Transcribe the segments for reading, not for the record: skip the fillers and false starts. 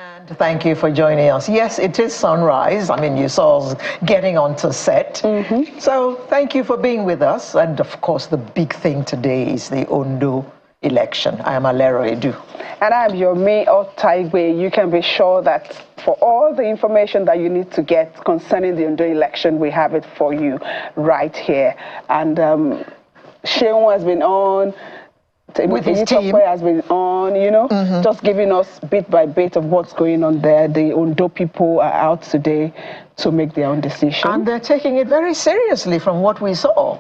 And thank you for joining us. Yes, it is sunrise. I mean, you saw us getting onto set. So thank you for being with us. And of course, the big thing today is the Ondo election. I am Alero Edu. And I'm your May Otaigwe. You can be sure that for all the information that you need to get concerning the Ondo election, we have it for you right here. And Sheon has been on. With his team has been on, you know, just giving us bit by bit of what's going on there. The Ondo people are out today to make their own decision. And they're taking it very seriously from what we saw.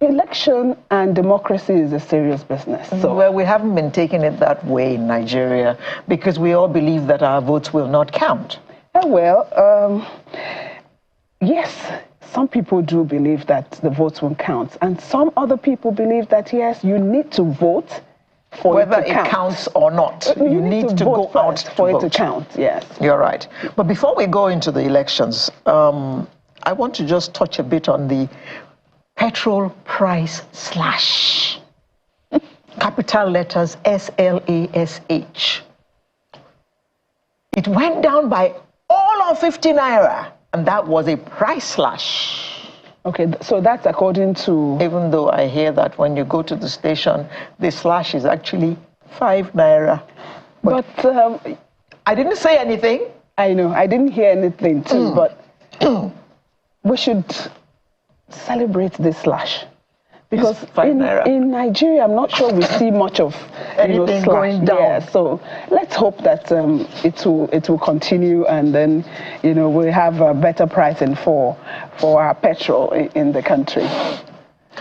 Election and democracy is a serious business. So. Well, we haven't been taking it that way in Nigeria because we all believe that our votes will not count. Yes. Some people do believe that the votes won't count, and some other people believe that, yes, you need to vote for whether it to count. It counts or not. You need to go out for it to count, yes. You're right. But before we go into the elections, I want to just touch a bit on the petrol price slash. Capital letters SLASH. It went down by all of 50 naira. And that was a price slash. Okay, so that's according to... Even though I hear that when you go to the station, the slash is actually 5 naira. But I didn't say anything. I know, I didn't hear anything too, but we should celebrate this slash. Because in Nigeria, I'm not sure we see much of anything going down. Yeah, so let's hope that it will continue, and then we'll have a better pricing for our petrol in the country.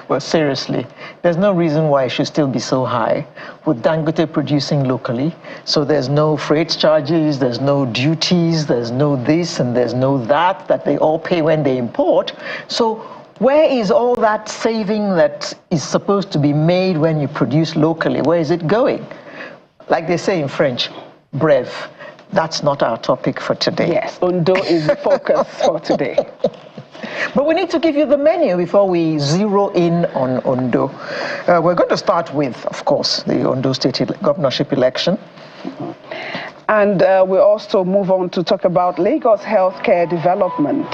Well, seriously, there's no reason why it should still be so high. With Dangote producing locally, so there's no freight charges, there's no duties, there's no this and there's no that they all pay when they import. So where is all that saving that is supposed to be made when you produce locally? Where is it going? Like they say in French, bref. That's not our topic for today. Yes, Ondo is the focus for today. But we need to give you the menu before we zero in on Ondo. We're going to start with, of course, the Ondo State governorship election. And we'll also move on to talk about Lagos healthcare development.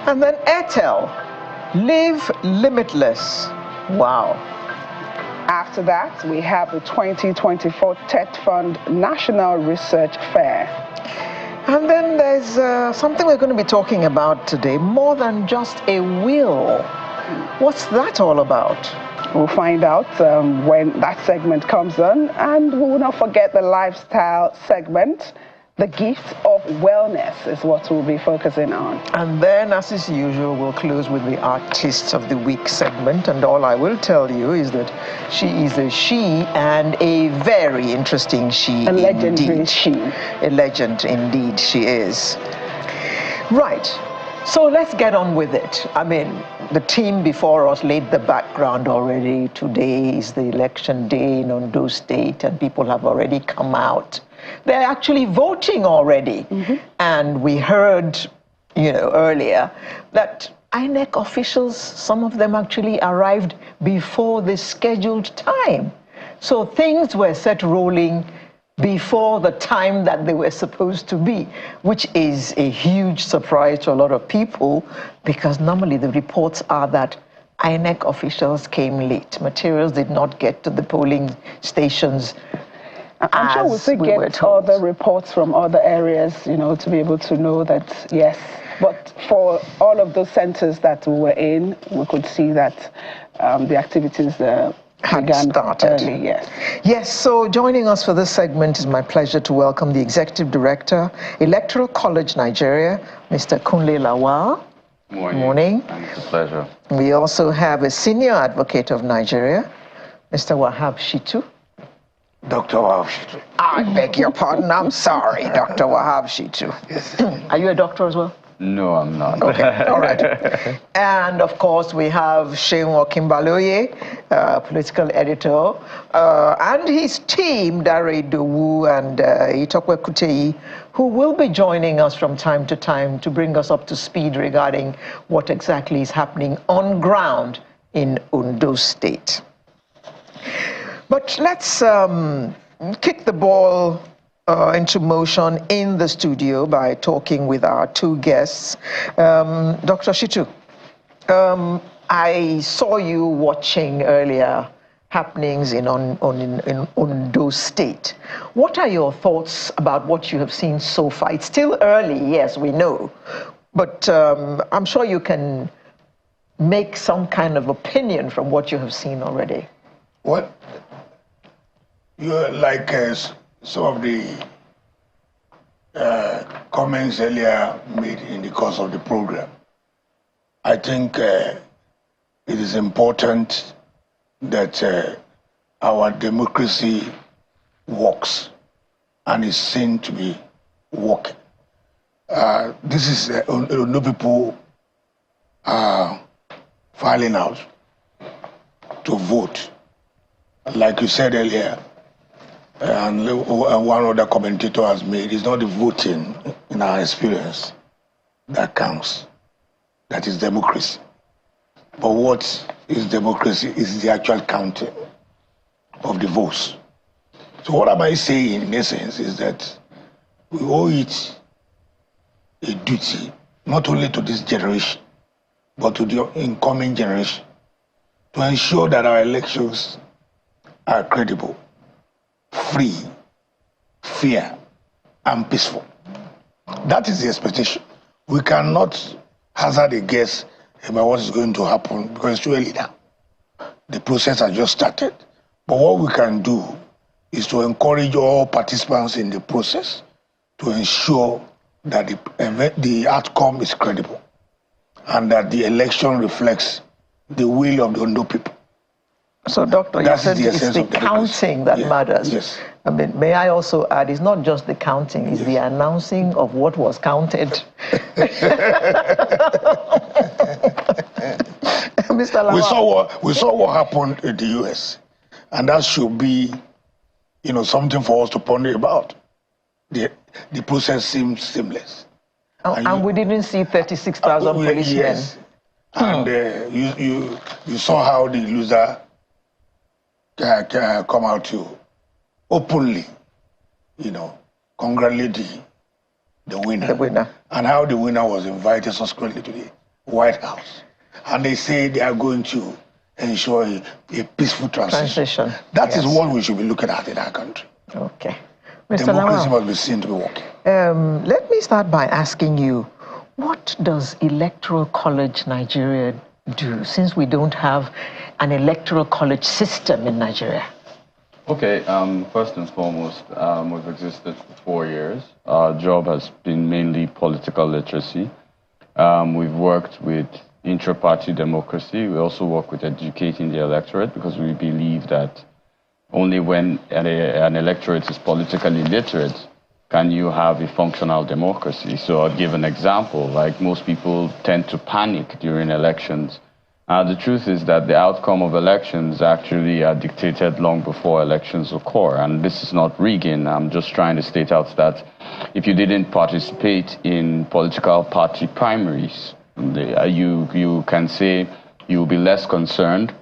And then Airtel. Live Limitless. Wow. After that, we have the 2024 TET Fund National Research Fair. And then there's something we're going to be talking about today, more than just a will. What's that all about? We'll find out when that segment comes on, and we will not forget the lifestyle segment. The gift of wellness is what we'll be focusing on. And then, as is usual, we'll close with the Artist of the Week segment. And all I will tell you is that she is a she, and a very interesting she. A legendary she. A legend indeed she is. Right. So let's get on with it. I mean, the team before us laid the background already. Today is the election day in Ondo State, and people have already come out. They're actually voting already. And we heard, earlier that INEC officials, some of them actually arrived before the scheduled time. So things were set rolling before the time that they were supposed to be, which is a huge surprise to a lot of people, because normally the reports are that INEC officials came late. Materials did not get to the polling stations. I'm sure we'll still get other reports from other areas, to be able to know that, yes. But for all of those centers that we were in, we could see that the activities had started early, yes. Yes, so joining us for this segment is my pleasure to welcome the Executive Director, Electoral College Nigeria, Mr. Kunle Lawal. Morning. It's a pleasure. We also have a Senior Advocate of Nigeria, Mr. Wahab Shitu. Dr. Wahab Shitu. I beg your pardon, I'm sorry, Dr. Wahab Shitu. Yes. Are you a doctor as well? No, I'm not. Okay, all right. And of course, we have Sheon Kimbaloye, political editor, and his team, Dare Dowu and Itokwe Kuteyi, who will be joining us from time to time to bring us up to speed regarding what exactly is happening on ground in Ondo State. But let's kick the ball into motion in the studio by talking with our two guests. Dr. Shitu, I saw you watching earlier happenings in Ondo State. What are your thoughts about what you have seen so far? It's still early, yes, we know, but I'm sure you can make some kind of opinion from what you have seen already. Well, you're like some of the comments earlier made in the course of the program. I think it is important that our democracy works and is seen to be working. This is no people are filing out to vote. Like you said earlier, and one other commentator has made, it's not the voting in our experience that counts. That is democracy. But what is democracy is the actual counting of the votes. So what am I saying in essence is that we owe it a duty, not only to this generation, but to the incoming generation, to ensure that our elections are credible, free, fair, and peaceful. That is the expectation. We cannot hazard a guess about what is going to happen because it's too early now. The process has just started. But what we can do is to encourage all participants in the process to ensure that the outcome is credible and that the election reflects the will of the Ondo people. So, Doctor, you said it's the counting that matters. Yes. I mean, may I also add, it's not just the counting, it's the announcing of what was counted. Mr. Lawal. We saw what happened in the US, and that should be, something for us to ponder about. The process seems seamless. And we didn't see 36,000 policemen. Yes. And you saw how the loser come out to openly, congratulate the winner. The winner. And how the winner was invited subsequently to the White House. And they say they are going to ensure a peaceful transition. That is what we should be looking at in our country. Okay. Mr. Democracy must be seen to be working. Let me start by asking you, what does Electoral College Nigeria do, since we don't have an electoral college system in Nigeria? Okay, first and foremost, we've existed for 4 years. Our job has been mainly political literacy. We've worked with intra-party democracy. We also work with educating the electorate because we believe that only when an electorate is politically literate can you have a functional democracy. So I'll give an example. Like, most people tend to panic during elections. The truth is that the outcome of elections actually are dictated long before elections occur. And this is not rigging. I'm just trying to state out that if you didn't participate in political party primaries, you can say you'll be less concerned.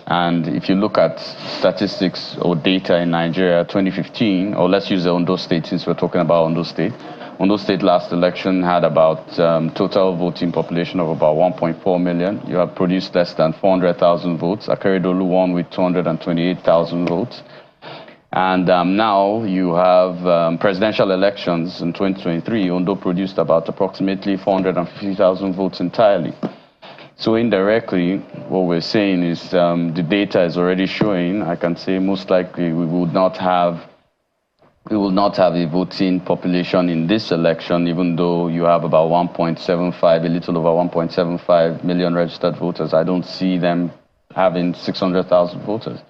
And if you look at statistics or data in Nigeria, 2015, or let's use the Ondo State since we're talking about Ondo State. Ondo State last election had about total voting population of about 1.4 million. You have produced less than 400,000 votes. Akeredolu won with 228,000 votes. And now you have presidential elections in 2023. Ondo produced about approximately 450,000 votes entirely. So indirectly, what we're saying is the data is already showing, I can say most likely we will not have a voting population in this election, even though you have about 1.75, a little over 1.75 million registered voters. I don't see them having 600,000 voters.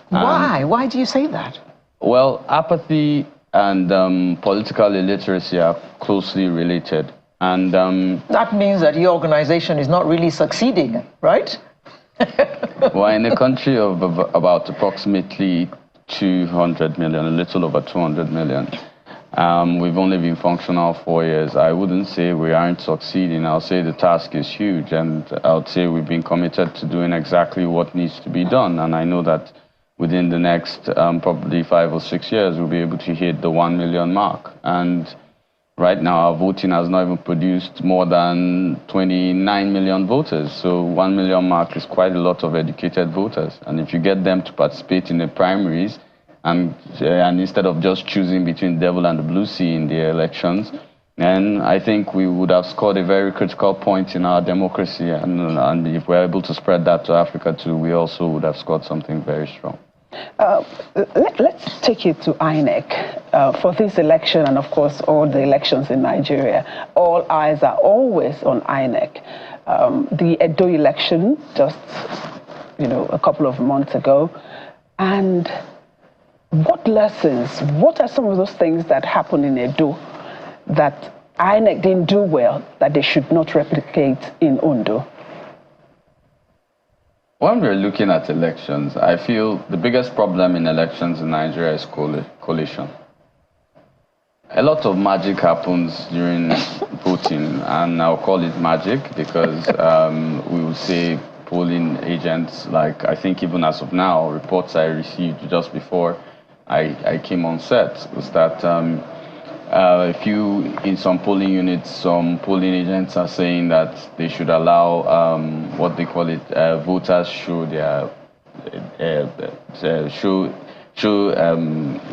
Why? Why do you say that? Well, apathy and political illiteracy are closely related. And that means that your organization is not really succeeding, right? Well, in a country of about approximately 200 million, a little over 200 million, we've only been functional 4 years. I wouldn't say we aren't succeeding. I'll say the task is huge, and I would say we've been committed to doing exactly what needs to be done. And I know that within the next probably 5 or 6 years, we'll be able to hit the 1 million mark. And right now, our voting has not even produced more than 29 million voters. So 1 million mark is quite a lot of educated voters. And if you get them to participate in the primaries, and instead of just choosing between devil and the blue sea in the elections, and I think we would have scored a very critical point in our democracy. And if we're able to spread that to Africa too, we also would have scored something very strong. Let's take it to INEC. For this election, and of course all the elections in Nigeria, all eyes are always on INEC. The Edo election just, a couple of months ago. And what lessons, what are some of those things that happened in Edo that INEC didn't do well, that they should not replicate in Ondo? When we're looking at elections, I feel the biggest problem in elections in Nigeria is coalition. A lot of magic happens during voting, and I'll call it magic because we will say polling agents, like I think even as of now, reports I received just before I came on set was that in some polling units, some polling agents are saying that they should allow what they call it, voters show their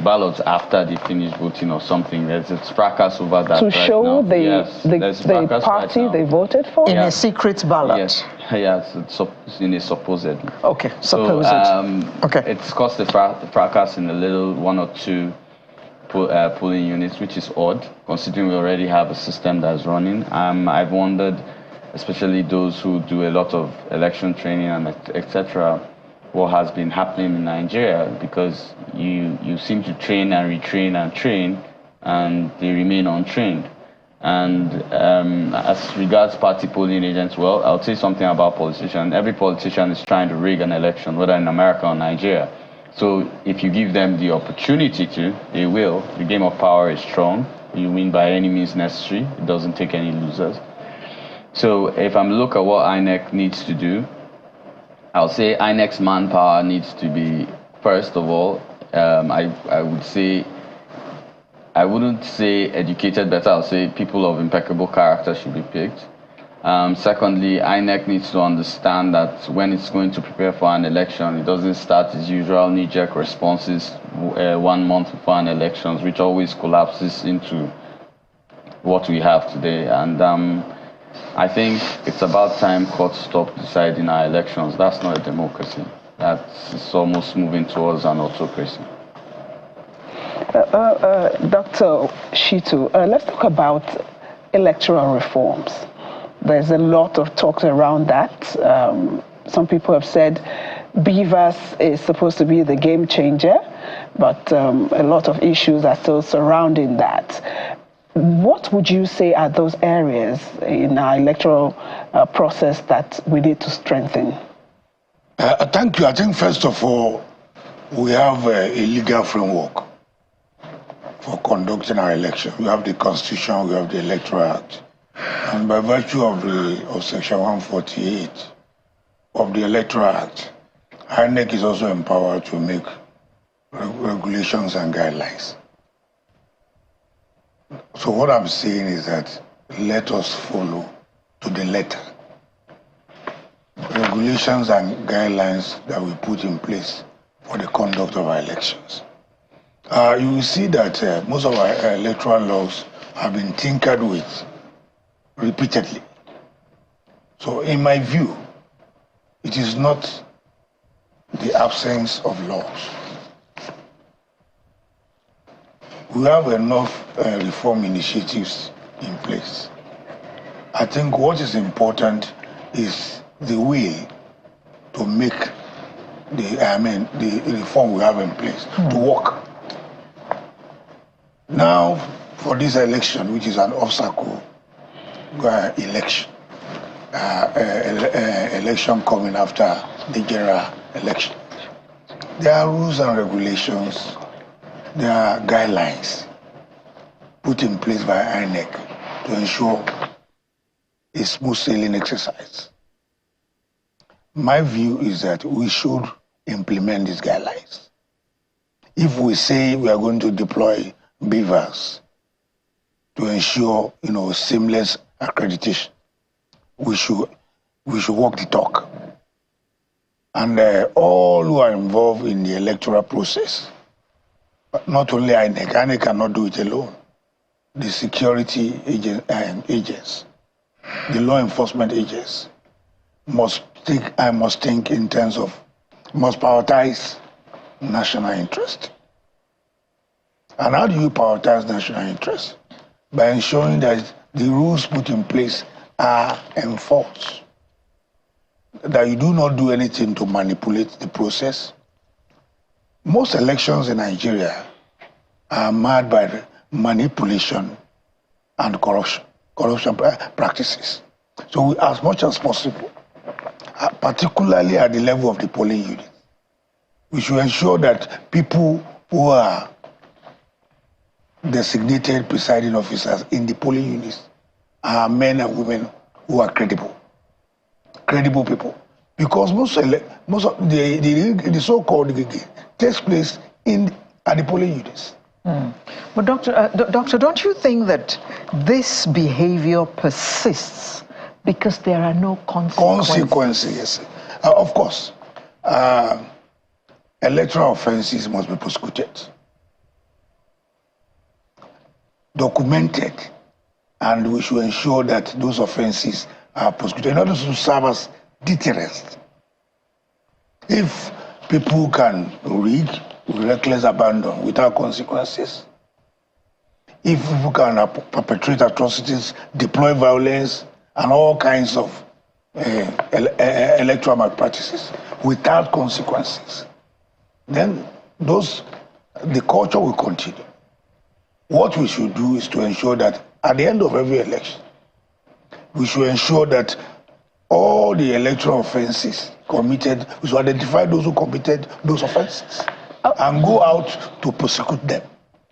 ballots after they finish voting or something. There's a fracas over that. To show the party they voted for? In a secret ballot? Yes, it's in a supposedly. Okay, supposed. So, it's caused a fracas in a little 1 or 2 polling units, which is odd, considering we already have a system that's running. I've wondered, especially those who do a lot of election training and etc., what has been happening in Nigeria, because you seem to train and retrain and train, and they remain untrained. And as regards party polling agents, well, I'll say something about politicians. Every politician is trying to rig an election, whether in America or Nigeria. So if you give them the opportunity to, they will. The game of power is strong. You win by any means necessary. It doesn't take any losers. So if I'm looking at what INEC needs to do, I'll say INEC's manpower needs to be, first of all, I would say, I wouldn't say educated better, I'll say people of impeccable character should be picked. Secondly, INEC needs to understand that when it's going to prepare for an election, it doesn't start its usual knee-jerk responses 1 month before an election, which always collapses into what we have today. And I think it's about time courts stop deciding our elections. That's not a democracy. It's almost moving towards an autocracy. Dr. Shitu, let's talk about electoral reforms. There's a lot of talk around that. Some people have said BVAS is supposed to be the game changer, but a lot of issues are still surrounding that. What would you say are those areas in our electoral process that we need to strengthen? Thank you. I think first of all, we have a legal framework for conducting our election. We have the Constitution, we have the Electoral Act. And by virtue of Section 148 of the Electoral Act, INEC is also empowered to make regulations and guidelines. So what I'm saying is that let us follow to the letter regulations and guidelines that we put in place for the conduct of our elections. You will see that most of our electoral laws have been tinkered with repeatedly. So in my view, it is not the absence of laws. We have enough reform initiatives in place. I think what is important is the will to make the reform we have in place to work. Now, for this election, which is an obstacle election, election coming after the general election, there are rules and regulations, there are guidelines put in place by INEC to ensure a smooth sailing exercise. My view is that we should implement these guidelines. If we say we are going to deploy beavers to ensure, seamless accreditation, we should walk the talk. And all who are involved in the electoral process, not only INEC cannot do it alone. The security agents, the law enforcement agents must think in terms of, must prioritize national interest. And how do you prioritize national interest? By ensuring that the rules put in place are enforced. That you do not do anything to manipulate the process. Most elections in Nigeria are marred by manipulation and corruption practices. So as much as possible, particularly at the level of the polling unit, we should ensure that people who are designated presiding officers in the polling units are men and women who are credible people. Because most of the so-called takes place at the polling units. But Doctor, don't you think that this behavior persists because there are no consequences? Yes. Of course. Electoral offenses must be prosecuted, documented, and we should ensure that those offenses are prosecuted in order to serve as deterrence. If people can rig with reckless abandon without consequences, if people can perpetrate atrocities, deploy violence, and all kinds of electoral malpractices without consequences, then the culture will continue. What we should do is to ensure that at the end of every election, we should ensure that all the electoral offenses committed, we should identify those who committed those offenses and go out to prosecute them.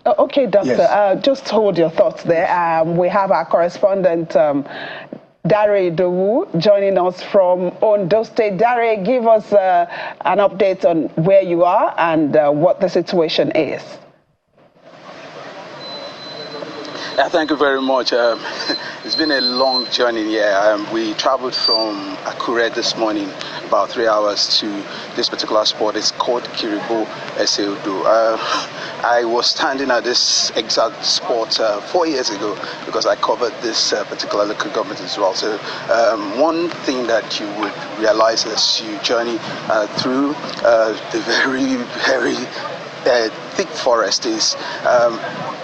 Okay, Doctor, yes. Just hold your thoughts there. We have our correspondent, Dare Idowu, joining us from Ondo State. Dare, give us an update on where you are and what the situation is. Yeah, thank you very much. It's been a long journey here. We traveled from Akure this morning, about 3 hours, to this particular spot. It's called Kiribo Ondo. I was standing at this exact spot 4 years ago because I covered this particular local government as well. So one thing that you would realize as you journey through the very, very thick forest is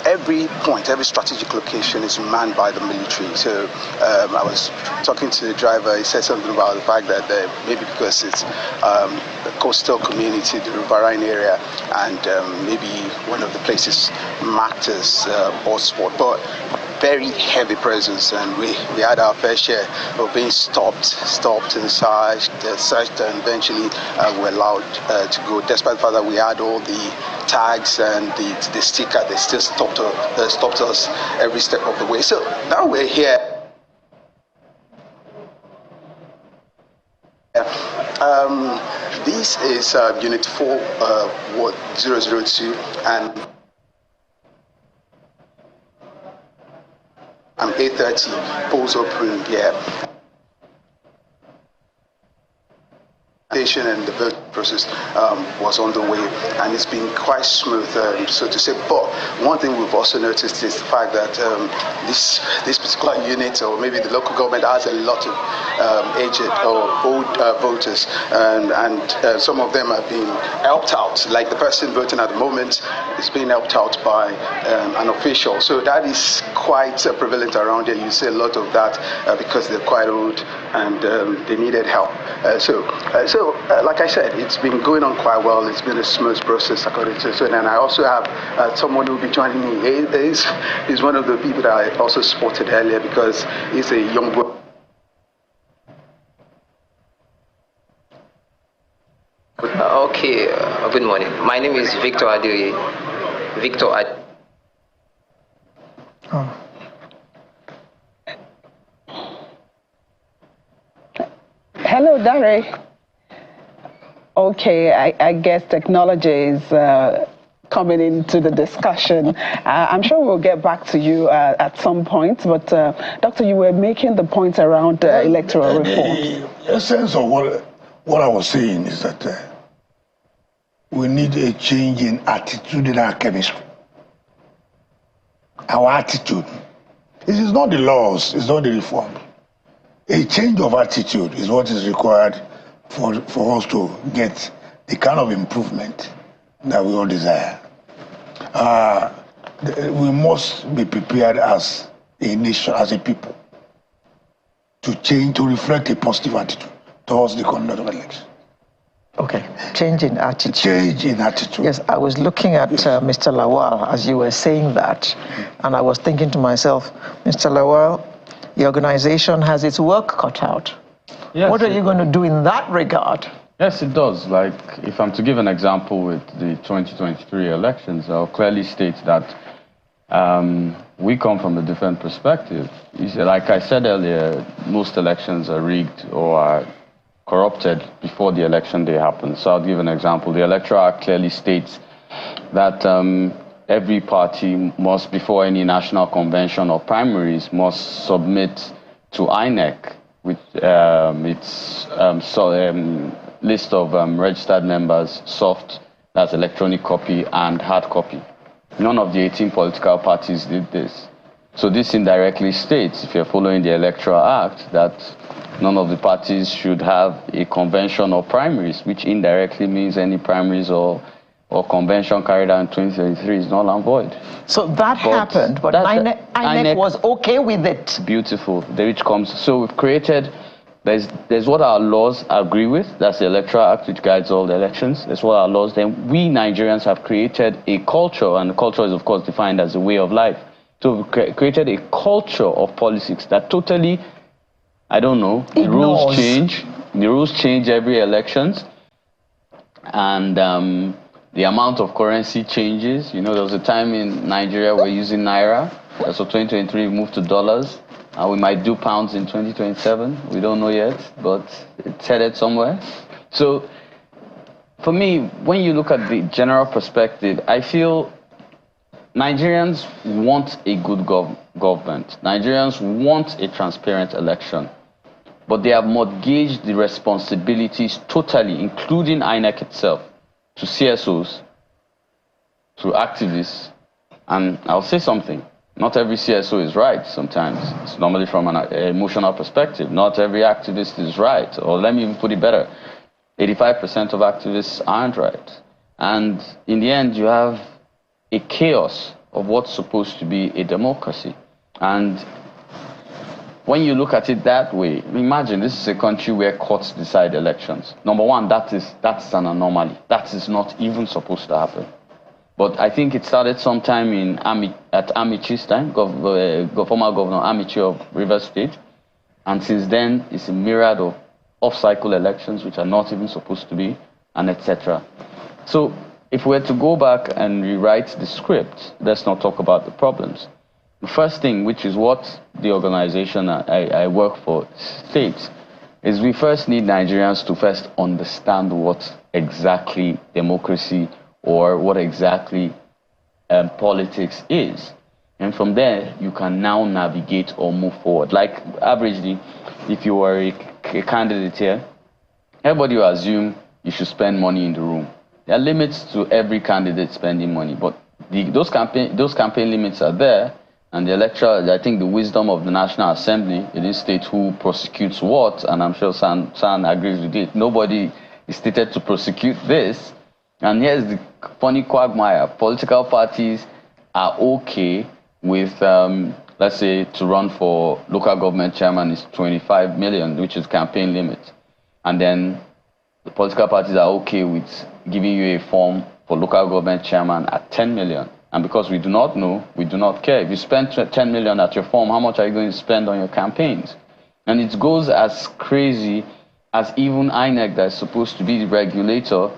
every point, every strategic location is manned by the military. So I was talking to the driver. He said something about the fact that maybe because it's the coastal community, the riverine area, and maybe one of the places marked as hotspot, but very heavy presence, and we had our fair share of being stopped to the side, searched, and eventually were allowed to go. Despite the fact that we had all the tags and the sticker, they still stopped us every step of the way. So now we're here. This is Unit 4, Ward 002, and 8:30, polls open here. And the vote process was on the way, and it's been quite smooth, so to say. But one thing we've also noticed is the fact that this particular unit, or maybe the local government, has a lot of aged or old voters, and some of them have been helped out. Like the person voting at the moment is being helped out by an official. So that is quite prevalent around here. You see a lot of that because they're quite old and they needed help. So like I said, it's been going on quite well. It's been a smooth process according to so. And I also have someone who will be joining me. He's one of the people that I also spotted earlier because he's a young boy. Okay, good morning. My name is Victor Adoye. Hello, Dare. Okay, I guess technology is coming into the discussion. I'm sure we'll get back to you at some point, but Doctor, you were making the point around electoral reforms. The essence of what I was saying is that we need a change in attitude in our chemistry. Our attitude. It is not the laws, it's not the reform. A change of attitude is what is required for us to get the kind of improvement that we all desire. We must be prepared as a nation, as a people, to change, to reflect a positive attitude towards the conduct of elections. Okay, change in attitude. Change in attitude. Yes, I was looking at Mr. Lawal as you were saying that, and I was thinking to myself, Mr. Lawal, the organization has its work cut out. Yes, what are you going to do in that regard? Yes, it does. Like, if I'm to give an example with the 2023 elections, I'll clearly state that we come from a different perspective. Like I said earlier, most elections are rigged or are corrupted before the election day happens. So I'll give an example. The Electoral Act clearly states that every party must, before any national convention or primaries, must submit to INEC with its list of registered members, soft, that's electronic copy, and hard copy. None of the 18 political parties did this. So this indirectly states, if you're following the Electoral Act, that none of the parties should have a convention or primaries, which indirectly means any primaries or convention carried out in 2033 is null and void. So that happened, but INEC was okay with it. Beautiful. Which comes. So we've created. There's what our laws agree with. That's the Electoral Act, which guides all the elections. That's what our laws. Then we Nigerians have created a culture, and the culture is of course defined as a way of life. So we've created a culture of politics that totally, I don't know, the rules change. The rules change every elections, and the amount of currency changes. You know, there was a time in Nigeria we're using naira. So 2023 we moved to dollars. We might do pounds in 2027. We don't know yet, but it's headed somewhere. So for me, when you look at the general perspective, I feel Nigerians want a good government. Nigerians want a transparent election. But they have mortgaged the responsibilities totally, including INEC itself, to CSOs, to activists. And I'll say something. Not every CSO is right sometimes. It's normally from an emotional perspective. Not every activist is right. Or let me even put it better. 85% of activists aren't right. And in the end, you have a chaos of what's supposed to be a democracy. And when you look at it that way, imagine this is a country where courts decide elections. Number one, that's an anomaly. That is not even supposed to happen. But I think it started sometime at Amichi's time, former Governor Amichi of Rivers State. And since then, it's a myriad of off-cycle elections, which are not even supposed to be, and etc. So if we were to go back and rewrite the script, let's not talk about the problems. The first thing, which is what the organization I work for states, is we first need Nigerians to first understand what exactly democracy or what exactly politics is. And from there, you can now navigate or move forward. Like, averagely, if you were a candidate here, everybody will assume you should spend money in the room. There are limits to every candidate spending money, but those campaign limits are there. And the electoral, I think the wisdom of the National Assembly, it is state who prosecutes what, and I'm sure San agrees with it. Nobody is stated to prosecute this. And here's the funny quagmire. Political parties are okay with, let's say, to run for local government chairman is 25 million, which is campaign limit. And then the political parties are okay with giving you a form for local government chairman at 10 million. And because we do not know, we do not care. If you spend 10 million at your form, how much are you going to spend on your campaigns? And it goes as crazy as even INEC, that's supposed to be the regulator,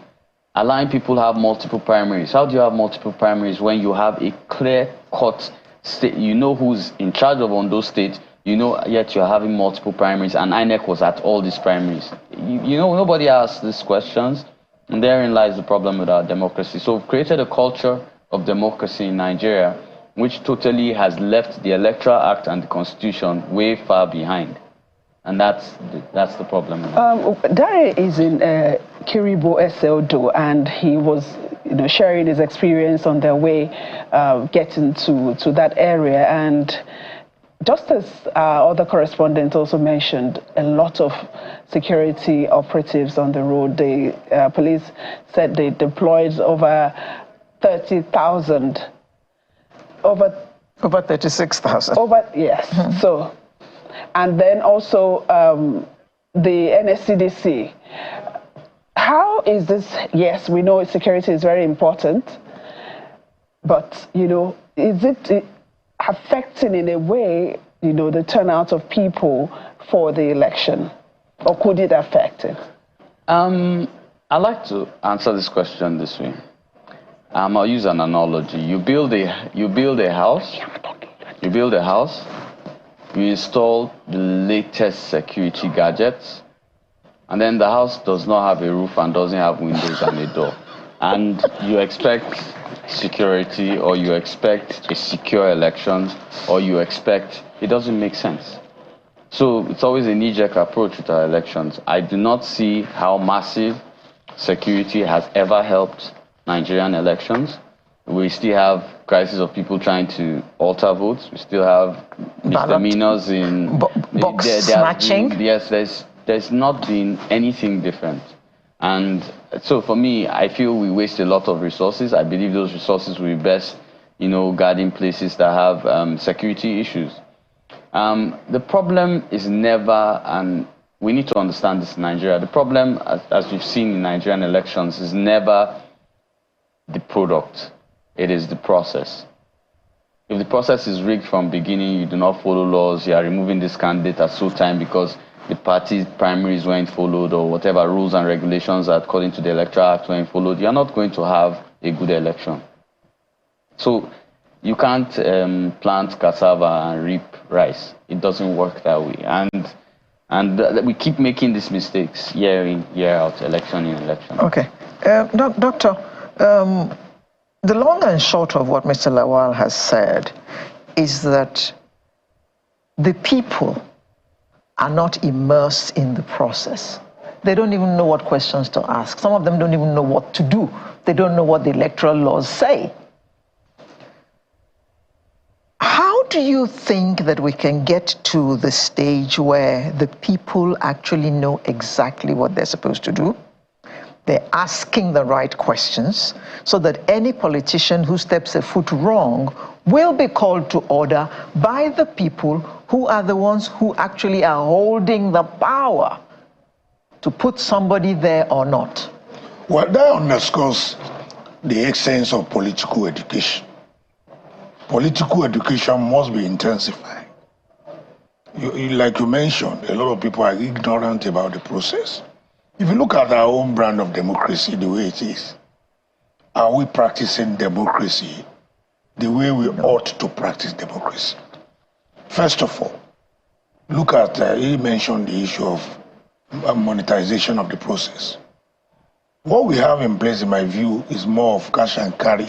allowing people to have multiple primaries. How do you have multiple primaries when you have a clear-cut state? You know who's in charge of Ondo State, you know, yet you're having multiple primaries, and INEC was at all these primaries. You know, nobody asks these questions. And therein lies the problem with our democracy. So we've created a culture of democracy in Nigeria which totally has left the Electoral Act and the Constitution way far behind. And that's the problem. Dare is in Kiribo Ondo, and he was sharing his experience on their way getting to that area. And just as other correspondents also mentioned, a lot of security operatives on the road. The police said they deployed over 30,000. Over 36,000. Yes. Mm-hmm. So, and then also the NSCDC. How is this? Yes, we know security is very important, but is it affecting in a way the turnout of people for the election, or could it affect it? I'd like to answer this question this way. I'll use an analogy. You build a house. You install the latest security gadgets, and then the house does not have a roof and doesn't have windows and a door. And you expect security, or you expect a secure elections, or you expect, it doesn't make sense. So it's always a knee-jerk approach with our elections. I do not see how massive security has ever helped Nigerian elections. We still have crisis of people trying to alter votes. We still have misdemeanors in box snatching. Yes, there's not been anything different. And so for me, I feel we waste a lot of resources. I believe those resources will be best, guarding places that have security issues. The problem is never, and we need to understand this in Nigeria, the problem, as we've seen in Nigerian elections, is never the product. It is the process. If the process is rigged from beginning, you do not follow laws, you are removing this candidate at so time because the party's primaries weren't followed, or whatever rules and regulations according to the Electoral Act weren't followed, you're not going to have a good election. So you can't plant cassava and reap rice. It doesn't work that way. And we keep making these mistakes year in, year out, election in election. Okay. Doctor, the long and short of what Mr. Lawal has said is that the people are not immersed in the process. They don't even know what questions to ask. Some of them don't even know what to do. They don't know what the electoral laws say. How do you think that we can get to the stage where the people actually know exactly what they're supposed to do? They're asking the right questions so that any politician who steps a foot wrong will be called to order by the people who are the ones who actually are holding the power to put somebody there or not? Well, that underscores the essence of political education. Political education must be intensified. Like you mentioned, a lot of people are ignorant about the process. If you look at our own brand of democracy, the way it is, are we practicing democracy the way we ought to practice democracy? First of all, look at, he mentioned the issue of monetization of the process. What we have in place, in my view, is more of cash and carry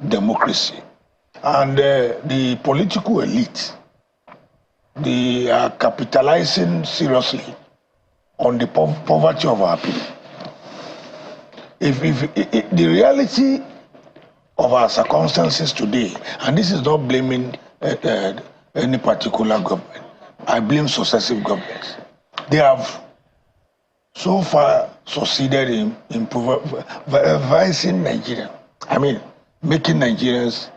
democracy. And the political elite, they are capitalizing seriously on the poverty of our people. If the reality of our circumstances today, and this is not blaming any particular government, I blame successive governments. They have so far succeeded in improvising Nigeria. I mean, making Nigerians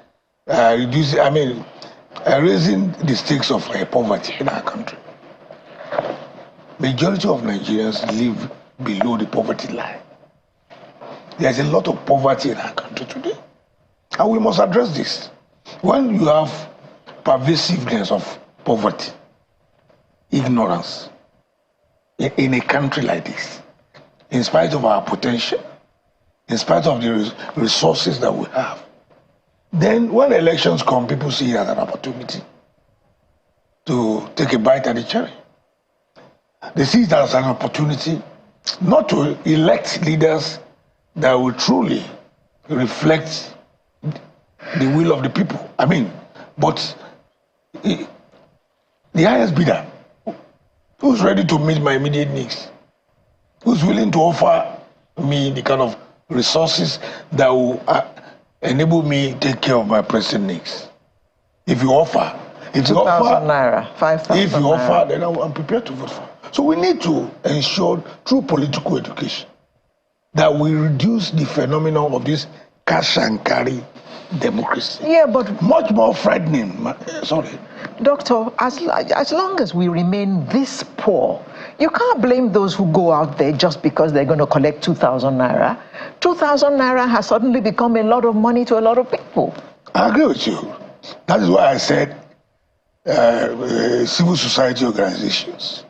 raising the stakes of poverty in our country. Majority of Nigerians live below the poverty line. There's a lot of poverty in our country today, and we must address this. When you have pervasiveness of poverty, ignorance in a country like this, in spite of our potential, in spite of the resources that we have, then when elections come, people see it as an opportunity to take a bite at the cherry. They see it as an opportunity not to elect leaders that will truly reflect the will of the people. I mean, but the highest bidder, who's ready to meet my immediate needs, who's willing to offer me the kind of resources that will enable me to take care of my present needs. If you offer, 2,000 naira, 5,000 if you offer, then I'm prepared to vote for. So we need to ensure through political education that we reduce the phenomenon of this cash and carry democracy. Yeah, but much more frightening. Sorry, Doctor, as long as we remain this poor, you can't blame those who go out there just because they're going to collect 2,000 naira. 2,000 naira has suddenly become a lot of money to a lot of people. I agree with you. That is why I said civil society organizations,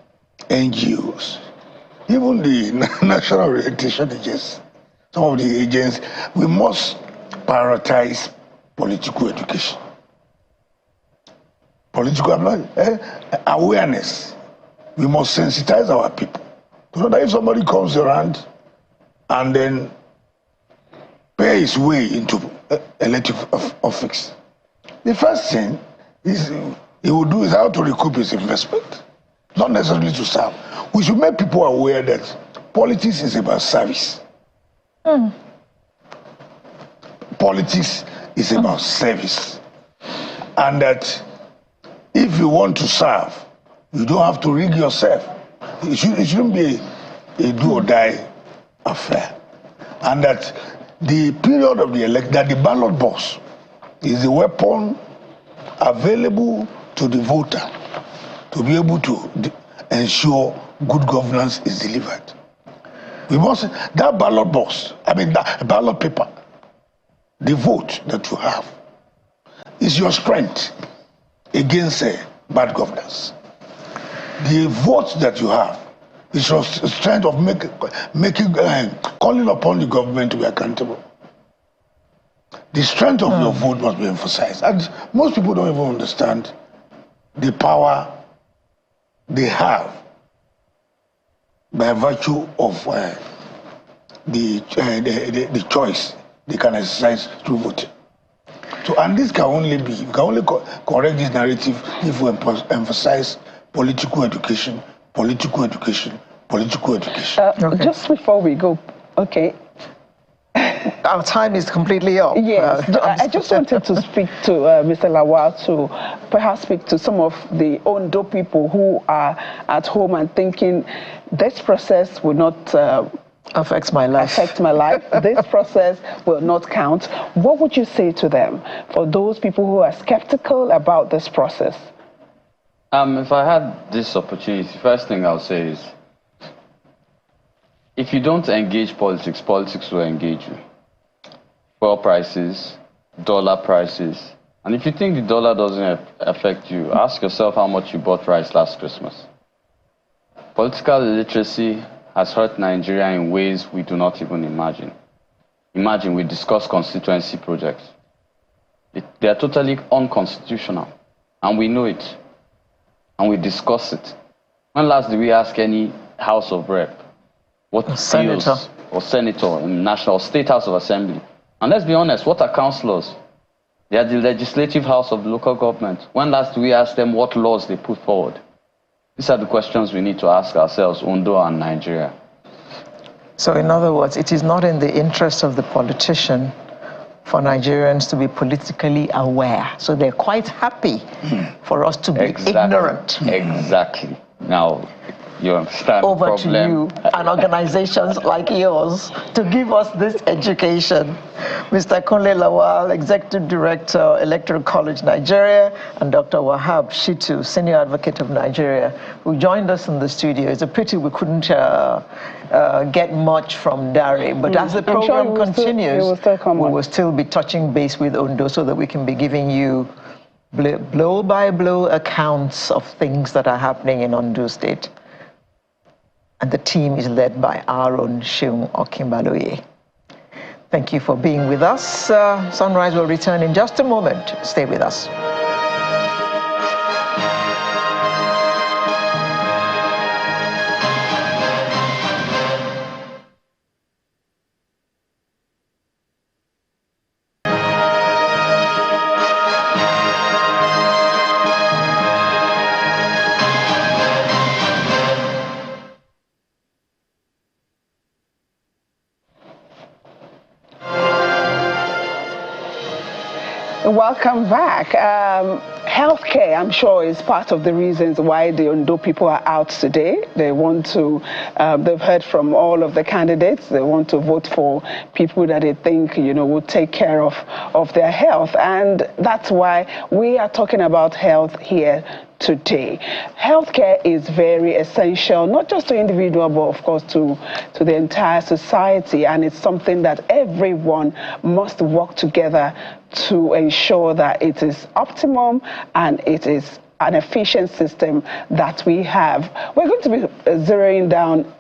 NGOs, even the National Orientation Agency, some of the agents, we must prioritize political education. Political awareness. We must sensitize our people to know that if somebody comes around and then pay his way into elective office, the first thing he will do is how to recoup his investment, not necessarily to serve. We should make people aware that politics is about service. Politics is about service. And that if you want to serve, you don't have to rig yourself. It shouldn't be a do or die affair. And that the period of the election, that the ballot box is the weapon available to the voter to be able to ensure good governance is delivered. We must, that ballot box, that ballot paper, the vote that you have is your strength against bad governance. The vote that you have is your strength of calling upon the government to be accountable. The strength of your vote must be emphasized. And most people don't even understand the power they have by virtue of the choice they can exercise through voting. So, and this can only be, we can only correct this narrative if we emphasize political education, political education, political education. Okay. Just before we go, okay. Our time is completely up. Yes, I just wanted to speak to Mr. Lawal to perhaps speak to some of the Ondo people who are at home and thinking this process will not affect my life. This process will not count. What would you say to them for those people who are skeptical about this process? If I had this opportunity, first thing I'll say is, if you don't engage politics, politics will engage you. Fuel prices, dollar prices. And if you think the dollar doesn't affect you, ask yourself how much you bought rice last Christmas. Political illiteracy has hurt Nigeria in ways we do not even imagine. Imagine we discuss constituency projects. They are totally unconstitutional, and we know it, and we discuss it. When last did we ask any House of Rep what bills, or senator in National or State House of Assembly? And let's be honest, what are councillors? They are the legislative house of the local government. When last did we ask them what laws they put forward? These are the questions we need to ask ourselves, Ondo and Nigeria. So in other words, it is not in the interest of the politician for Nigerians to be politically aware. So they're quite happy for us to be ignorant. Exactly. Now, you understand over to you and organizations like yours to give us this education. Mr. Kunle Lawal, Executive Director, Electoral College Nigeria, and Dr. Wahab Shitu, Senior Advocate of Nigeria, who joined us in the studio. It's a pity we couldn't get much from Dari, but as the program continues, we will still be touching base with Ondo so that we can be giving you blow-by-blow accounts of things that are happening in Ondo State. And the team is led by Aaron Sheung Okimbaloye. Thank you for being with us. Sunrise will return in just a moment. Stay with us. Welcome back. Healthcare, I'm sure, is part of the reasons why the Ondo people are out today. They want to, they've heard from all of the candidates. They want to vote for people that they think, will take care of their health. And that's why we are talking about health here today. Healthcare is very essential, not just to individual, but of course to the entire society. And it's something that everyone must work together to ensure that it is optimum and it is an efficient system that we have. We're going to be zeroing down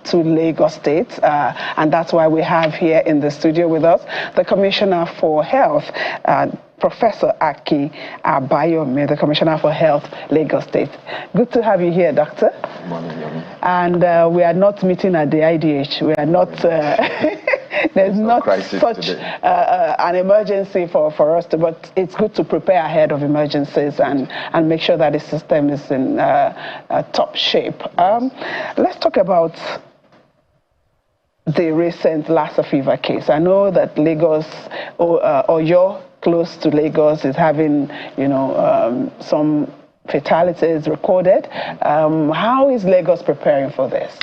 to Lagos State, and that's why we have here in the studio with us the Commissioner for Health, Professor Aki Abayomi, the Commissioner for Health, Lagos State. Good to have you here, Doctor. Good morning, Yomi. And we are not meeting at the IDH. We are not, there's not such an emergency for us to, but it's good to prepare ahead of emergencies and make sure that the system is in top shape. Let's talk about the recent Lassa fever case. I know that Lagos, or you're close to Lagos, is having, some fatalities recorded. How is Lagos preparing for this?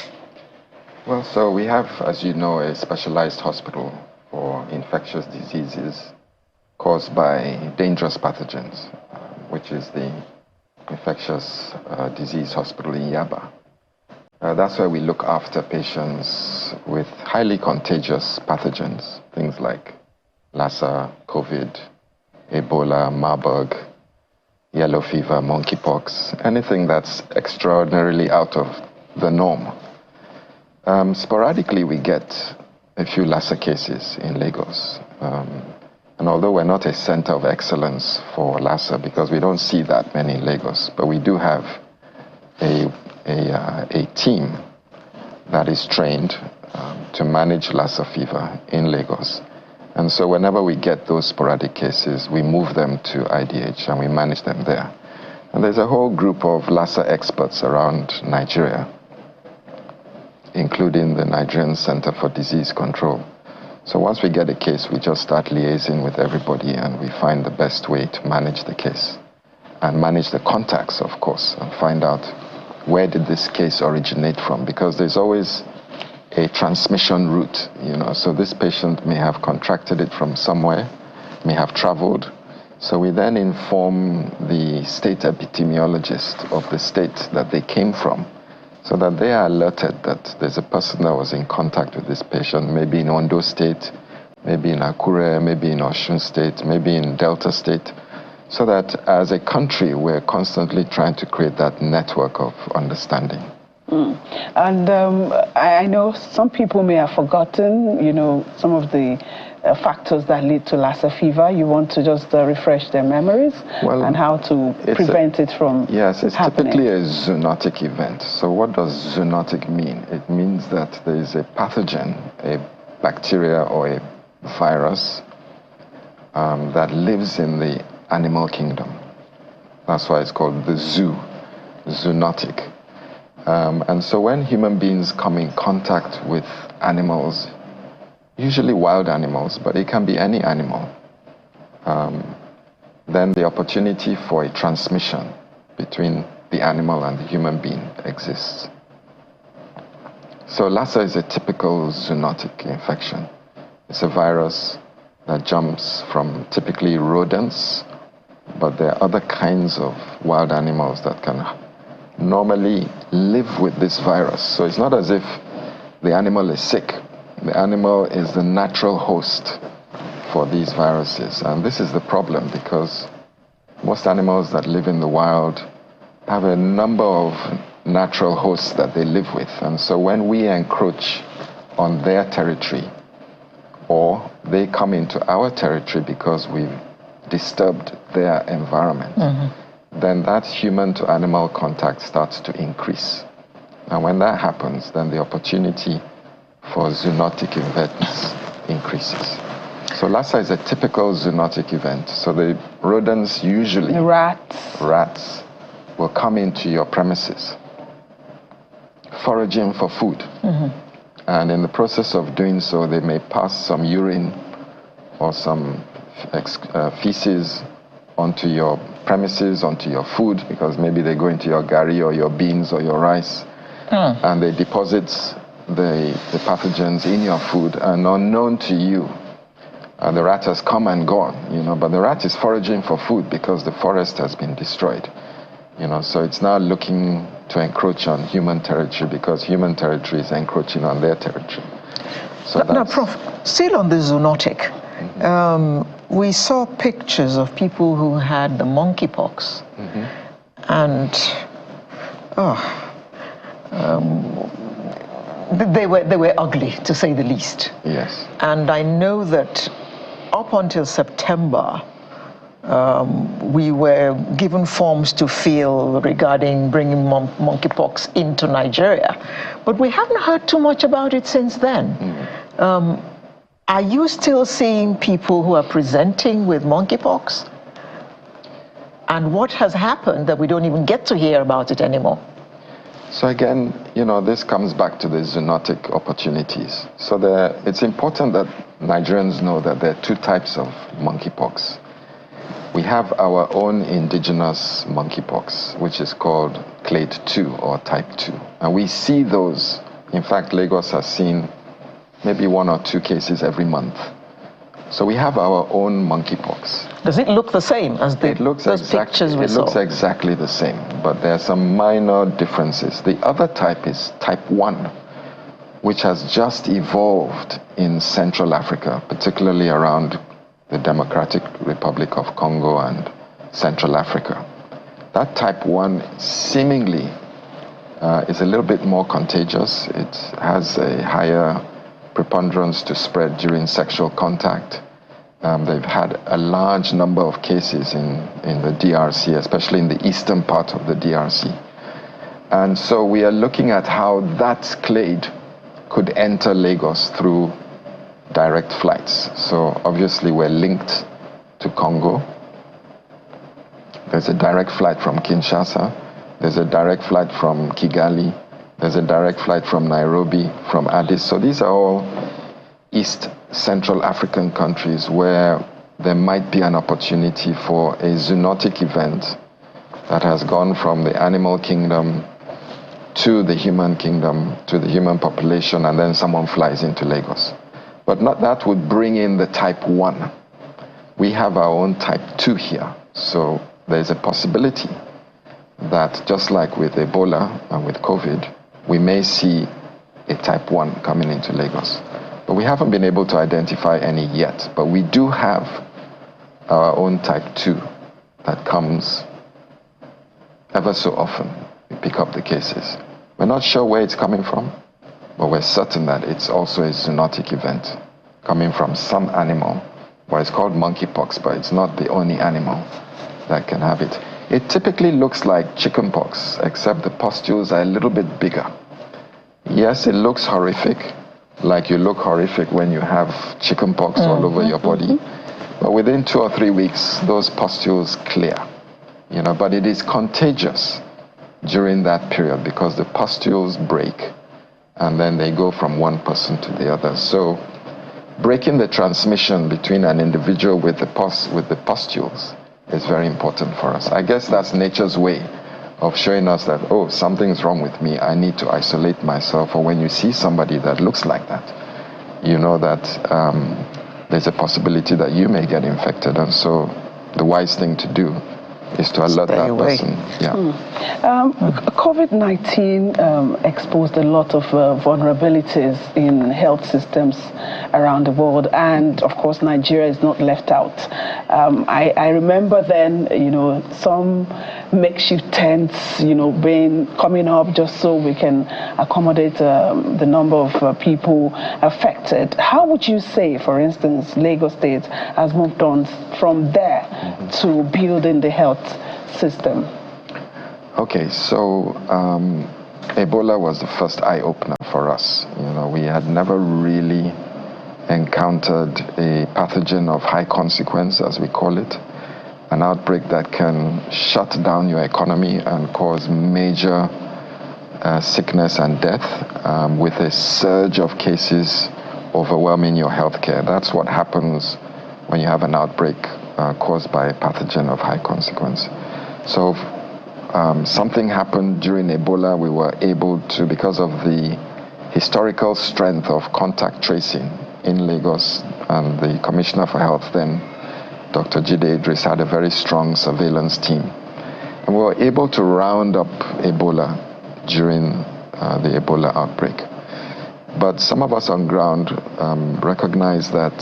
Well, so we have, as you know, a specialized hospital for infectious diseases caused by dangerous pathogens, which is the infectious disease hospital in Yaba. That's where we look after patients with highly contagious pathogens, things like Lassa, COVID, Ebola, Marburg, yellow fever, monkeypox, anything that's extraordinarily out of the norm. Sporadically, we get a few Lassa cases in Lagos. And although we're not a center of excellence for Lassa, because we don't see that many in Lagos, but we do have a team that is trained to manage Lassa fever in Lagos. And so whenever we get those sporadic cases, we move them to IDH and we manage them there. And there's a whole group of Lassa experts around Nigeria, including the Nigerian Center for Disease Control. So once we get a case, we just start liaising with everybody and we find the best way to manage the case and manage the contacts, of course, and find out where did this case originate from, because there's always a transmission route, so this patient may have contracted it from somewhere, may have traveled. So we then inform the state epidemiologist of the state that they came from, so that they are alerted that there's a person that was in contact with this patient, maybe in Ondo State, maybe in Akure, maybe in Osun State, maybe in Delta State, so that as a country, we're constantly trying to create that network of understanding. And I know some people may have forgotten, some of the factors that lead to Lassa fever. You want to just refresh their memories and how to prevent it from Yes, it's happening. Typically a zoonotic event. So what does zoonotic mean? It means that there is a pathogen, a bacteria or a virus that lives in the animal kingdom. That's why it's called the zoonotic. And so when human beings come in contact with animals, usually wild animals, but it can be any animal, then the opportunity for a transmission between the animal and the human being exists. So Lassa is a typical zoonotic infection. It's a virus that jumps from typically rodents, but there are other kinds of wild animals that can normally live with this virus. So it's not as if the animal is sick. The animal is the natural host for these viruses. And this is the problem, because most animals that live in the wild have a number of natural hosts that they live with. And so when we encroach on their territory, or they come into our territory because we've disturbed their environment, then that human to animal contact starts to increase. And when that happens, then the opportunity for zoonotic events increases. So Lassa is a typical zoonotic event. So the rodents, usually the rats, will come into your premises foraging for food. And in the process of doing so, they may pass some urine or some feces onto your premises, onto your food, because maybe they go into your gari or your beans or your rice, and they deposit the pathogens in your food, and unknown to you, the rat has come and gone, but the rat is foraging for food because the forest has been destroyed, so it's now looking to encroach on human territory because human territory is encroaching on their territory. So now, Prof, still on the zoonotic, we saw pictures of people who had the monkeypox, and they were ugly, to say the least. Yes. And I know that up until September, we were given forms to fill regarding bringing monkeypox into Nigeria, but we haven't heard too much about it since then. Are you still seeing people who are presenting with monkeypox? And what has happened that we don't even get to hear about it anymore? So again, this comes back to the zoonotic opportunities. So it's important that Nigerians know that there are two types of monkeypox. We have our own indigenous monkeypox, which is called clade 2 or type 2. And we see those. In fact, Lagos has seen maybe 1 or 2 cases every month. So we have our own monkeypox. Does it look the same as those pictures we saw? It looks exactly the same, but there are some minor differences. The other type is type 1, which has just evolved in Central Africa, particularly around the Democratic Republic of Congo and Central Africa. That type 1 seemingly is a little bit more contagious. It has a higher preponderance to spread during sexual contact. They've had a large number of cases in the DRC, especially in the eastern part of the DRC. And so we are looking at how that clade could enter Lagos through direct flights. So obviously we're linked to Congo. There's a direct flight from Kinshasa. There's a direct flight from Kigali. There's a direct flight from Nairobi, from Addis. So these are all East Central African countries where there might be an opportunity for a zoonotic event that has gone from the animal kingdom to the human kingdom, to the human population, and then someone flies into Lagos. But that would bring in the type 1. We have our own type 2 here. So there's a possibility that just like with Ebola and with COVID, we may see a type 1 coming into Lagos. But we haven't been able to identify any yet. But we do have our own type 2 that comes ever so often. We pick up the cases. We're not sure where it's coming from, but we're certain that it's also a zoonotic event coming from some animal. Well, it's called monkeypox, but it's not the only animal that can have it. It typically looks like chickenpox, except the pustules are a little bit bigger. Yes, it looks horrific, like you look horrific when you have chickenpox all over your body. But within 2 or 3 weeks, those pustules clear. But it is contagious during that period because the pustules break and then they go from one person to the other. So breaking the transmission between an individual with the pustules is very important for us. I guess that's nature's way of showing us that, oh, something's wrong with me, I need to isolate myself. Or when you see somebody that looks like that, you know that there's a possibility that you may get infected. And so the wise thing to do is to alert that person. COVID-19 exposed a lot of vulnerabilities in health systems around the world, and of course Nigeria is not left out. I remember then, some makeshift tents, coming up just so we can accommodate the number of people affected. How would you say, for instance, Lagos State has moved on from there to building the health system? Okay, so Ebola was the first eye-opener for us. We had never really encountered a pathogen of high consequence, as we call it, an outbreak that can shut down your economy and cause major sickness and death with a surge of cases overwhelming your healthcare. That's what happens when you have an outbreak caused by a pathogen of high consequence. So something happened during Ebola. We were able to, because of the historical strength of contact tracing in Lagos, and the Commissioner for Health then, Dr. Jide Idris, had a very strong surveillance team. And we were able to round up Ebola during the Ebola outbreak. But some of us on ground recognized that,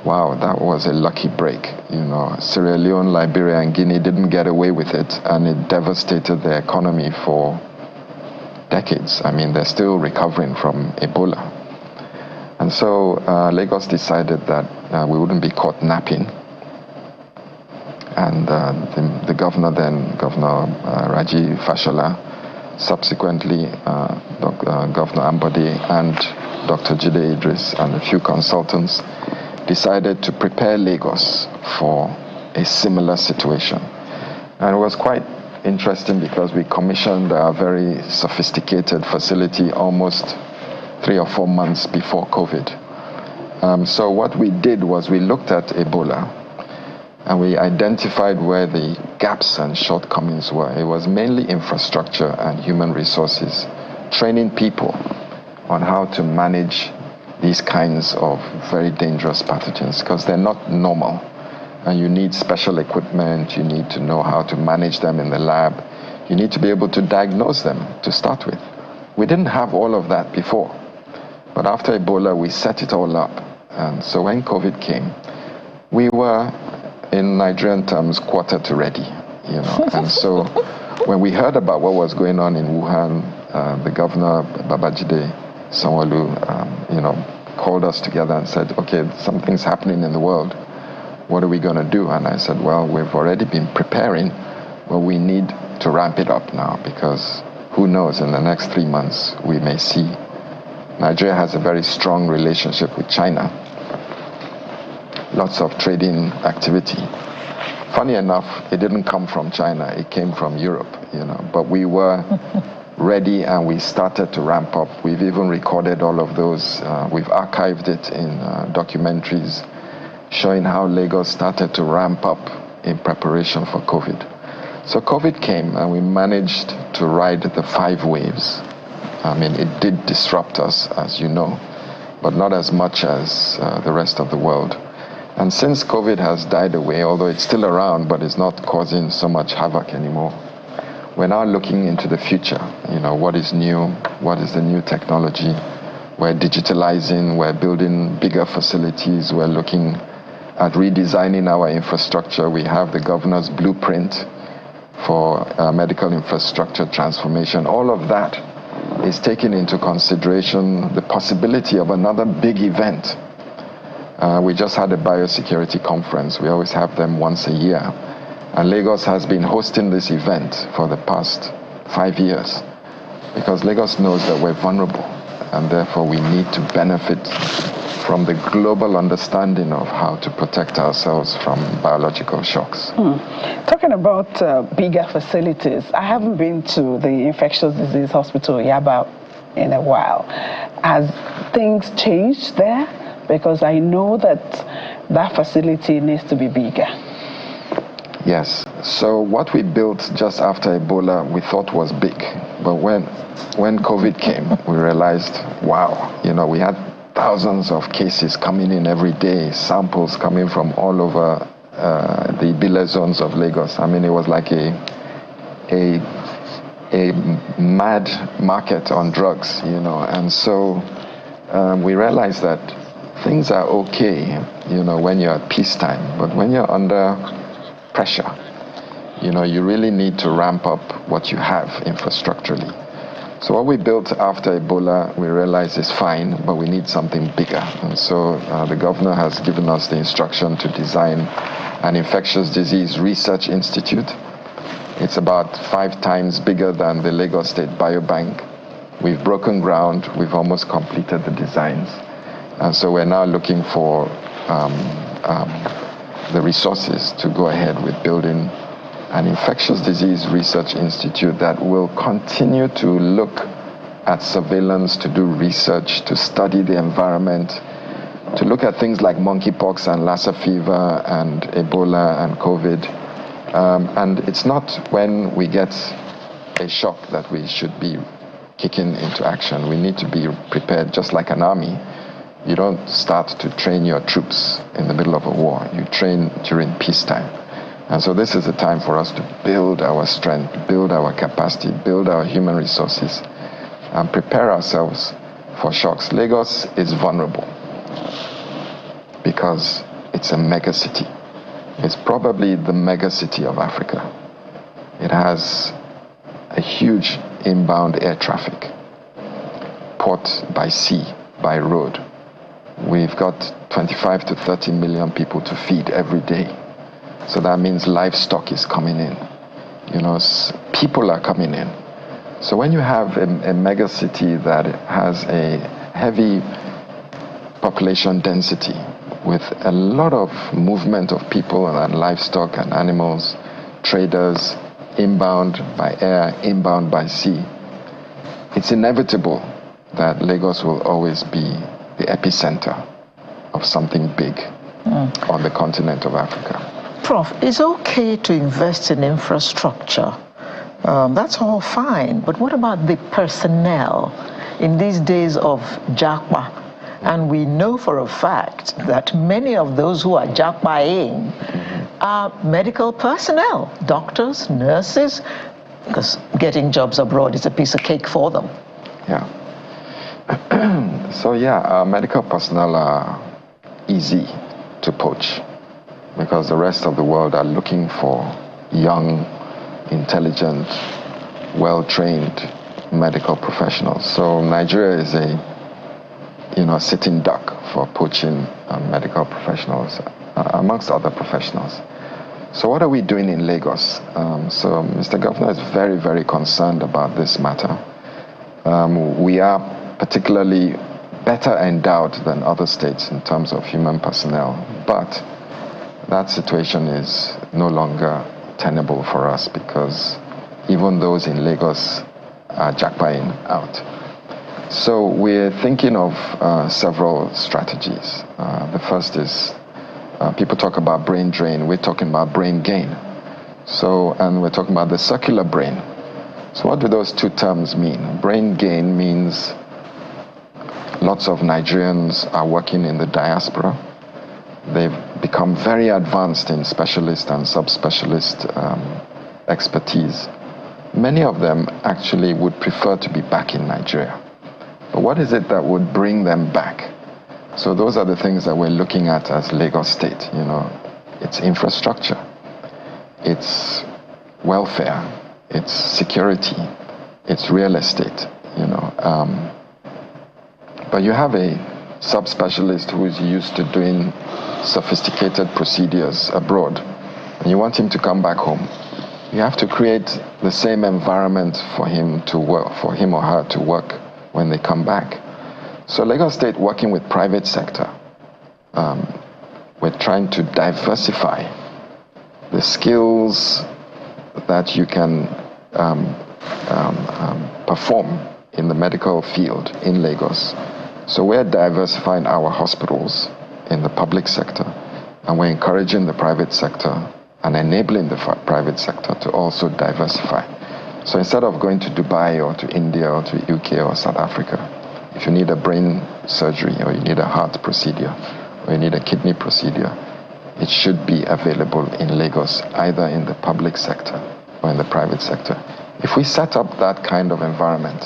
wow, that was a lucky break. You know, Sierra Leone, Liberia, and Guinea didn't get away with it, and it devastated their economy for decades. I mean, they're still recovering from Ebola. And so Lagos decided that we wouldn't be caught napping. And the governor then, Governor Raji Fashola, subsequently Governor Ambode and Dr. Jide Idris and a few consultants decided to prepare Lagos for a similar situation. And it was quite interesting because we commissioned a very sophisticated facility almost 3 or 4 months before COVID. So what we did was we looked at Ebola and we identified where the gaps and shortcomings were. It was mainly infrastructure and human resources, training people on how to manage these kinds of very dangerous pathogens, because they're not normal. And you need special equipment, you need to know how to manage them in the lab, you need to be able to diagnose them to start with. We didn't have all of that before, but after Ebola, we set it all up. And so when COVID came, we were, in Nigerian terms, quarter to ready, you know. And so when we heard about what was going on in Wuhan, the governor, Babajide Sanwo-Olu, you know, called us together and said, okay, something's happening in the world. What are we going to do? And I said, well, we've already been preparing, but we need to ramp it up now, because who knows, in the next 3 months, we may see. Nigeria has a very strong relationship with China. Lots of trading activity. Funny enough, it didn't come from China, it came from Europe, you know, but we were ready and we started to ramp up. We've even recorded all of those. We've archived it in documentaries showing how Lagos started to ramp up in preparation for COVID. So COVID came and we managed to ride the 5 waves. I mean, it did disrupt us, as you know, but not as much as the rest of the world. And since COVID has died away, although it's still around, but it's not causing so much havoc anymore, we're now looking into the future. You know, what is new? What is the new technology? We're digitalizing, we're building bigger facilities, we're looking at redesigning our infrastructure. We have the governor's blueprint for medical infrastructure transformation. All of that is taking into consideration the possibility of another big event. We just had a biosecurity conference. We always have them once a year. And Lagos has been hosting this event for the past 5 years, because Lagos knows that we're vulnerable, and therefore we need to benefit from the global understanding of how to protect ourselves from biological shocks. Talking about bigger facilities, I haven't been to the infectious disease hospital, Yaba, in a while. Has things changed there? Because I know that that facility needs to be bigger. Yes. So what we built just after Ebola, we thought was big. But when COVID came, we realized, wow, you know, we had thousands of cases coming in every day, samples coming from all over the Ibile zones of Lagos. I mean, it was like a mad market on drugs, you know. And so we realized that things are okay, you know, when you're at peacetime, but when you're under pressure, you know, you really need to ramp up what you have infrastructurally. So what we built after Ebola, we realized is fine, but we need something bigger. And so the governor has given us the instruction to design an infectious disease research institute. It's about 5 times bigger than the Lagos State Biobank. We've broken ground, we've almost completed the designs. And so we're now looking for the resources to go ahead with building an infectious disease research institute that will continue to look at surveillance, to do research, to study the environment, to look at things like monkeypox and Lassa fever and Ebola and COVID. And it's not when we get a shock that we should be kicking into action. We need to be prepared, just like an army. You don't start to train your troops in the middle of a war. You train during peacetime. And so this is a time for us to build our strength, build our capacity, build our human resources, and prepare ourselves for shocks. Lagos is vulnerable because it's a mega city. It's probably the mega city of Africa. It has a huge inbound air traffic, port by sea, by road. We've got 25 to 30 million people to feed every day. So that means livestock is coming in. You know, people are coming in. So when you have a mega city that has a heavy population density with a lot of movement of people and livestock and animals, traders, inbound by air, inbound by sea, it's inevitable that Lagos will always be the epicenter of something big on the continent of Africa. Prof, it's okay to invest in infrastructure. That's all fine, but what about the personnel in these days of Japa? And we know for a fact that many of those who are Japaing are medical personnel, doctors, nurses, because getting jobs abroad is a piece of cake for them. Yeah. So medical personnel are easy to poach because the rest of the world are looking for young, intelligent, well-trained medical professionals. So Nigeria is a sitting duck for poaching medical professionals, amongst other professionals. So what are we doing in Lagos? So Mr. Governor is very, very concerned about this matter. We are particularly better endowed than other states in terms of human personnel, but that situation is no longer tenable for us because even those in Lagos are jackpotting out. So we're thinking of several strategies. The first is people talk about brain drain, we're talking about brain gain. So, and we're talking about the circular brain. So what do those two terms mean? Brain gain means lots of Nigerians are working in the diaspora. They've become very advanced in specialist and subspecialist expertise. Many of them actually would prefer to be back in Nigeria. But what is it that would bring them back? So those are the things that we're looking at as Lagos State. You know, it's infrastructure, it's welfare, it's security, it's real estate. You know, but you have a subspecialist who is used to doing sophisticated procedures abroad, and you want him to come back home. You have to create the same environment for him to work, for him or her to work when they come back. So Lagos State, working with private sector, we're trying to diversify the skills that you can perform in the medical field in Lagos. So we're diversifying our hospitals in the public sector, and we're encouraging the private sector and enabling the private sector to also diversify. So instead of going to Dubai or to India or to UK or South Africa, if you need a brain surgery or you need a heart procedure or you need a kidney procedure, it should be available in Lagos, either in the public sector or in the private sector. If we set up that kind of environment,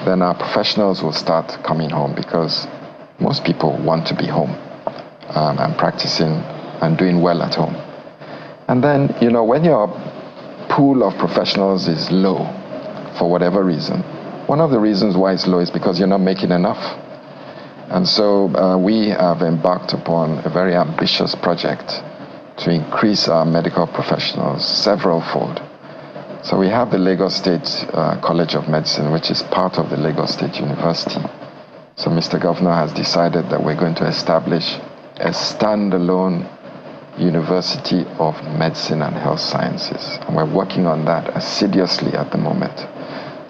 then our professionals will start coming home because most people want to be home and practicing and doing well at home. And then, you know, when your pool of professionals is low for whatever reason, one of the reasons why it's low is because you're not making enough. And so we have embarked upon a very ambitious project to increase our medical professionals several-fold. So we have the Lagos State College of Medicine, which is part of the Lagos State University. So Mr. Governor has decided that we're going to establish a standalone University of Medicine and Health Sciences. And we're working on that assiduously at the moment,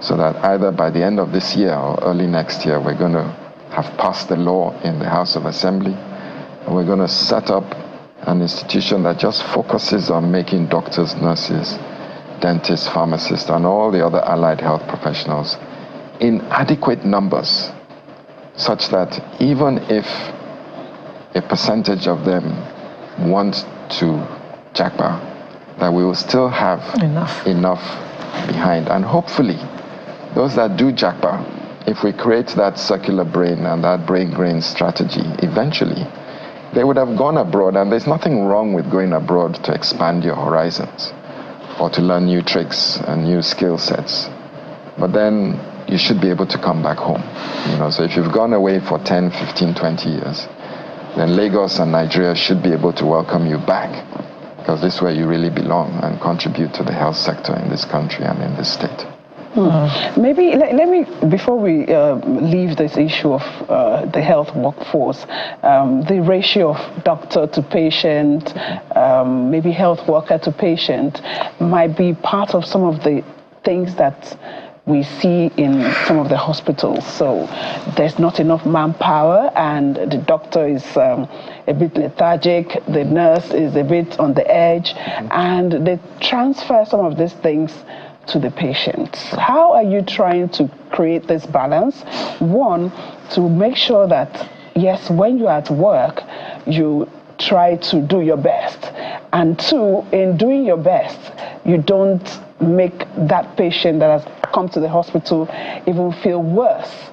so that either by the end of this year or early next year, we're going to have passed the law in the House of Assembly. And we're going to set up an institution that just focuses on making doctors, nurses, dentists, pharmacists, and all the other allied health professionals in adequate numbers, such that even if a percentage of them want to jackpot, that we will still have enough behind. And hopefully, those that do jackpot, if we create that circular brain and that brain-grain strategy, eventually, they would have gone abroad, and there's nothing wrong with going abroad to expand your horizons or to learn new tricks and new skill sets. But then you should be able to come back home. So if you've gone away for 10, 15, 20 years, then Lagos and Nigeria should be able to welcome you back, because this is where you really belong and contribute to the health sector in this country and in this state. Maybe let me, before we leave this issue of the health workforce, the ratio of doctor to patient, maybe health worker to patient, might be part of some of the things that we see in some of the hospitals. So there's not enough manpower, and the doctor is a bit lethargic, the nurse is a bit on the edge, and they transfer some of these things to the patients. How are you trying to create this balance? One, to make sure that, yes, when you're at work, you try to do your best. And two, in doing your best, you don't make that patient that has come to the hospital even feel worse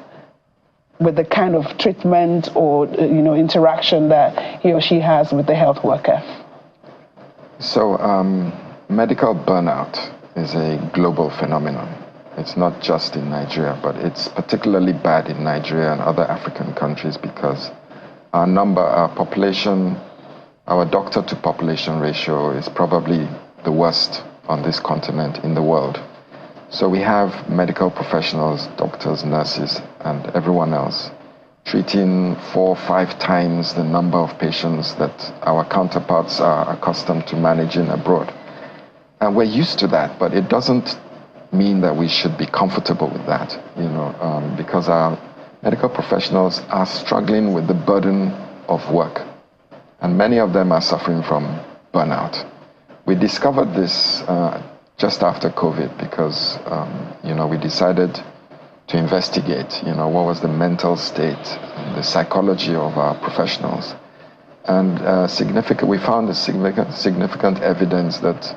with the kind of treatment or interaction that he or she has with the health worker. So medical burnout is a global phenomenon. It's not just in Nigeria, but it's particularly bad in Nigeria and other African countries because our population, our doctor to population ratio is probably the worst on this continent in the world. So we have medical professionals, doctors, nurses, and everyone else treating 4 or 5 times the number of patients that our counterparts are accustomed to managing abroad. And we're used to that, but it doesn't mean that we should be comfortable with that, because our medical professionals are struggling with the burden of work, and many of them are suffering from burnout. We discovered this just after COVID because, we decided to investigate, what was the mental state, the psychology of our professionals. And we found significant evidence that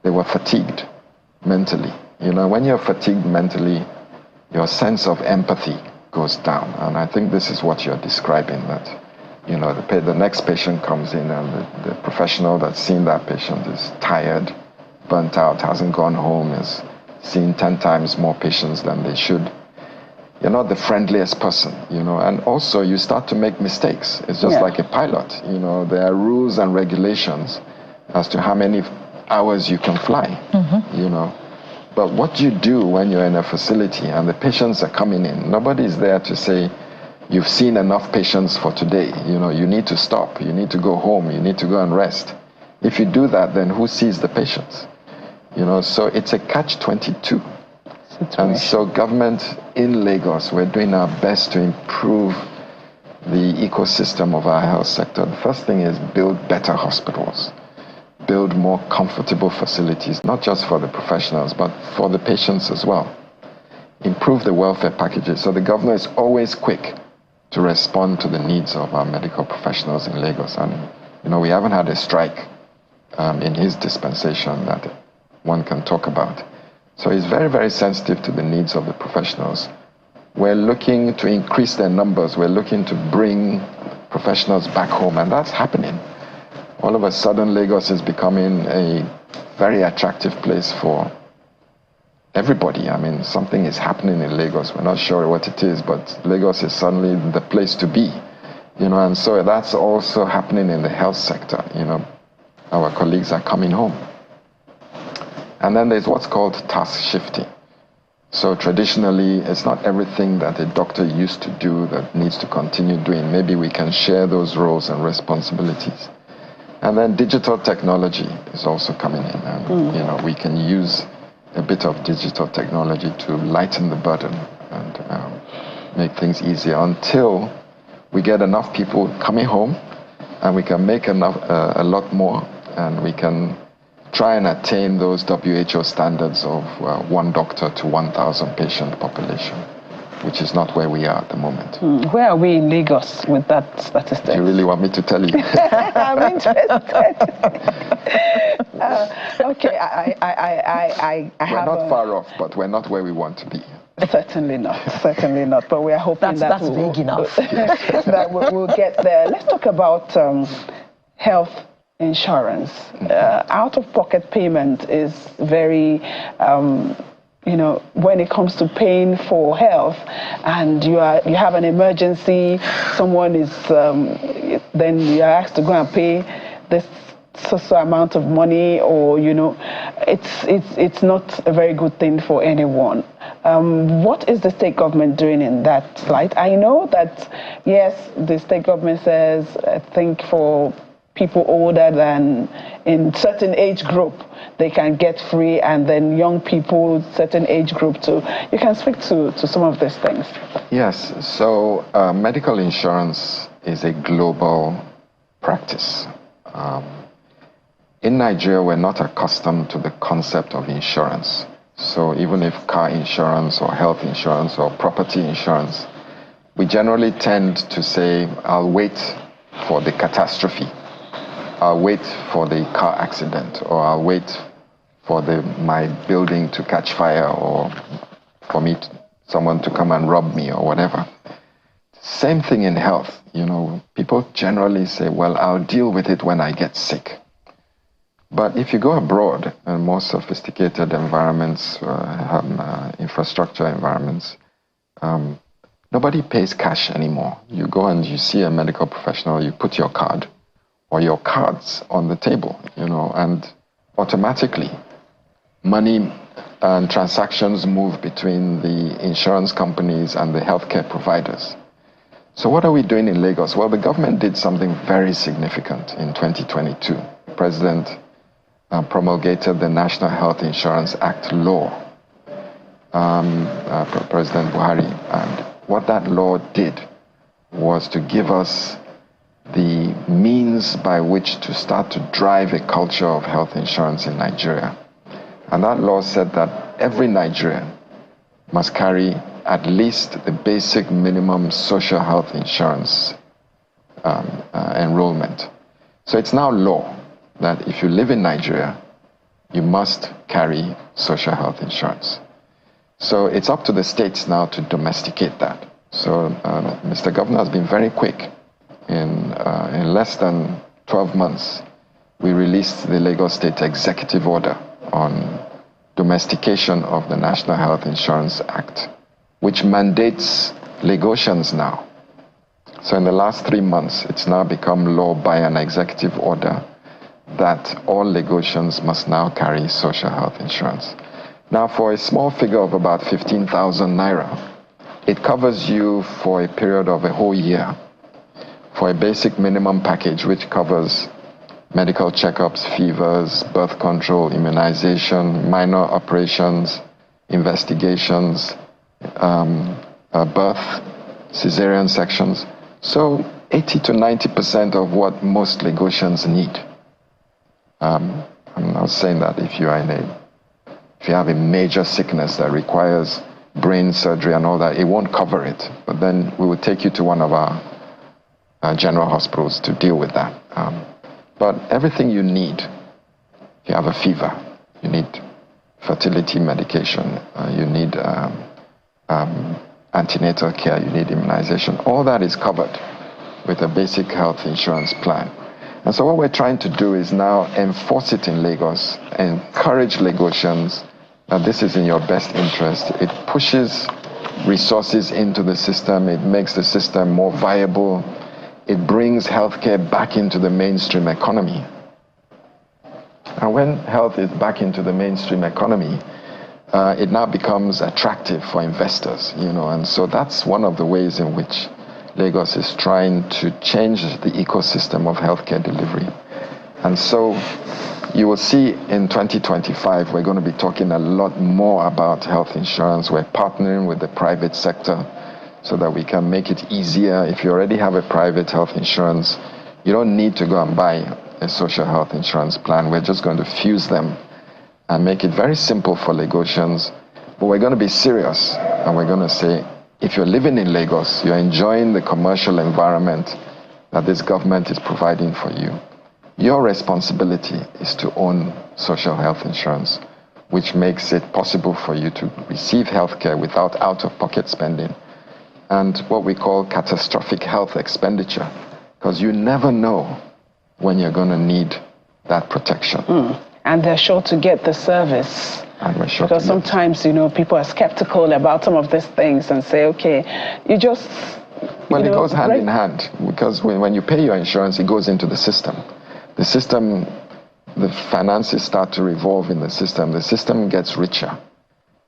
they were fatigued mentally. When you're fatigued mentally, your sense of empathy goes down. And I think this is what you're describing, that the next patient comes in and the professional that's seen that patient is tired, burnt out, hasn't gone home, is seeing 10 times more patients than they should. You're not the friendliest person, and also you start to make mistakes. It's just like a pilot, there are rules and regulations as to how many hours you can fly, But what do you do when you're in a facility and the patients are coming in? Nobody's there to say, you've seen enough patients for today. You need to stop. You need to go home. You need to go and rest. If you do that, then who sees the patients? So it's a catch-22. And so government in Lagos, we're doing our best to improve the ecosystem of our health sector. The first thing is build better hospitals, build more comfortable facilities, not just for the professionals, but for the patients as well. Improve the welfare packages. So the governor is always quick to respond to the needs of our medical professionals in Lagos. And, we haven't had a strike in his dispensation that one can talk about. So he's very, very sensitive to the needs of the professionals. We're looking to increase their numbers. We're looking to bring professionals back home, and that's happening. All of a sudden, Lagos is becoming a very attractive place for everybody. I mean, something is happening in Lagos. We're not sure what it is, but Lagos is suddenly the place to be. And so that's also happening in the health sector. Our colleagues are coming home. And then there's what's called task shifting. So traditionally, it's not everything that a doctor used to do that needs to continue doing. Maybe we can share those roles and responsibilities. And then digital technology is also coming in. And, we can use a bit of digital technology to lighten the burden. And make things easier until we get enough people coming home and we can make enough, a lot more, and we can try and attain those WHO standards of 1 doctor to 1,000 patient population, which is not where we are at the moment. Where are we in Lagos with that statistic? You really want me to tell you? I'm interested. Okay, I we're not far off, but we're not where we want to be. Certainly not, certainly not. But we are hoping that's big enough. that we'll get there. Let's talk about health insurance. Out-of-pocket payment is very, when it comes to paying for health, and you have an emergency, someone is, then you are asked to go and pay this so amount of money, or it's not a very good thing for anyone. What is the state government doing in that light? I know that yes, the state government says, I think for people older than in certain age group, they can get free, and then young people, certain age group too. You can speak to some of these things. Yes, so medical insurance is a global practice. In Nigeria, we're not accustomed to the concept of insurance. So even if car insurance or health insurance or property insurance, we generally tend to say, I'll wait for the catastrophe. I'll wait for the car accident, or I'll wait for my building to catch fire, or for someone to come and rob me or whatever. Same thing in health. People generally say, well, I'll deal with it when I get sick. But if you go abroad, and more sophisticated environments, infrastructure environments, nobody pays cash anymore. You go and you see a medical professional, you put your card or your cards on the table, and automatically money and transactions move between the insurance companies and the healthcare providers. So what are we doing in Lagos? Well, the government did something very significant in 2022. The President promulgated the National Health Insurance Act law, President Buhari. And what that law did was to give us the means by which to start to drive a culture of health insurance in Nigeria. And that law said that every Nigerian must carry at least the basic minimum social health insurance enrollment. So it's now law that if you live in Nigeria, you must carry social health insurance. So it's up to the states now to domesticate that. So Mr. Governor has been very quick. In less than 12 months, we released the Lagos State Executive Order on domestication of the National Health Insurance Act, which mandates Lagosians now. So in the last 3 months, it's now become law by an executive order that all Lagosians must now carry social health insurance. Now, for a small figure of about 15,000 naira, it covers you for a period of a whole year for a basic minimum package, which covers medical checkups, fevers, birth control, immunization, minor operations, investigations, birth, cesarean sections. So 80 to 90% of what most Lagosians need. I'm not saying that if you have a major sickness that requires brain surgery and all that, it won't cover it. But then we will take you to one of our general hospitals to deal with that. But everything you need, if you have a fever, you need fertility medication, you need antenatal care, you need immunization. All that is covered with a basic health insurance plan. And so what we're trying to do is now enforce it in Lagos, encourage Lagosians that this is in your best interest. It pushes resources into the system. It makes the system more viable. It brings healthcare back into the mainstream economy. And when health is back into the mainstream economy, it now becomes attractive for investors, and so that's one of the ways in which Lagos is trying to change the ecosystem of healthcare delivery. And so you will see in 2025, we're going to be talking a lot more about health insurance. We're partnering with the private sector so that we can make it easier. If you already have a private health insurance, you don't need to go and buy a social health insurance plan. We're just going to fuse them and make it very simple for Lagosians. But we're going to be serious, and we're going to say, if you're living in Lagos, you're enjoying the commercial environment that this government is providing for you, your responsibility is to own social health insurance, which makes it possible for you to receive health care without out-of-pocket spending and what we call catastrophic health expenditure, because you never know when you're going to need that protection. And they're sure to get the service. Because sometimes, people are skeptical about some of these things and say, okay, you just... Well, it goes hand in hand, because when you pay your insurance, it goes into the system. The system, the finances start to revolve in the system gets richer,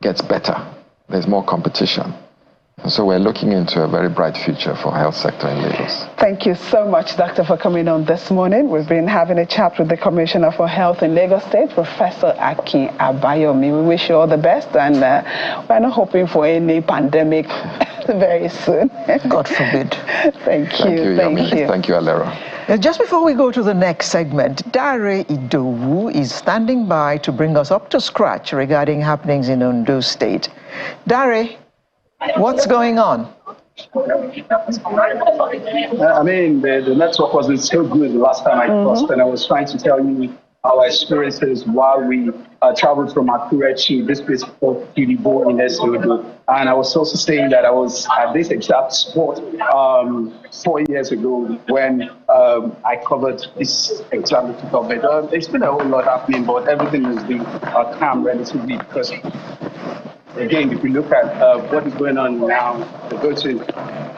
gets better, there's more competition. And so we're looking into a very bright future for health sector in Lagos. Thank you so much, Doctor, for coming on this morning. We've been having a chat with the Commissioner for Health in Lagos State, Professor Akin Abayomi. We wish you all the best, and we're not hoping for any pandemic very soon. God forbid. Thank you. Thank you, Alera. Just before we go to the next segment, Dare Idowu is standing by to bring us up to scratch regarding happenings in Ondo State. Dare, what's going on? I mean, the network wasn't so good the last time I crossed, and I was trying to tell you our experiences while we traveled from Akure to this place called Kiribo in Esodo. And I was also saying that I was at this exact spot 4 years ago when I covered this exact topic. It's been a whole lot happening, but everything has been calm relatively because, again, if you look at what is going on now, the voting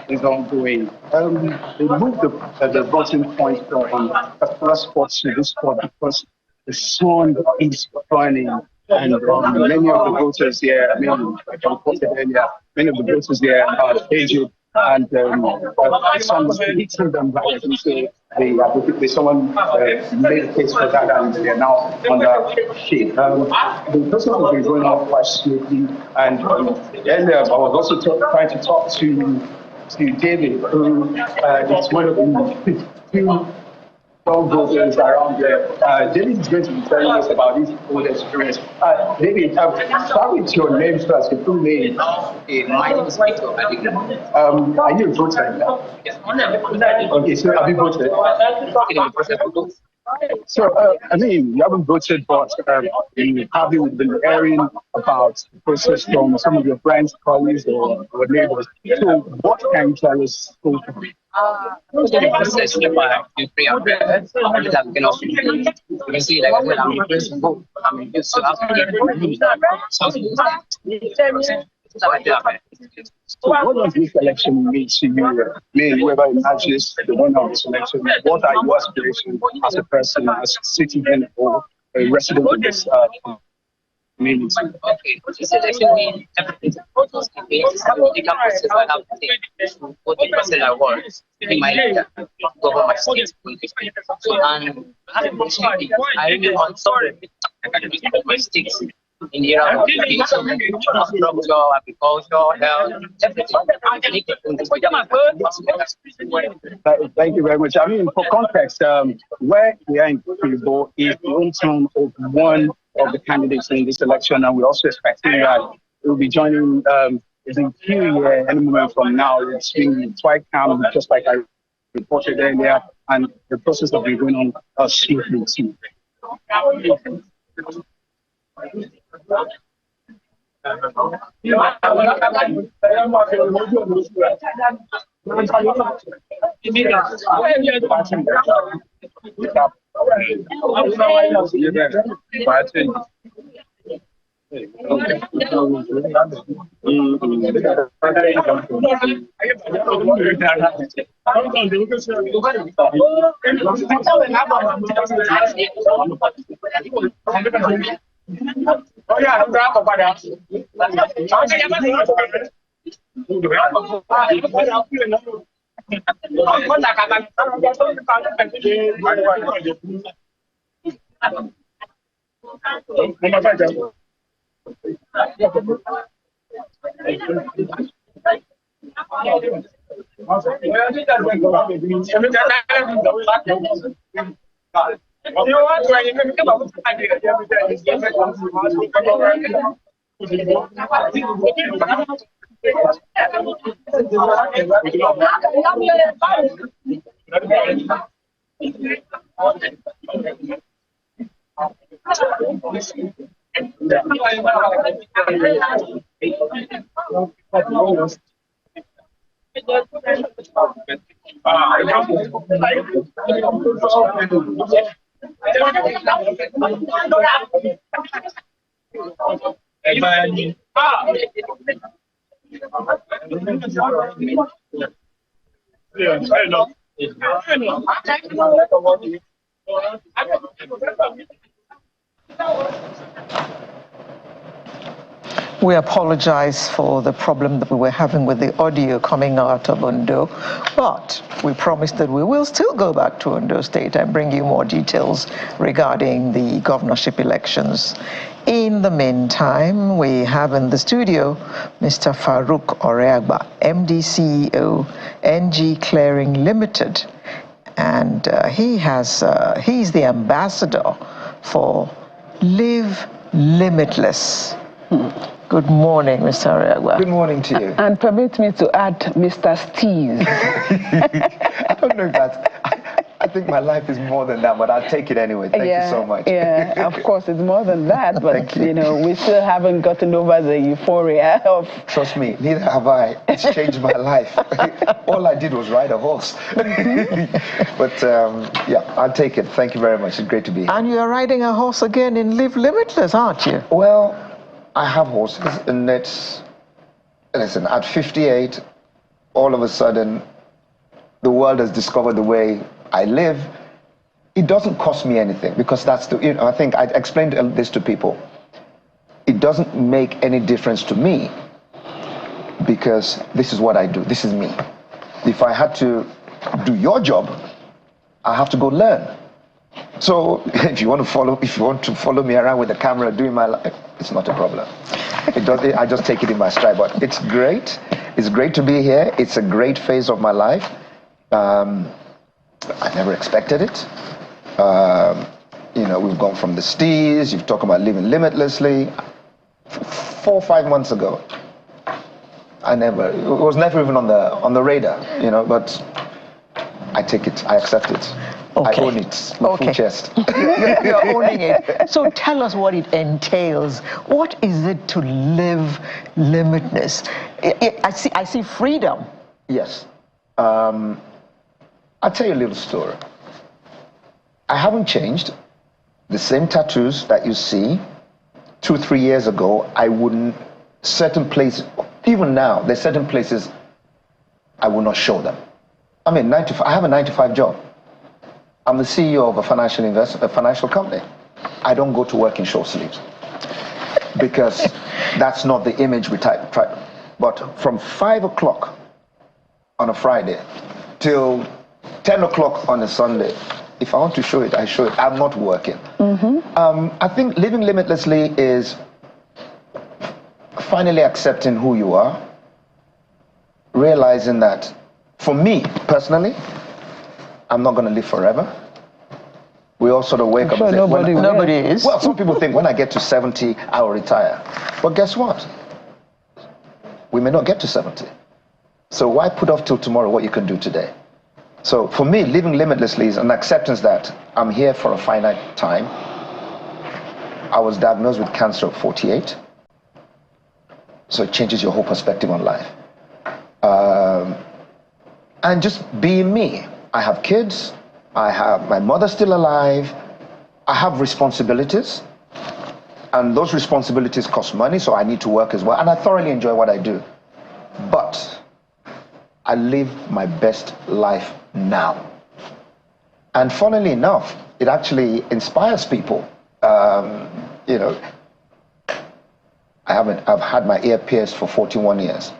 is ongoing. They moved the voting point from particular spots to this spot because the sun is burning, and many of the voters here, many of the voters here are aged, and the sun was hitting them directly. So someone made a case for that, and they are now under shade. The process has been going on quite smoothly, and earlier I was also trying to talk to David, who is one of the few voters around there. David is going to be telling us about his own experience. David, start with your name first, your full name. My name is Victor. Are you a voter? Yes. Okay, so have you voted? So, I mean, you haven't voted, but you probably been hearing about the process from some of your friends, colleagues, or neighbors. So, what can you tell us so far? The process by free and fair. You can see, like I said, I'm a first vote. I'm used to So what does this election mean to you? Whoever imagines the winner of this election, what are your aspirations as a person, as a citizen, or a resident of this community? Okay, this election means everything. It means the political process I have to take. What the person I want in my leader, govern my state. And I really want something to my state. In the area of education, infrastructure, agriculture, health, everything. Thank you very much. I mean, for context, where we are in Kiribo is the hometown of one of the candidates in this election, and we're also expecting that we'll be joining the queue here any moment from now. It's been quite calm, just like I reported earlier, and the process has been going on smoothly too. We apologize for the problem that we were having with the audio coming out of Ondo, but we promised that we will still go back to Ondo State and bring you more details regarding the governorship elections. In the meantime, we have in the studio Mr. Farouk Oreagba, MD CEO, NG Clearing Limited, and he's the ambassador for Live Limitless. Good morning, Mr. Oreagba. Good morning to you. And permit me to add Mr. Steve. I don't know if that's... I think my life is more than that, but I'll take it anyway. Thank you so much. Yeah, of course, it's more than that, but you know, we still haven't gotten over the euphoria of... Trust me, neither have I. It's changed my life. All I did was ride a horse. But yeah, I'll take it. Thank you very much. It's great to be here. And you're riding a horse again in Live Limitless, aren't you? Well, I have horses, and listen, at 58, all of a sudden, the world has discovered the way I live. It doesn't cost me anything, because that's I think I explained this to people. It doesn't make any difference to me, because this is what I do. This is me. If I had to do your job, I have to go learn. So if you want to follow me around with the camera doing my life, it's not a problem. I just take it in my stride. But it's great. It's great to be here. It's a great phase of my life. I never expected it. You know, we've gone from the steez. You've talked about living limitlessly. 4 or 5 months ago, it was never even on the radar. You know, but I take it. I accept it. Okay. I own it, my full chest. You're owning it. So tell us what it entails. What is it to live limitless? I see freedom. Yes. I'll tell you a little story. I haven't changed. The same tattoos that you see 2 or 3 years ago, I wouldn't, certain places, even now, there's certain places I will not show them. I mean, I have a 9-to-5 job. I'm the CEO of a financial company. I don't go to work in short sleeves, because that's not the image we try. But from 5 o'clock on a Friday till 10 o'clock on a Sunday, if I want to show it, I show it. I'm not working. I think living limitlessly is finally accepting who you are, realizing that, for me personally, I'm not going to live forever. We all sort of wake up and say, nobody is. Well, some people think when I get to 70, I will retire. But guess what? We may not get to 70. So why put off till tomorrow what you can do today? So for me, living limitlessly is an acceptance that I'm here for a finite time. I was diagnosed with cancer at 48. So it changes your whole perspective on life. And just being me. I have kids. I have my mother still alive. I have responsibilities. And those responsibilities cost money, so I need to work as well. And I thoroughly enjoy what I do. But I live my best life now. And funnily enough, it actually inspires people. You know, I've had my ear pierced for 41 years.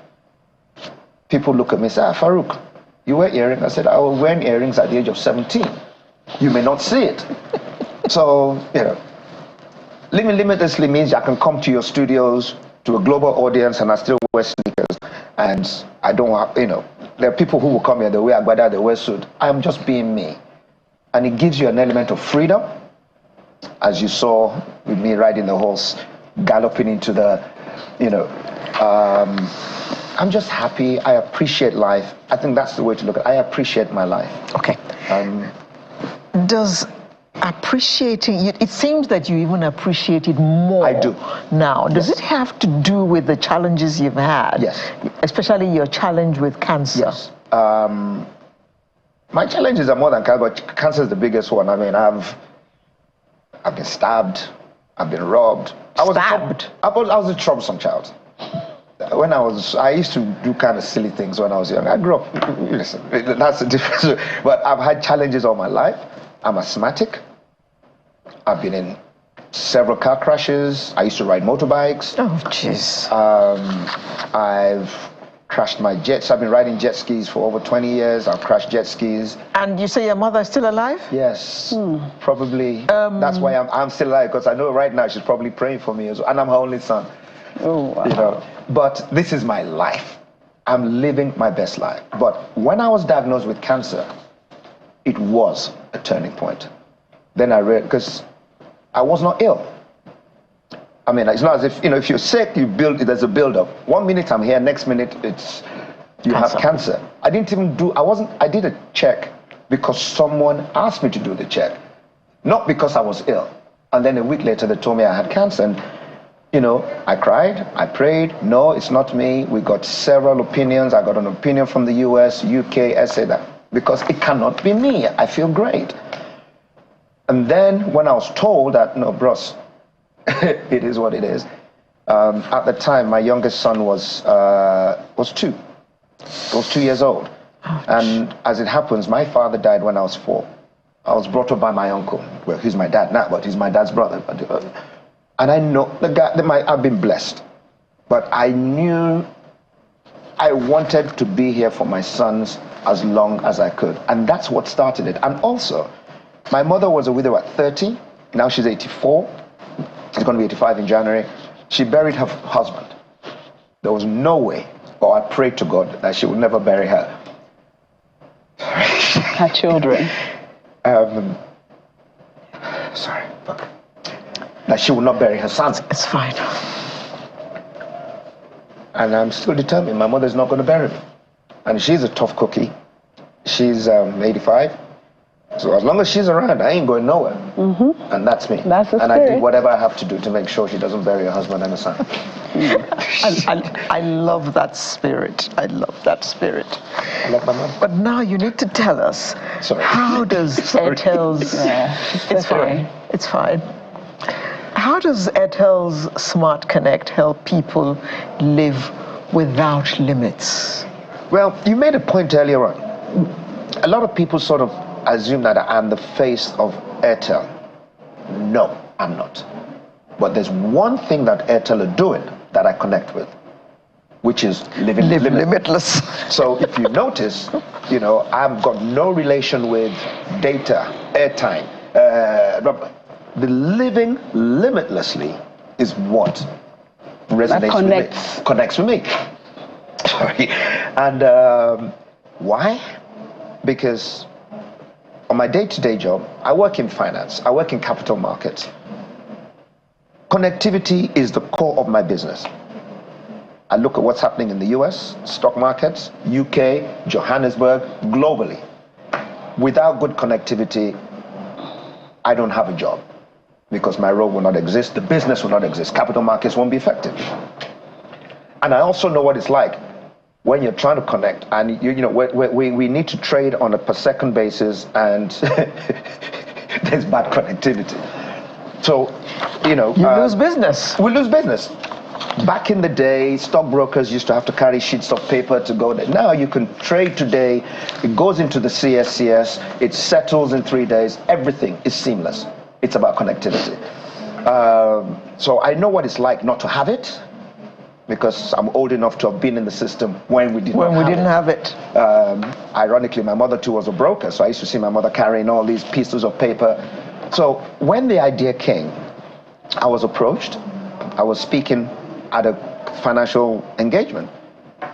People look at me and say, Farouk, you wear earrings? I said, I was wearing earrings at the age of 17. You may not see it. So, you know, living limitlessly means I can come to your studios to a global audience and I still wear sneakers and I don't have, there are people who will come here, they wear agbada, they wear suit. I'm just being me. And it gives you an element of freedom, as you saw with me riding the horse, galloping into the, I'm just happy. I appreciate life. I think that's the way to look at it. I appreciate my life. Okay. Does appreciating it seems that you even appreciate it more. I do. Now, does it have to do with the challenges you've had? Yes. Especially your challenge with cancer? Yes. My challenges are more than cancer, but cancer is the biggest one. I mean, I've been stabbed. I've been robbed. I was a troublesome child. When I used to do kind of silly things when I was young. I grew up, listen, that's the difference. But I've had challenges all my life. I'm asthmatic. I've been in several car crashes. I used to ride motorbikes. Oh, jeez. I've crashed my jets. I've been riding jet skis for over 20 years. I've crashed jet skis. And you say your mother is still alive? Yes, probably. That's why I'm still alive, because I know right now she's probably praying for me as well. And I'm her only son. Oh, wow. But this is my life. I'm living my best life. But when I was diagnosed with cancer, it was a turning point. Then I read, because I was not ill. I mean, it's not as if, if you're sick, there's a build-up. 1 minute I'm here, next minute you have cancer. I did a check because someone asked me to do the check, not because I was ill. And then a week later, they told me I had cancer. And, I cried, I prayed. No, it's not me. We got several opinions. I got an opinion from the US, UK, SA, that because it cannot be me. I feel great. And then when I was told that, no, bros, it is what it is. At the time, my youngest son was 2. He was 2 years old. Ouch. And as it happens, my father died when I was 4. I was brought up by my uncle. Well, he's my dad now, but he's my dad's brother. And I know I've been blessed. But I knew I wanted to be here for my sons as long as I could. And that's what started it. And also, my mother was a widow at 30. Now she's 84. She's going to be 85 in January. She buried her husband. There was no way, or I prayed to God that she would never bury her. Her children. That she would not bury her sons. It's fine. And I'm still determined. My mother's not going to bury me. And she's a tough cookie. She's 85. So as long as she's around, I ain't going nowhere. Mm-hmm. And that's me. That's the spirit. And I did whatever I have to do to make sure she doesn't bury her husband and her son. I love that spirit. I love that spirit. I love my mom. But now you need to tell us, how does Airtel's... It's fine. It's fine. How does Airtel's Smart Connect help people live without limits? Well, you made a point earlier on. A lot of people sort of assume that I'm the face of Airtel. No, I'm not. But there's one thing that Airtel are doing that I connect with, which is living limitless. So if you notice, I've got no relation with data, airtime. The living limitlessly is what resonates with me. Connects with me. Sorry. And why? Because on my day-to-day job, I work in finance. I work in capital markets. Connectivity is the core of my business. I look at what's happening in the US, stock markets, UK, Johannesburg, globally. Without good connectivity, I don't have a job because my role will not exist, the business will not exist, capital markets won't be effective. And I also know what it's like when you're trying to connect and we need to trade on a per second basis and there's bad connectivity. So, you lose business. We lose business. Back in the day, stockbrokers used to have to carry sheets of paper to go there. Now you can trade today. It goes into the CSCS. It settles in 3 days. Everything is seamless. It's about connectivity. So I know what it's like not to have it, because I'm old enough to have been in the system when we didn't have it. Ironically, my mother too was a broker, so I used to see my mother carrying all these pieces of paper. So when the idea came, I was approached. I was speaking at a financial engagement.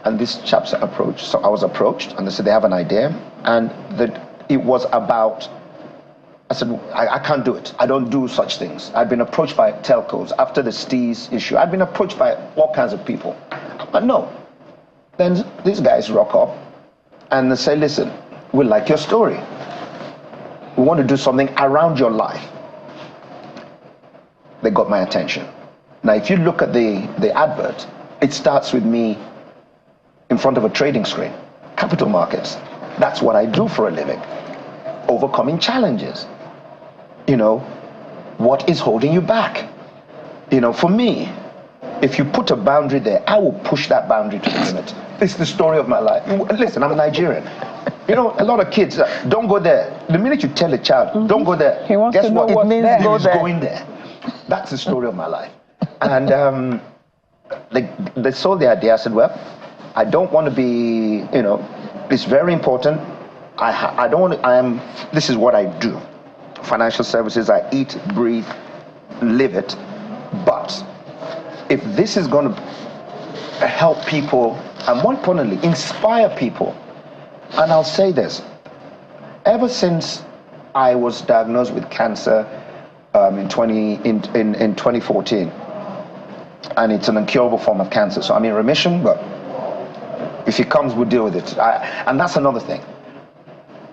And these chaps approached. So I was approached, and they said they have an idea, and that it was about. I said, I can't do it. I don't do such things. I'd been approached by telcos after the STEES issue. I'd been approached by all kinds of people. But no. Then these guys rock up and they say, listen, we like your story. We want to do something around your life. They got my attention. Now, if you look at the advert, it starts with me in front of a trading screen. Capital markets. That's what I do for a living. Overcoming challenges. You know, what is holding you back? You know, for me, if you put a boundary there, I will push that boundary to the limit. It's the story of my life. Listen, I'm Nigerian. You know, a lot of kids, don't go there. The minute you tell a child, don't go there, he wants guess to know what? It means there. go there. Going there. That's the story of my life. And they saw the idea. I said, well, I don't want to be, you know, it's very important. I don't want to, this is what I do. Financial services, I eat, breathe, live it. But if this is going to help people, and more importantly, inspire people, and I'll say this, ever since I was diagnosed with cancer in 2014, and it's an incurable form of cancer, so I'm in remission, but if it comes, we'll deal with it. And that's another thing.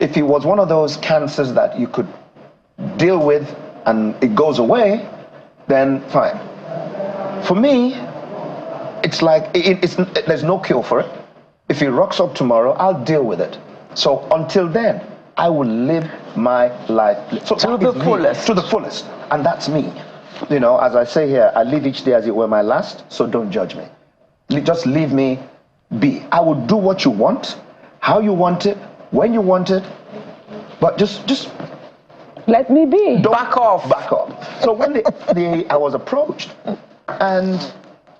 If it was one of those cancers that you could deal with and it goes away, then fine. For me, it's like there's no cure for it. If it rocks up tomorrow, I'll deal with it. So until then, I will live my life to the fullest. To the fullest, and that's me. You know, as I say here, I live each day as it were my last. So don't judge me. Just leave me be. I will do what you want, how you want it, when you want it, but just let me be. Back off. Back off. So when I was approached, and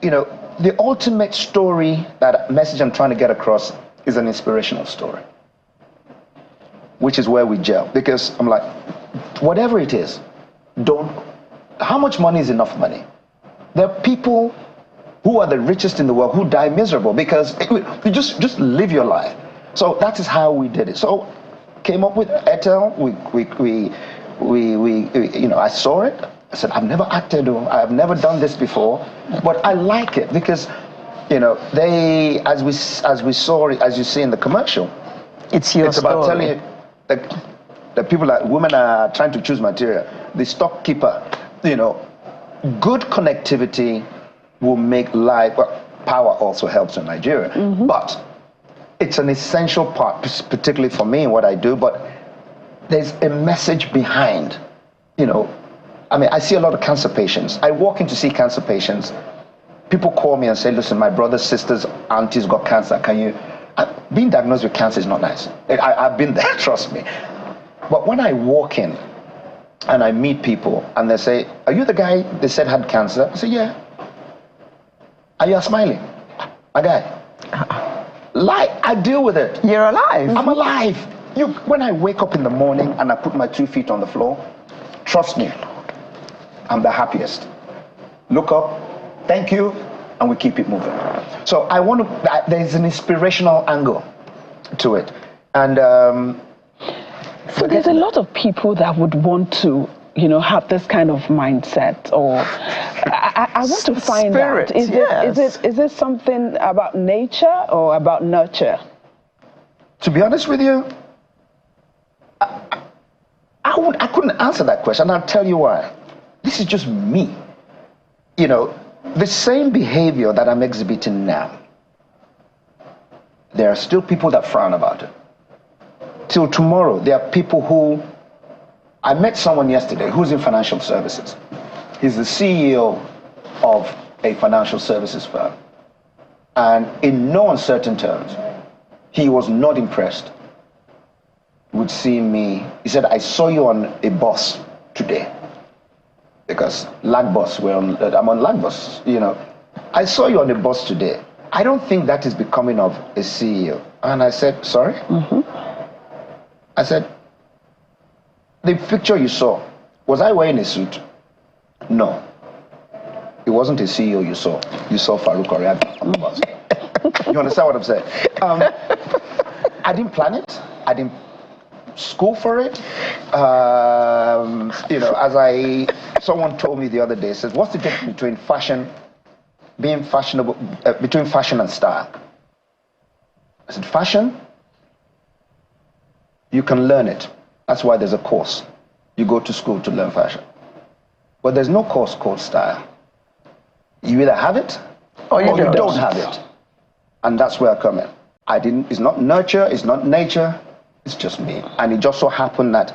you know, the ultimate story, that message I'm trying to get across, is an inspirational story, which is where we gel. Because I'm like, whatever it is, how much money is enough money? There are people who are the richest in the world who die miserable because you just live your life. So that is how we did it. So came up with Airtel. We you know, I saw it. I said, I've never acted, or I've never done this before, but I like it because, you know, they, as we saw it, as you see in the commercial, it's about telling you that people, women are trying to choose material. The stockkeeper, you know, good connectivity will make life. Well, power also helps in Nigeria, but it's an essential part, particularly for me in what I do. But there's a message behind, you know. I mean, I see a lot of cancer patients. I walk in to see cancer patients. People call me and say, listen, my brother's sister's auntie's got cancer. Can you... being diagnosed with cancer is not nice. I've been there, trust me. But when I walk in and I meet people and they say, are you the guy they said had cancer? I say, yeah. Are you smiling? My guy. I deal with it. You're alive. I'm alive. When I wake up in the morning and I put my 2 feet on the floor, trust me, I'm the happiest. Look up, thank you, and we keep it moving. So I want to, there's an inspirational angle to it. And so there's a lot of people that would want to, you know, have this kind of mindset, or I want to find out, is it something about nature or about nurture? To be honest with you, I couldn't answer that question, and I'll tell you why. This is just me. You know, the same behavior that I'm exhibiting now, there are still people that frown about it. Till tomorrow, there are people who... I met someone yesterday who's in financial services. He's the CEO of a financial services firm. And in no uncertain terms, he was not impressed with seeing me. He said, I saw you on a bus today. Because lag bus, I'm on lag bus, you know. I saw you on the bus today. I don't think that is becoming of a CEO. And I said, sorry? I said, the picture you saw, was I wearing a suit? No. it wasn't a CEO you saw. You saw Farouk Oriaga on the bus. You understand what I'm saying? I didn't plan it. I didn't school for it. You know, someone told me the other day, says, what's the difference between being fashionable, between fashion and style? I said, fashion, you can learn it. That's why there's a course. You go to school to learn fashion. But there's no course called style. You either have it or you don't have it. And that's where I come in. It's not nurture, it's not nature, it's just me. And it just so happened that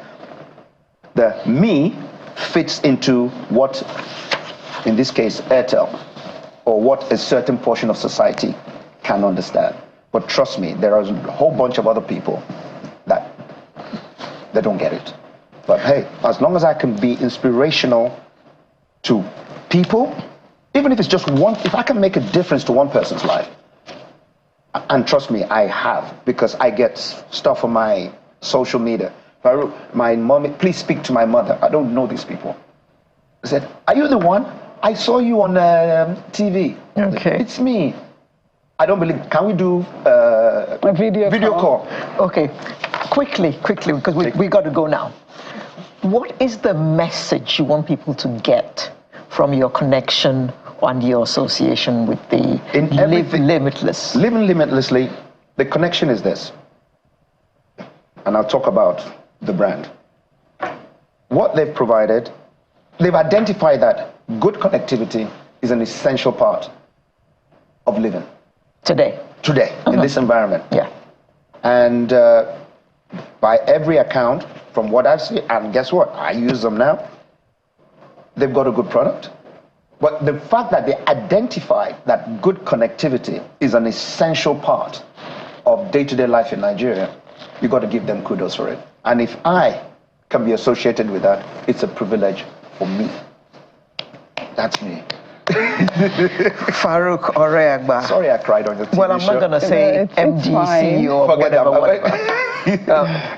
the me fits into what, in this case, Airtel, or what a certain portion of society can understand. But trust me, there are a whole bunch of other people that they don't get it. But hey, as long as I can be inspirational to people, even if it's just one, if I can make a difference to one person's life, and trust me, I have, because I get stuff on my social media. My mom, please speak to my mother. I don't know these people. I said, are you the one? I saw you on TV. Okay. It's me. I don't believe, can we do a video call? Okay, quickly, because we got to go now. What is the message you want people to get from your connection and your association with the Limitless? Living limitlessly, the connection is this. And I'll talk about the brand. What they've provided, they've identified that good connectivity is an essential part of living. Today, in this environment. Yeah. And by every account, from what I've seen, and guess what? I use them now. They've got a good product. But the fact that they identify that good connectivity is an essential part of day-to-day life in Nigeria, you've got to give them kudos for it. And if I can be associated with that, it's a privilege for me. That's me. Farouk Oriaga. Sorry I cried on the TV Well, I'm not going to say MD, CEO, or whatever.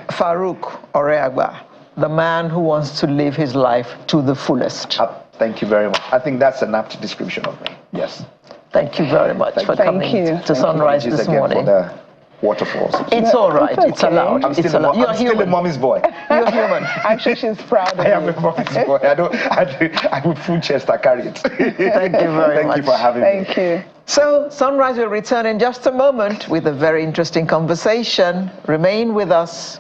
Farouk Oriaga, the man who wants to live his life to the fullest. Thank you very much. I think that's an apt description of me. Yes. Thank you very much for coming to Sunrise this morning. For the waterfalls. It's all right. It's allowed. I'm still a mommy's boy. You're human. I'm sure she's proud of you. I am a mommy's boy. I would full chest, I carry it. Thank you very much. Thank you for having me. Thank you. So Sunrise will return in just a moment with a very interesting conversation. Remain with us.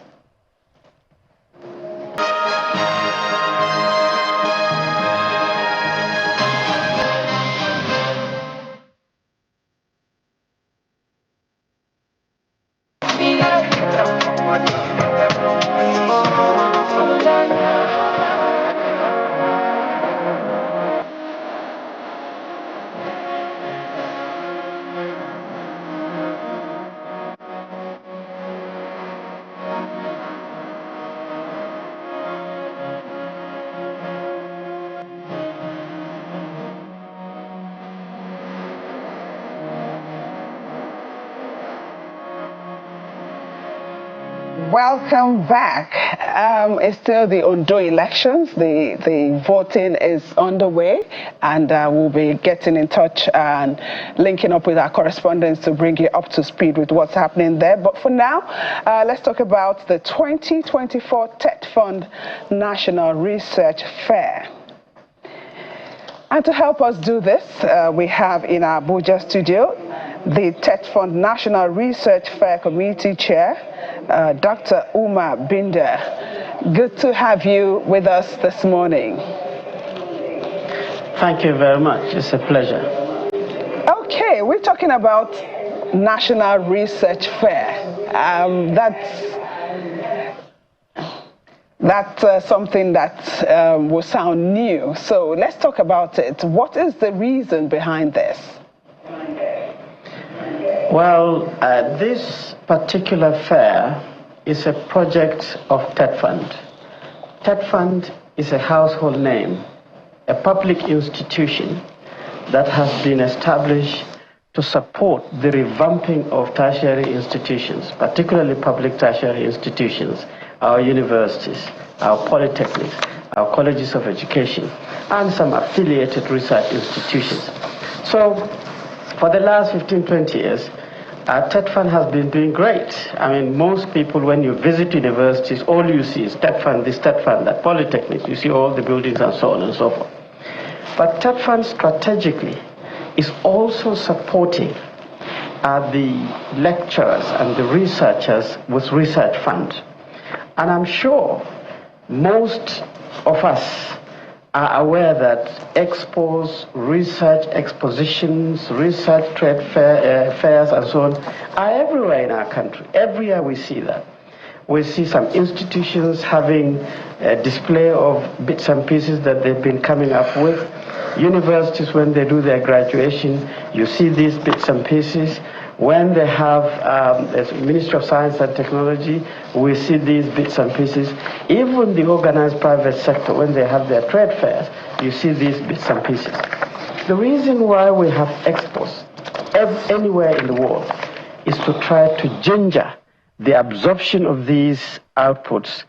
Welcome back. It's still the Ondo elections. The voting is underway, and we'll be getting in touch and linking up with our correspondents to bring you up to speed with what's happening there. But for now, let's talk about the 2024 TET Fund National Research Fair. And to help us do this, we have in our Abuja studio the TET Fund National Research Fair Committee Chair, Dr. Umar Binder. Good to have you with us this morning. Thank you very much. It's a pleasure. Okay, we're talking about National Research Fair. That's something that will sound new. So let's talk about it. What is the reason behind this? Well, this particular fair is a project of TET Fund. TET Fund is a household name, a public institution that has been established to support the revamping of tertiary institutions, particularly public tertiary institutions, our universities, our polytechnics, our colleges of education, and some affiliated research institutions. So for the last 15, 20 years, TETFund has been doing great. I mean, most people, when you visit universities, all you see is TETFund, this TETFund, that polytechnics. You see all the buildings and so on and so forth. But TETFund strategically is also supporting the lecturers and the researchers with research funds. And I'm sure most of us are aware that expos, research expositions, research trade fairs and so on are everywhere in our country. Every year we see that. We see some institutions having a display of bits and pieces that they've been coming up with. Universities, when they do their graduation, you see these bits and pieces. When they have the Ministry of Science and Technology, we see these bits and pieces. Even the organized private sector, when they have their trade fairs, you see these bits and pieces. The reason why we have expos anywhere in the world is to try to ginger the absorption of these outputs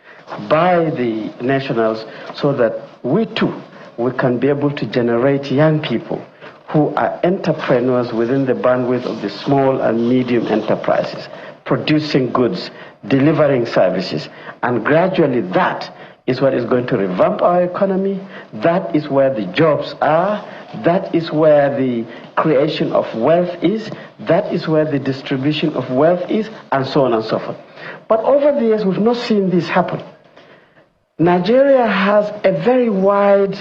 by the nationals so that we too, we can be able to generate young people who are entrepreneurs within the bandwidth of the small and medium enterprises, producing goods, delivering services, and gradually that is what is going to revamp our economy. That is where the jobs are. That is where the creation of wealth is. That is where the distribution of wealth is, and so on and so forth. But over the years, we've not seen this happen. Nigeria has a very wide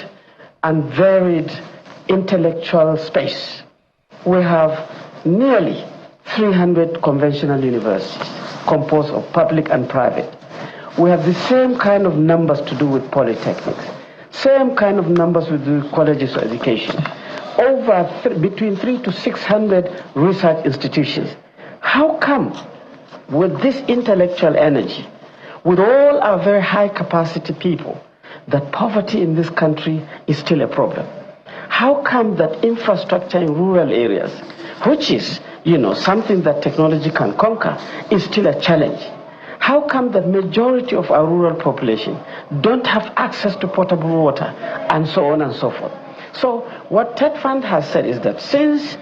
and varied intellectual space. We have nearly 300 conventional universities composed of public and private. We have the same kind of numbers to do with polytechnics, same kind of numbers with the colleges of education, between 300 to 600 research institutions. How come with this intellectual energy, with all our very high capacity people, that poverty in this country is still a problem? How come that infrastructure in rural areas, which is, something that technology can conquer, is still a challenge? How come that majority of our rural population don't have access to potable water, and so on and so forth? So what TETFund has said is that since,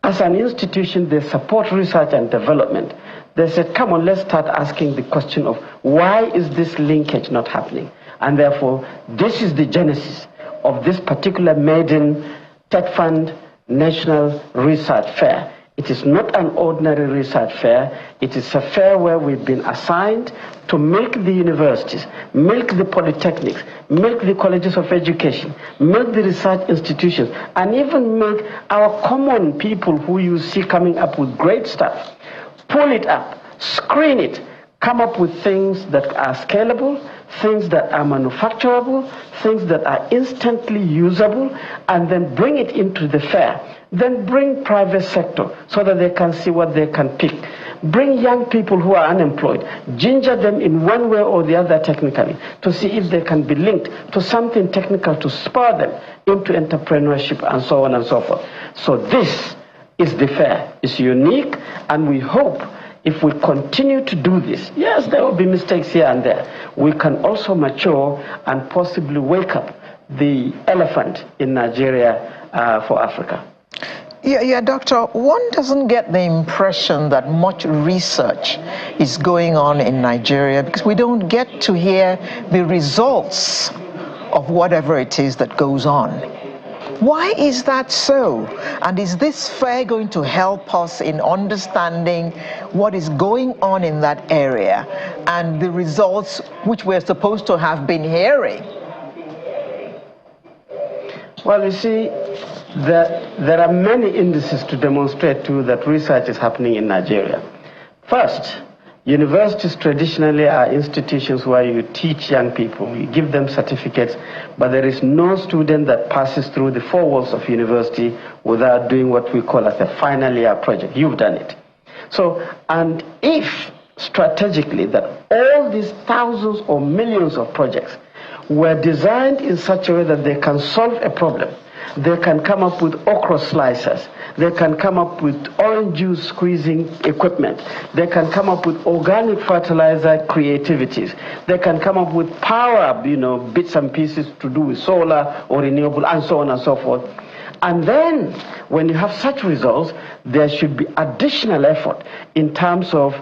as an institution, they support research and development, they said, come on, let's start asking the question of why is this linkage not happening? And therefore, this is the genesis of this particular maiden TETFund National Research Fair. It is not an ordinary research fair. It is a fair where we've been assigned to milk the universities, milk the polytechnics, milk the colleges of education, milk the research institutions, and even milk our common people who you see coming up with great stuff. Pull it up, screen it, come up with things that are scalable, things that are manufacturable, things that are instantly usable, and then bring it into the fair. Then bring private sector so that they can see what they can pick. Bring young people who are unemployed, ginger them in one way or the other technically to see if they can be linked to something technical to spur them into entrepreneurship and so on and so forth. So this is the fair. It's unique, and we hope if we continue to do this, yes, there will be mistakes here and there, we can also mature and possibly wake up the elephant in Nigeria for Africa. Yeah, Doctor, one doesn't get the impression that much research is going on in Nigeria because we don't get to hear the results of whatever it is that goes on. Why is that so? And is this fair going to help us in understanding what is going on in that area and the results which we're supposed to have been hearing? Well, you see, there are many indices to demonstrate too that research is happening in Nigeria. First, universities traditionally are institutions where you teach young people, you give them certificates, but there is no student that passes through the four walls of university without doing what we call as a final year project. You've done it. So, and if strategically that all these thousands or millions of projects were designed in such a way that they can solve a problem, They can come up with okra slicers. They can come up with orange juice squeezing equipment. They can come up with organic fertilizer creativities. They can come up with power, bits and pieces to do with solar or renewable and so on and so forth. And then when you have such results, there should be additional effort in terms of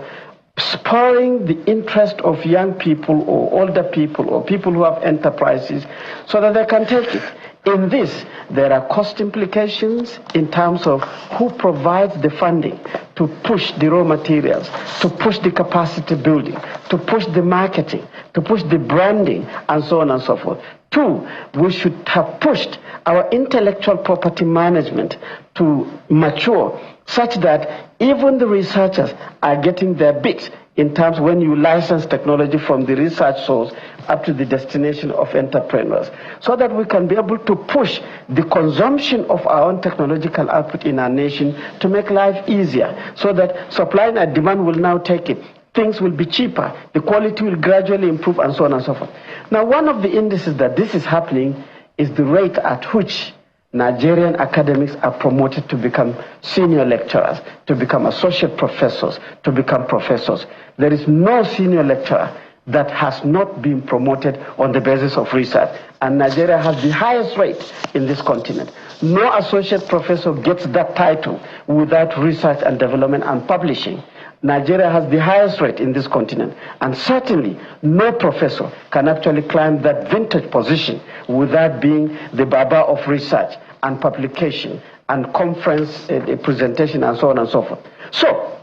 spurring the interest of young people or older people or people who have enterprises so that they can take it. In this, there are cost implications in terms of who provides the funding to push the raw materials, to push the capacity building, to push the marketing, to push the branding, and so on and so forth. Two, we should have pushed our intellectual property management to mature such that even the researchers are getting their bits in terms when you license technology from the research source up to the destination of entrepreneurs, so that we can be able to push the consumption of our own technological output in our nation to make life easier, so that supply and demand will now take it. Things will be cheaper, the quality will gradually improve, and so on and so forth. Now, one of the indices that this is happening is the rate at which Nigerian academics are promoted to become senior lecturers, to become associate professors, to become professors. There is no senior lecturer that has not been promoted on the basis of research. And Nigeria has the highest rate in this continent. No associate professor gets that title without research and development and publishing. Nigeria has the highest rate in this continent, and certainly no professor can actually climb that vintage position without being the baba of research and publication and conference presentation and so on and so forth. So,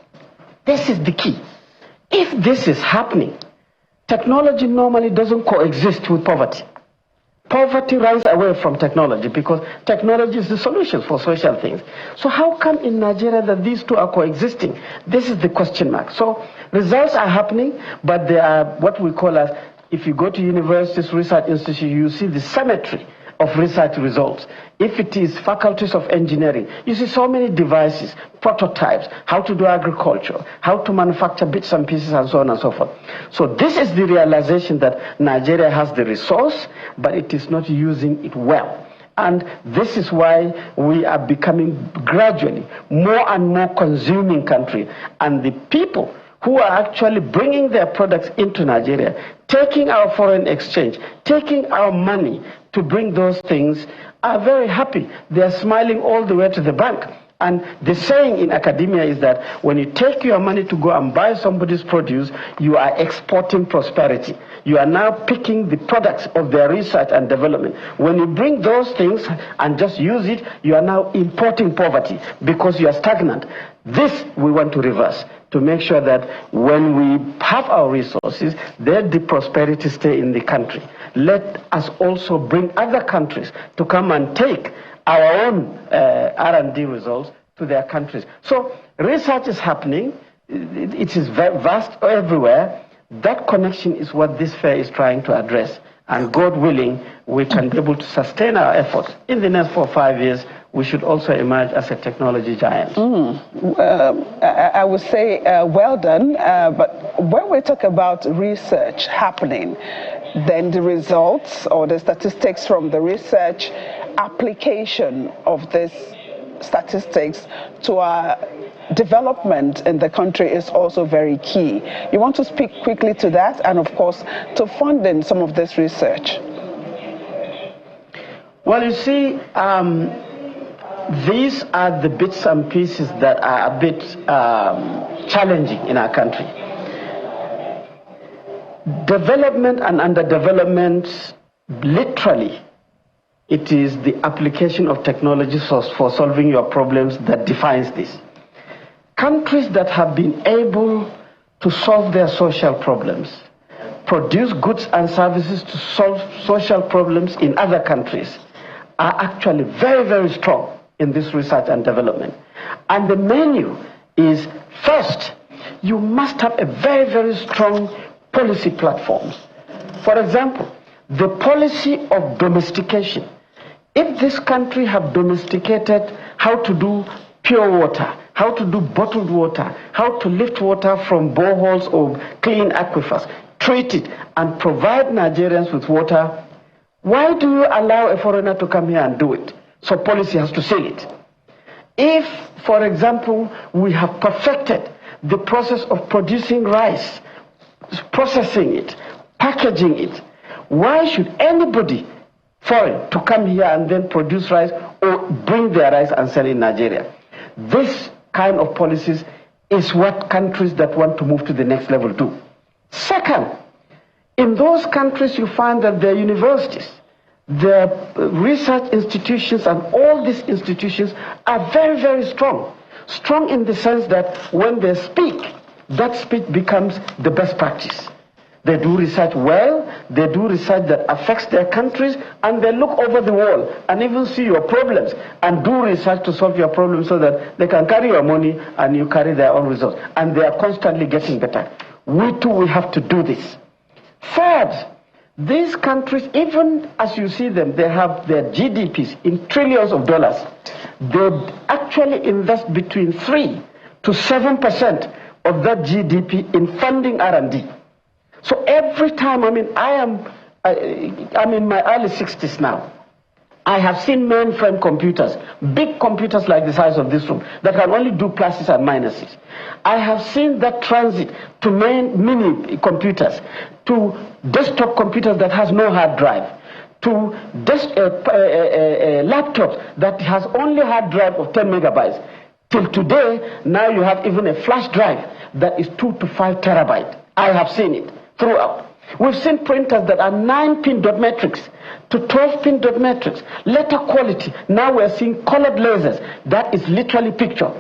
this is the key. If this is happening, technology normally doesn't coexist with poverty. Poverty runs away from technology because technology is the solution for social things. So how come in Nigeria that these two are coexisting? This is the question mark. So results are happening, but they are what we call as, if you go to universities, research institutes, you see the symmetry of research results. If it is faculties of engineering, you see so many devices, prototypes, how to do agriculture, how to manufacture bits and pieces, and so on and so forth. So this is the realization that Nigeria has the resource, but it is not using it well. And this is why we are becoming gradually more and more consuming country. And the people who are actually bringing their products into Nigeria, taking our foreign exchange, taking our money to bring those things, are very happy. They are smiling all the way to the bank. And the saying in academia is that when you take your money to go and buy somebody's produce, you are exporting prosperity. You are now picking the products of their research and development. When you bring those things and just use it, you are now importing poverty because you are stagnant. This we want to reverse, to make sure that when we have our resources, let the prosperity stay in the country. Let us also bring other countries to come and take our own R&D results to their countries. So research is happening. It is very vast everywhere. That connection is what this fair is trying to address. And God willing, we can be able to sustain our efforts. In the next 4 or 5 years, we should also emerge as a technology giant. I would say well done, but when we talk about research happening, then the results or the statistics from the research application of this statistics to our development in the country is also very key. You want to speak quickly to that, and of course to funding some of this research? Well, you see, these are the bits and pieces that are a bit challenging in our country. Development and underdevelopment, literally, it is the application of technology for solving your problems that defines this. Countries that have been able to solve their social problems, produce goods and services to solve social problems in other countries, are actually very, very strong in this research and development. And the menu is, first, you must have a very, very strong policy platforms. For example, the policy of domestication. If this country have domesticated how to do pure water, how to do bottled water, how to lift water from boreholes or clean aquifers, treat it and provide Nigerians with water, why do you allow a foreigner to come here and do it? So policy has to seal it. If, for example, we have perfected the process of producing rice, processing it, packaging it, why should anybody foreign to come here and then produce rice or bring their rice and sell in Nigeria? This kind of policies is what countries that want to move to the next level do. Second, in those countries you find that their universities, their research institutions and all these institutions are very, very strong. Strong in the sense that when they speak, that speech becomes the best practice. They do research well, they do research that affects their countries, and they look over the wall and even see your problems and do research to solve your problems so that they can carry your money and you carry their own results. And they are constantly getting better. We too, we have to do this. Third, these countries, even as you see them, they have their GDPs in trillions of dollars. They actually invest between 3 to 7% of that GDP in funding R&D. So every time, I'm in my early 60s now. I have seen mainframe computers, big computers like the size of this room, that can only do pluses and minuses. I have seen that transit to mini computers, to desktop computers that has no hard drive, to laptops that has only hard drive of 10 megabytes. Till today, now you have even a flash drive that is 2 to 5 terabytes. I have seen it throughout. We've seen printers that are 9-pin dot matrix to 12-pin dot matrix, letter quality. Now we're seeing colored lasers. That is literally picture.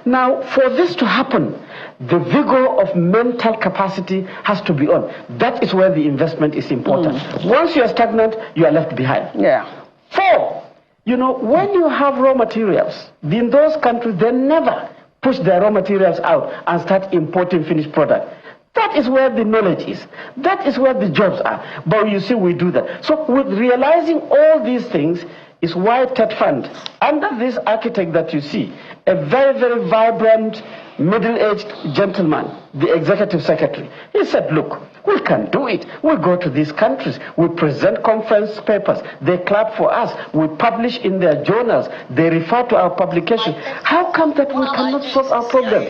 Now, for this to happen, the vigor of mental capacity has to be on. That is where the investment is important. Once you're stagnant, you are left behind. Yeah. 4, when you have raw materials, in those countries, they never push their raw materials out and start importing finished product. That is where the knowledge is. That is where the jobs are. But you see, we do that. So with realizing all these things is why TED Fund, under this architect that you see, a very, very vibrant, middle-aged gentleman, the executive secretary, he said, look, we can do it. We go to these countries. We present conference papers. They clap for us. We publish in their journals. They refer to our publication. How come that we cannot solve our problem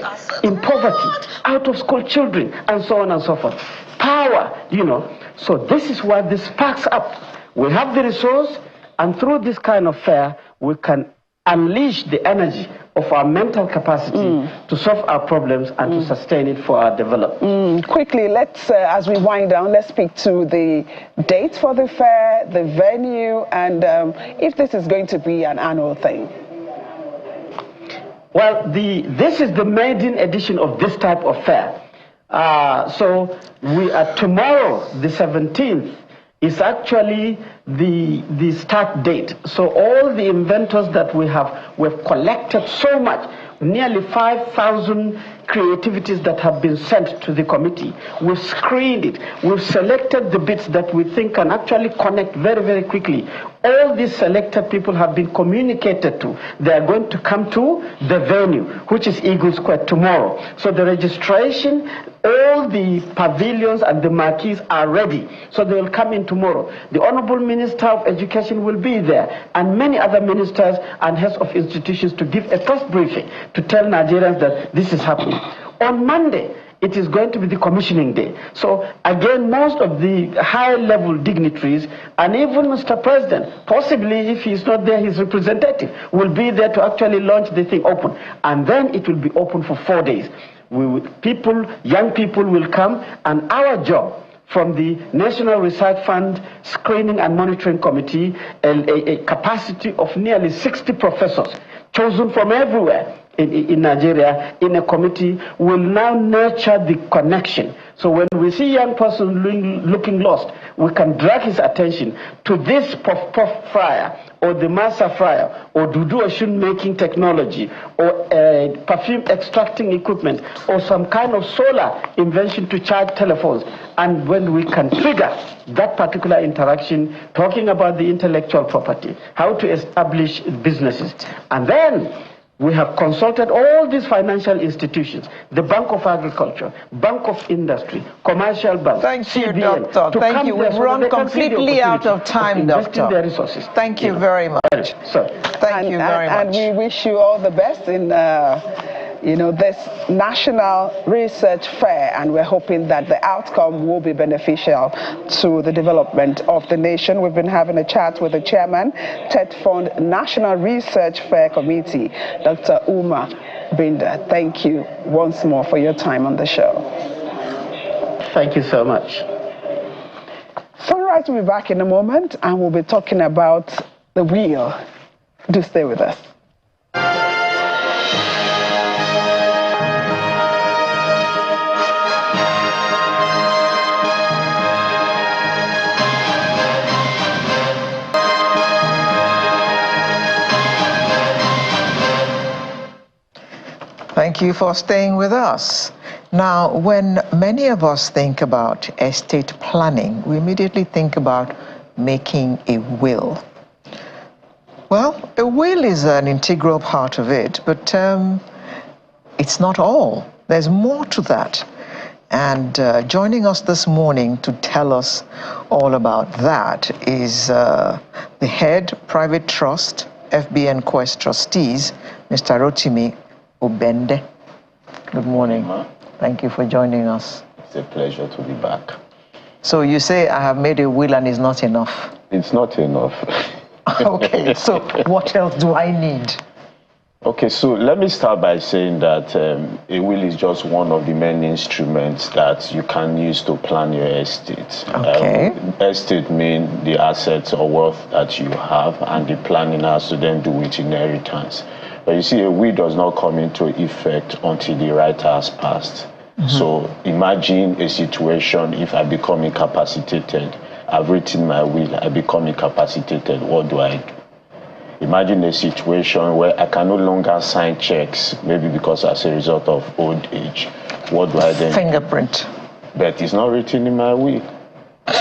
in poverty, out of school children, and so on and so forth? Power, So this is why this sparks up. We have the resource, and through this kind of fair, we can unleash the energy of our mental capacity to solve our problems and to sustain it for our development. Quickly, let's, as we wind down, let's speak to the date for the fair, the venue, and if this is going to be an annual thing. Well, this is the maiden edition of this type of fair. So we are tomorrow, the 17th, is actually the start date. So all the inventors that we've collected so much, nearly 5,000 creativities that have been sent to the committee. We've screened it. We've selected the bits that we think can actually connect very, very quickly. All these selected people have been communicated to. They are going to come to the venue, which is Eagle Square tomorrow. So the registration, all the pavilions and the marquees are ready. So they will come in tomorrow. The Honorable Minister of Education will be there, and many other ministers and heads of institutions to give a press briefing to tell Nigerians that this is happening. On Monday, it is going to be the commissioning day. So again, most of the high-level dignitaries and even Mr. President, possibly if he's not there, his representative, will be there to actually launch the thing open. And then it will be open for 4 days. Young people will come, and our job from the National Research Fund Screening and Monitoring Committee, a capacity of nearly 60 professors chosen from everywhere in Nigeria in a committee, will now nurture the connection. So when we see young person looking lost, we can drag his attention to this puff fryer, or the masa fryer, or dudu oshun making technology, or perfume extracting equipment, or some kind of solar invention to charge telephones. And when we can trigger that particular interaction, talking about the intellectual property, how to establish businesses, and then We have consulted all these financial institutions, the Bank of Agriculture, Bank of Industry, commercial banks. Thank you, Doctor. Thank you. We've run completely out of time, Doctor. Their resources. Thank you very much. Thank you very much. And we wish you all the best in this national research fair, and we're hoping that the outcome will be beneficial to the development of the nation. We've been having a chat with the chairman, TED Fund National Research Fair Committee, Dr. Umar Binder. Thank you once more for your time on the show. Thank you so much. Sunrise will be back in a moment, and we'll be talking about the wheel. Do stay with us. Thank you for staying with us. Now, when many of us think about estate planning, we immediately think about making a will. Well, a will is an integral part of it, but it's not all. There's more to that. And joining us this morning to tell us all about that is the head private trust, FBN Quest trustees, Mr. Rotimi Obende. Good morning. Thank you for joining us. It's a pleasure to be back. So you say I have made a will and it's not enough? It's not enough. Okay, so what else do I need? Okay, so let me start by saying that a will is just one of the many instruments that you can use to plan your estate. Okay. Estate means the assets or wealth that you have, and the planning has to then do with inheritance. But you see, a will does not come into effect until the writer has passed. Mm-hmm. So imagine a situation if I become incapacitated. I've written my will, I become incapacitated. What do I do? Imagine a situation where I can no longer sign checks, maybe because as a result of old age. What do I then do? Fingerprint. But it's not written in my will.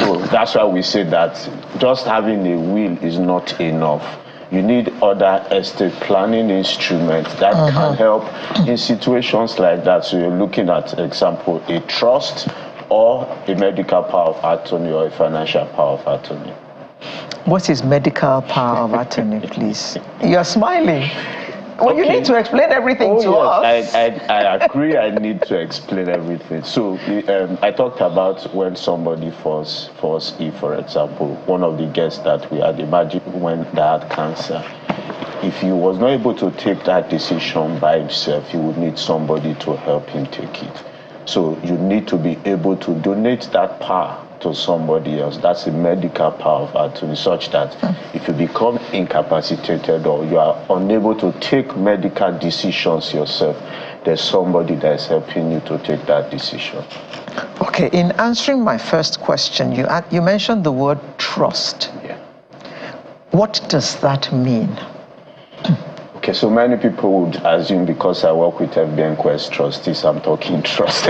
So that's why we say that just having a will is not enough. You need other estate planning instruments that can help in situations like that. So you're looking at, example, a trust or a medical power of attorney or a financial power of attorney. What is medical power of attorney, please? You're smiling. Well, okay. You need to explain everything to us. I agree, I need to explain everything. So I talked about when somebody falls ill, for example. One of the guests that we had, imagine when they had cancer. If he was not able to take that decision by himself, he would need somebody to help him take it. So you need to be able to donate that power to somebody else. That's a medical power of attorney, such that if you become incapacitated or you are unable to take medical decisions yourself, there's somebody that is helping you to take that decision. Okay, in answering my first question, you mentioned the word trust. Yeah. What does that mean? Okay, so many people would assume because I work with FBN Quest trustees, I'm talking trust.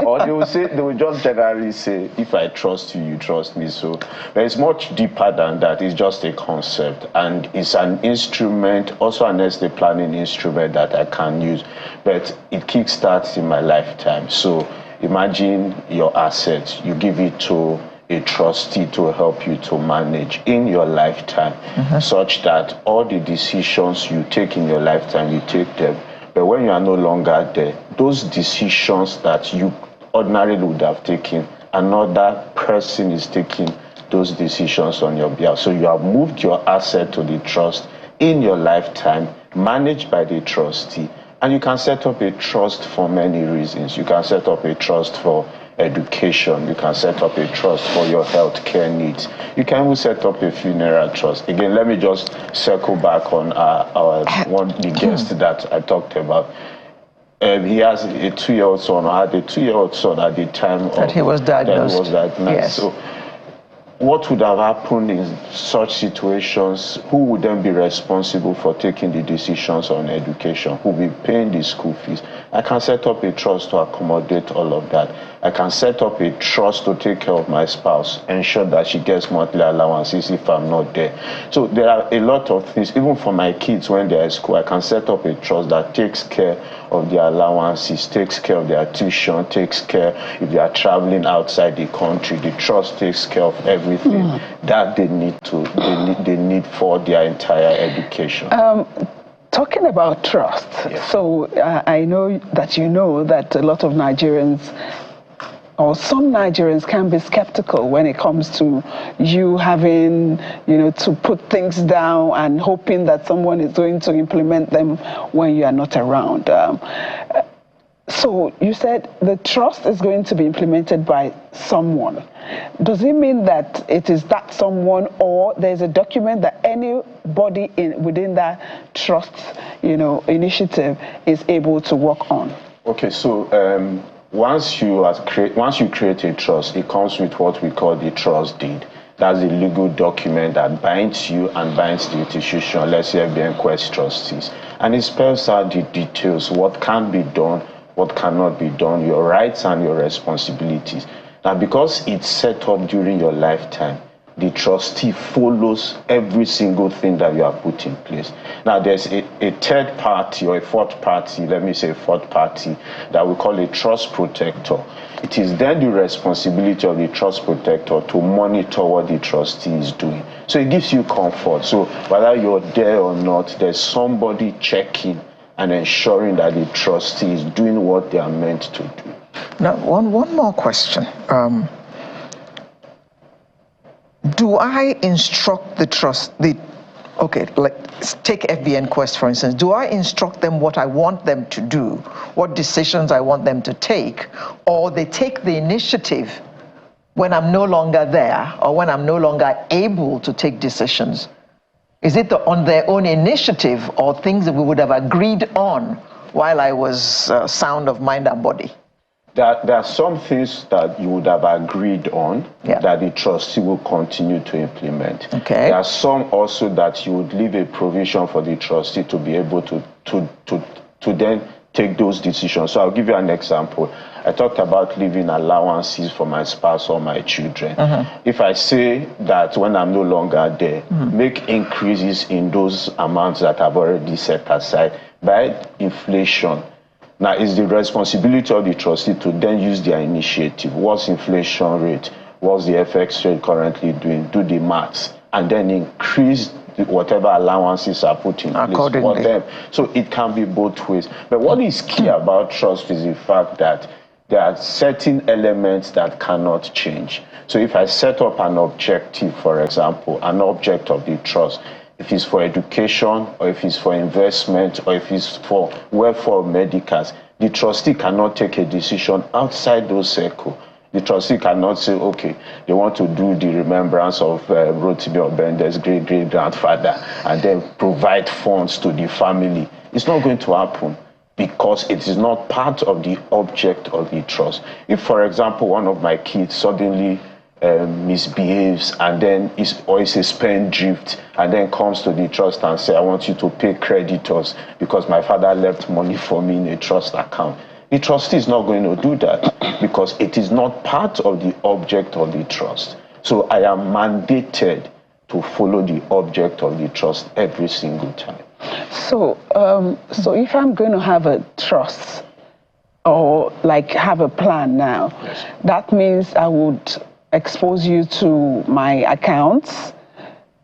Or they will just generally say, if I trust you, you trust me. So it's much deeper than that. It's just a concept. And it's an instrument, also an estate planning instrument that I can use. But it kickstarts in my lifetime. So imagine your assets, you give it to a trustee to help you to manage in your lifetime, such that all the decisions you take in your lifetime, you take them. But when you are no longer there, those decisions that you ordinarily would have taken, another person is taking those decisions on your behalf. So you have moved your asset to the trust in your lifetime, managed by the trustee. And you can set up a trust for many reasons. You can set up a trust for education, you can set up a trust for your health care needs. You can even set up a funeral trust. Again, let me just circle back on the guest that I talked about. He has a 2-year-old son, or had a 2-year-old son at the time that he was diagnosed. Yes. So what would have happened in such situations? Who would then be responsible for taking the decisions on education? Who will be paying the school fees? I can set up a trust to accommodate all of that. I can set up a trust to take care of my spouse, ensure that she gets monthly allowances if I'm not there. So there are a lot of things, even for my kids when they're at school, I can set up a trust that takes care of their allowances, takes care of their tuition, takes care if they are traveling outside the country. The trust takes care of everything that they need for their entire education. Talking about trust, yes. So I know that you know that a lot of Nigerians, or some Nigerians, can be skeptical when it comes to you having, to put things down and hoping that someone is going to implement them when you are not around. So you said the trust is going to be implemented by someone. Does it mean that it is that someone, or there's a document that anybody within that trust, initiative is able to work on? Okay, so once you create a trust, it comes with what we call the trust deed. That's a legal document that binds you and binds the institution, let's say BNQuest trustees. And it spells out the details, what can be done, what cannot be done, your rights and your responsibilities. Now, because it's set up during your lifetime, the trustee follows every single thing that you have put in place. Now, there's a third party or a fourth party, let me say a fourth party, that we call a trust protector. It is then the responsibility of the trust protector to monitor what the trustee is doing. So it gives you comfort. So whether you're there or not, there's somebody checking and ensuring that the trustee is doing what they are meant to do. Now, one more question. Do I instruct the trustee? Okay, take FBNQuest for instance. Do I instruct them what I want them to do, what decisions I want them to take, or they take the initiative when I'm no longer there or when I'm no longer able to take decisions? Is it on their own initiative or things that we would have agreed on while I was sound of mind and body? There are some things that you would have agreed on that the trustee will continue to implement. Okay. There are some also that you would leave a provision for the trustee to be able to then take those decisions. So I'll give you an example. I talked about leaving allowances for my spouse or my children. If I say that when I'm no longer there, make increases in those amounts that I've already set aside by inflation. Now, it's the responsibility of the trustee to then use their initiative. What's inflation rate? What's the FX rate currently doing? Do the maths, and then increase whatever allowances are put in place for them. So it can be both ways. But what is key about trust is the fact that there are certain elements that cannot change. So if I set up an objective, for example, an object of the trust, if it's for education, or if it's for investment, or if it's for welfare of medicals, the trustee cannot take a decision outside those circles. The trustee cannot say, okay, they want to do the remembrance of Rotimi Obende's great-great-grandfather and then provide funds to the family. It's not going to happen because it is not part of the object of the trust. If, for example, one of my kids suddenly misbehaves and then is a spendthrift and then comes to the trust and say, I want you to pay creditors because my father left money for me in a trust account. The trustee is not going to do that because it is not part of the object of the trust. So I am mandated to follow the object of the trust every single time. So, so if I'm going to have a trust or have a plan now, that means I would expose you to my accounts,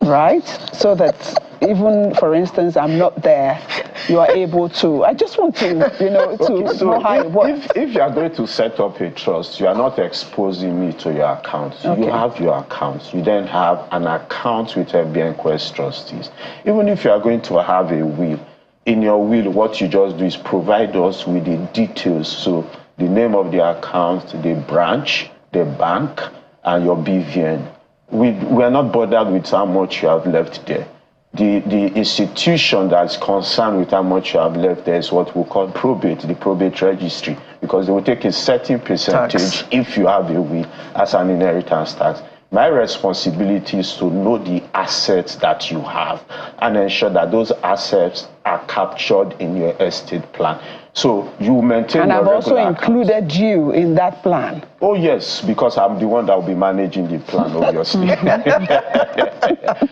right? So that even, for instance, I'm not there, you are able to. I just want to, know how it works. If you are going to set up a trust, you are not exposing me to your accounts. Okay. You have your accounts. You then have an account with FBNQuest trustees. Even if you are going to have a will, in your will, what you just do is provide us with the details. So the name of the account, the branch, the bank, and your BVN. We are not bothered with how much you have left there. The institution that's concerned with how much you have left there is what we call probate, the probate registry, because they will take a certain percentage if you have a will as an inheritance tax. My responsibility is to know the assets that you have and ensure that those assets are captured in your estate plan. So you maintain and your I've also regular included accounts. you in that plan. Oh yes, because I'm the one that will be managing the plan, obviously.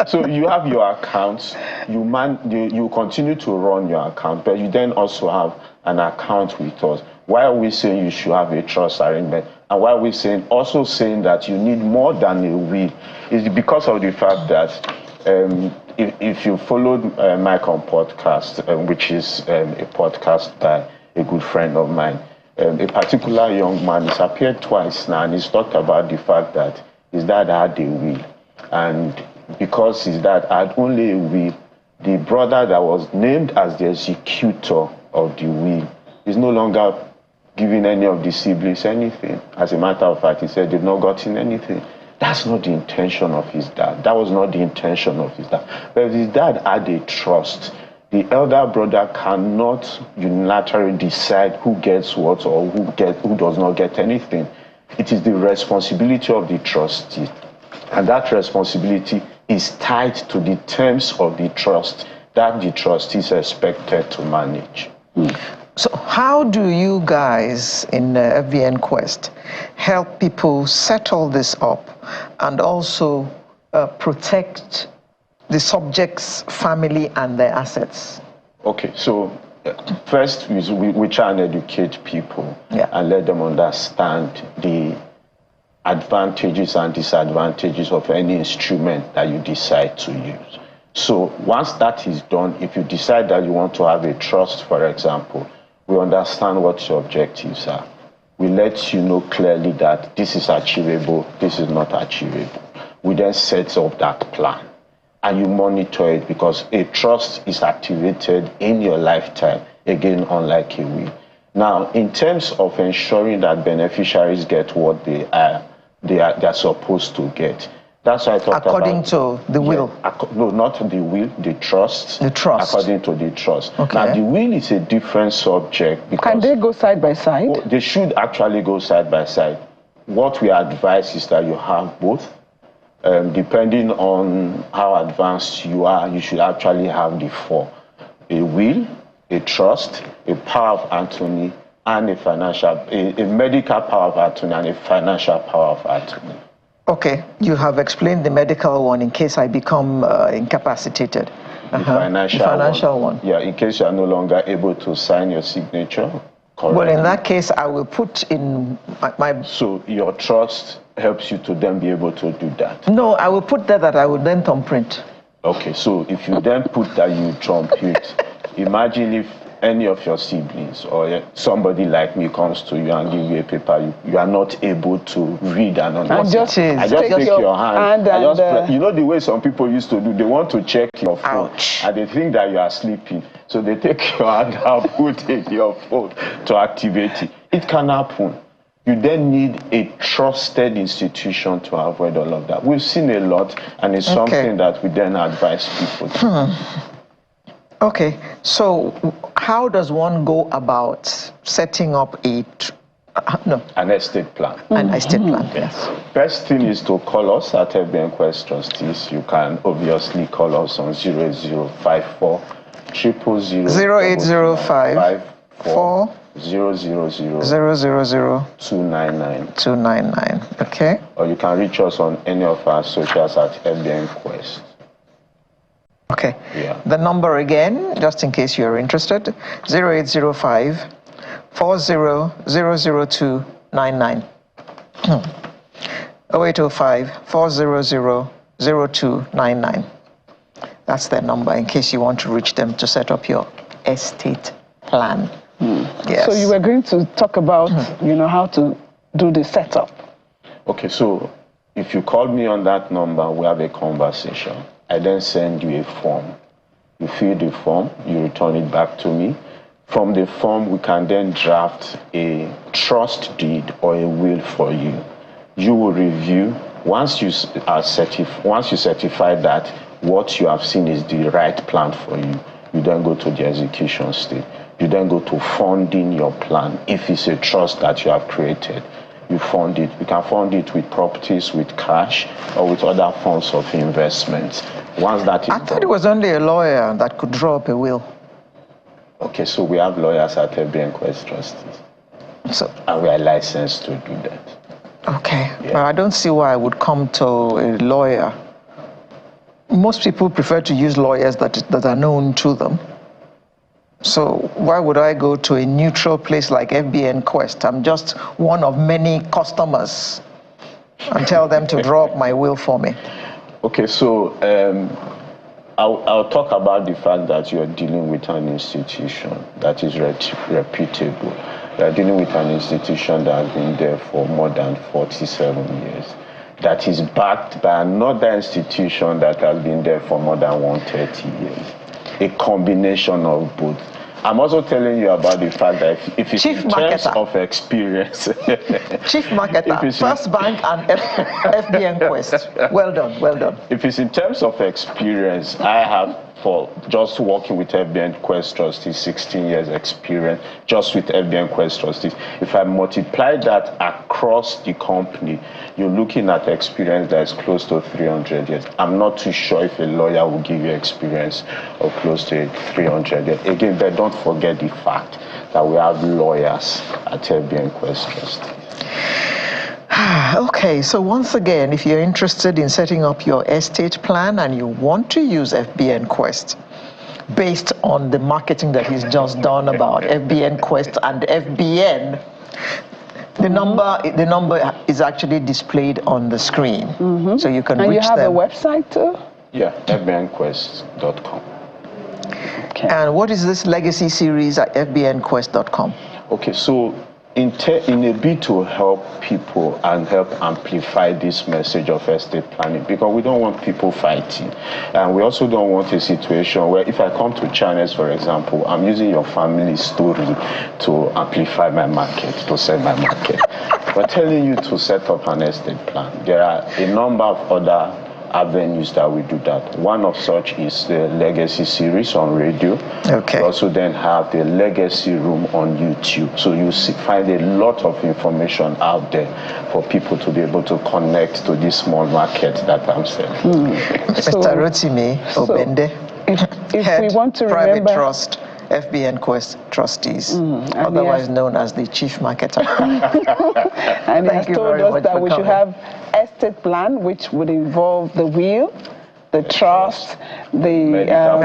So you have your accounts, you continue to run your account, but you then also have an account with us. Why are we saying you should have a trust arrangement? And why are we also saying that you need more than a will? Is because of the fact that if you followed Mike on podcast, which is a podcast by a good friend of mine, a particular young man has appeared twice now, and he's talked about the fact that his dad had a will. And because his dad had only a will, the brother that was named as the executor of the will is no longer giving any of the siblings anything. As a matter of fact, he said they've not gotten anything. That's not the intention of his dad. That was not the intention of his dad. But if his dad had a trust, the elder brother cannot unilaterally decide who gets what or who does not get anything. It is the responsibility of the trustee. And that responsibility is tied to the terms of the trust that the trustee is expected to manage. So how do you guys in FVN Quest help people settle this up and also protect the subject's family and their assets? Okay, so first we try and educate people and let them understand the advantages and disadvantages of any instrument that you decide to use. So once that is done, if you decide that you want to have a trust, for example, we understand what your objectives are. We let you know clearly that this is achievable, this is not achievable. We then set up that plan and you monitor it, because a trust is activated in your lifetime, again, unlike a will. Now, in terms of ensuring that beneficiaries get what they're supposed to get, that's why I talked according to the will. No, not the will, the trust. The trust. According to the trust. Okay. Now, the will is a different subject. Because can they go side by side? They should actually go side by side. What we advise is that you have both. Depending on how advanced you are, you should actually have the four: a will, a trust, a power of attorney, and a medical power of attorney and a financial power of attorney. Okay, you have explained the medical one in case I become incapacitated. The financial one. Yeah, in case you are no longer able to sign your signature. Correct. Well, in that case, I will put in my... So your trust helps you to then be able to do that? No, I will put that I will then thumbprint. Okay, so if you then put that you thumbprint, imagine if any of your siblings or somebody like me comes to you and give you a paper, you are not able to read and understand. I just take your hand you know the way some people used to do, they want to check your phone. Ouch. And they think that you are sleeping. So they take your hand and put it in your phone to activate it. It can happen. You then need a trusted institution to avoid all of that. We've seen a lot, and it's something that we then advise people to. Okay, so how does one go about setting up an estate plan? An estate plan, yes. First thing is to call us at FBN Quest Trustees. You can obviously call us on 08054 08054 299. Okay. Or you can reach us on any of our socials at FBN Quest. Okay. Yeah. The number again, just in case you're interested, 0805 400299. 0805 4000299. That's their number in case you want to reach them to set up your estate plan. Yes. So you were going to talk about, how to do the setup. Okay, so if you call me on that number, we have a conversation. I then send you a form. You fill the form, you return it back to me. From the form, we can then draft a trust deed or a will for you. You will review. Once you certify that what you have seen is the right plan for you, you then go to the execution stage. You then go to funding your plan if it's a trust that you have created. you fund it. You can fund it with properties, with cash, or with other forms of investment. Once that is I thought it was only a lawyer that could draw up a will. Okay, so we have lawyers at FBN Quest Trustees. And we are licensed to do that. Okay, well, I don't see why I would come to a lawyer. Most people prefer to use lawyers that are known to them. So why would I go to a neutral place like FBN Quest? I'm just one of many customers and tell them to draw up my will for me. Okay, so I'll talk about the fact that you're dealing with an institution that is reputable. You're dealing with an institution that has been there for more than 47 years. That is backed by another institution that has been there for more than 130 years. A combination of both. I'm also telling you about the fact that if it's in terms of experience. Chief marketer, First Bank and FBN Quest. Well done, well done. If it's in terms of experience, I have, for just working with FBN Quest Trustees, 16 years experience just with FBN Quest Trustees. If I multiply that across the company, you're looking at experience that's close to 300 years. I'm not too sure if a lawyer will give you experience of close to 300 years. Again, but don't forget the fact that we have lawyers at FBN Quest Trustees. Okay, so once again, if you're interested in setting up your estate plan and you want to use FBN Quest, based on the marketing that he's just done about FBN Quest and FBN, the number is actually displayed on the screen, so you can reach them. And you have a website too? Yeah, fbnquest.com. Okay. And what is this legacy series at fbnquest.com? Okay, so in a bid to help people and help amplify this message of estate planning, because we don't want people fighting, and we also don't want a situation where if I come to channels, for example, I'm using your family story to amplify my market, to sell my market. We're telling you to set up an estate plan. There are a number of other avenues that we do that. One of such is the Legacy series on radio. Okay. We also then have the Legacy Room on YouTube. So you find a lot of information out there for people to be able to connect to this small market that I'm selling. Mr. Rotimi Obende, if we want to Private remember Trust, FBN Quest Trustees, otherwise known as the Chief Marketer. And he has told us that we should have estate plan, which would involve the will, the trust, the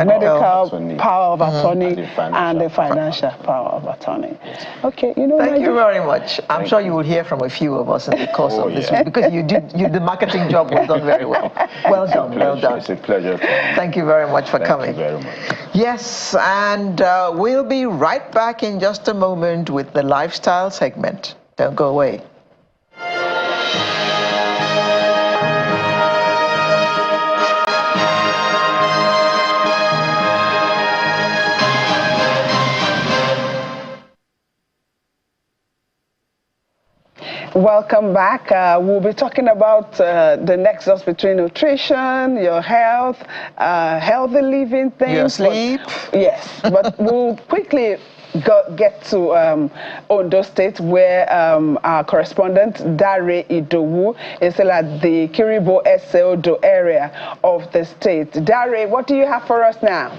medical power of attorney, and the financial power of attorney. Okay, you know. Thank you very much. I'm sure you will hear from a few of us in the course of this week, because the marketing job was done very well. Well done, well done. It's a pleasure. Thank you very much for coming. Thank you very much. Yes, and we'll be right back in just a moment with the lifestyle segment. Don't go away. Welcome back. We'll be talking about the nexus between nutrition, your health, healthy living things. Your sleep. Yes, but we'll quickly get to Ondo State, where our correspondent, Dare Idowu, is still at the Kiribo Ondo area of the state. Dare, what do you have for us now?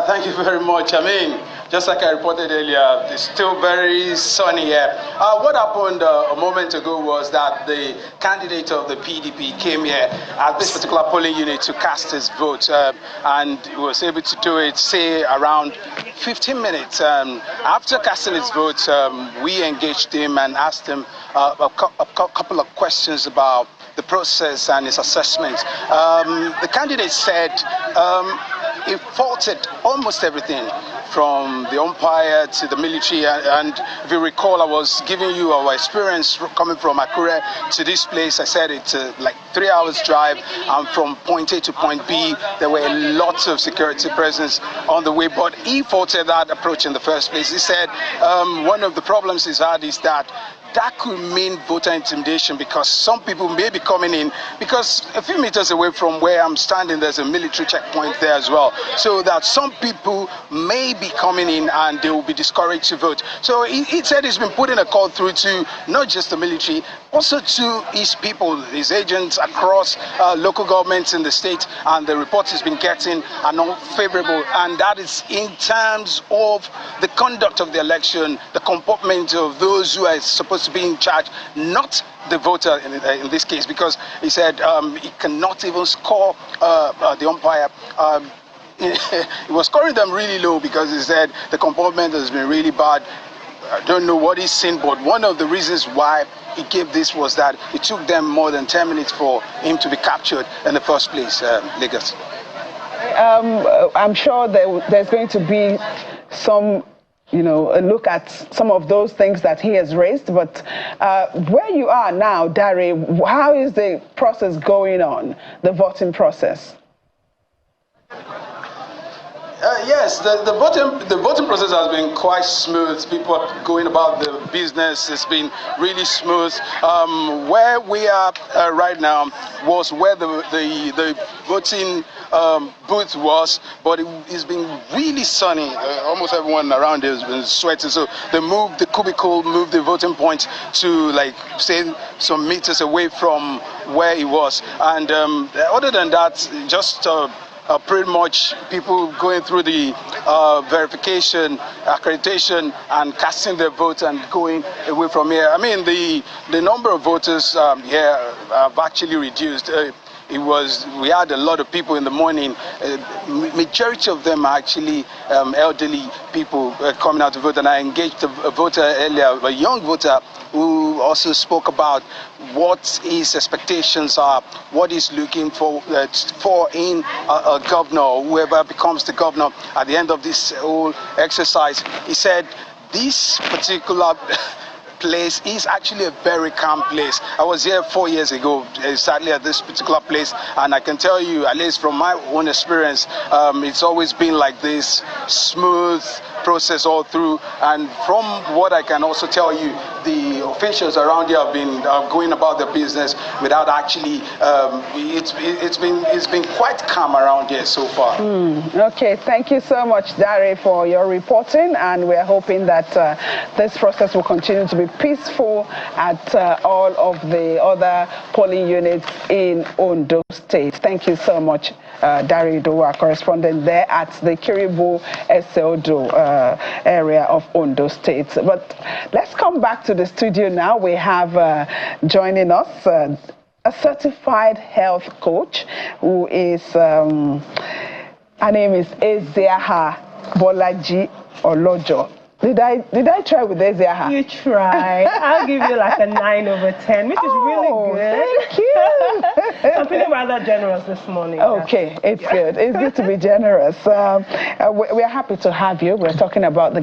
Thank you very much. I mean, just like I reported earlier, it's still very sunny here. What happened a moment ago was that the candidate of the PDP came here at this particular polling unit to cast his vote, and he was able to do it, say, around 15 minutes. After casting his vote, we engaged him and asked him a couple of questions about the process and his assessment. The candidate said he faulted almost everything, from the umpire to the military, and if you recall, I was giving you our experience coming from Akure to this place. I said it's like 3 hours drive, and from point A to point B, there were lots of security presence on the way, but he faulted that approach in the first place. He said one of the problems he's had is that that could mean voter intimidation, because some people may be coming in, because a few meters away from where I'm standing, there's a military checkpoint there as well. So that some people may be coming in and they will be discouraged to vote. So he said he's been putting a call through to not just the military, also to his people, his agents across local governments in the state, and the reports he's been getting are not favorable, and that is in terms of the conduct of the election, the comportment of those who are supposed to be in charge, not the voter in this case, because he said he cannot even score the umpire. He was scoring them really low because he said the comportment has been really bad. I don't know what he's seen, but one of the reasons why he gave this was that it took them more than 10 minutes for him to be captured in the first place, Lagos. I'm sure there's going to be some, a look at some of those things that he has raised. But where you are now, Dari, how is the process going on, the voting process? Yes, the voting process has been quite smooth. People are going about the business. It's been really smooth. Where we are right now was where the voting booth was, but it's been really sunny. Almost everyone around here has been sweating. So they moved the cubicle, moved the voting point to, like, say, some meters away from where it was. And other than that, just pretty much people going through the verification, accreditation, and casting their vote and going away from here. I mean, the number of voters here have actually reduced. We had a lot of people in the morning. Majority of them are actually elderly people coming out to vote. And I engaged a voter earlier, a young voter, who also spoke about what his expectations are, what he's looking for in a governor, or whoever becomes the governor at the end of this whole exercise. He said this particular place is actually a very calm place. I was here 4 years ago, sadly, at this particular place, and I can tell you, at least from my own experience, it's always been like this smooth process all through. And from what I can also tell you, the officials around here have been going about their business without actually. It's been quite calm around here so far. Okay, thank you so much, Dari, for your reporting, and we're hoping that this process will continue to be peaceful at all of the other polling units in Ondo State. Thank you so much, Dari Do, our correspondent there at the Kiribu Eseodo area of Ondo State. But let's come back to the studio now. We have joining us a certified health coach who is, her name is Ezeaha Bolaji Olojo. Did I try with Ezeaha? You tried. I'll give you like a 9 over 10, which is really good. Thank you. I'm feeling rather generous this morning. Okay, it's good. It's good to be generous. We're happy to have you. We're talking about the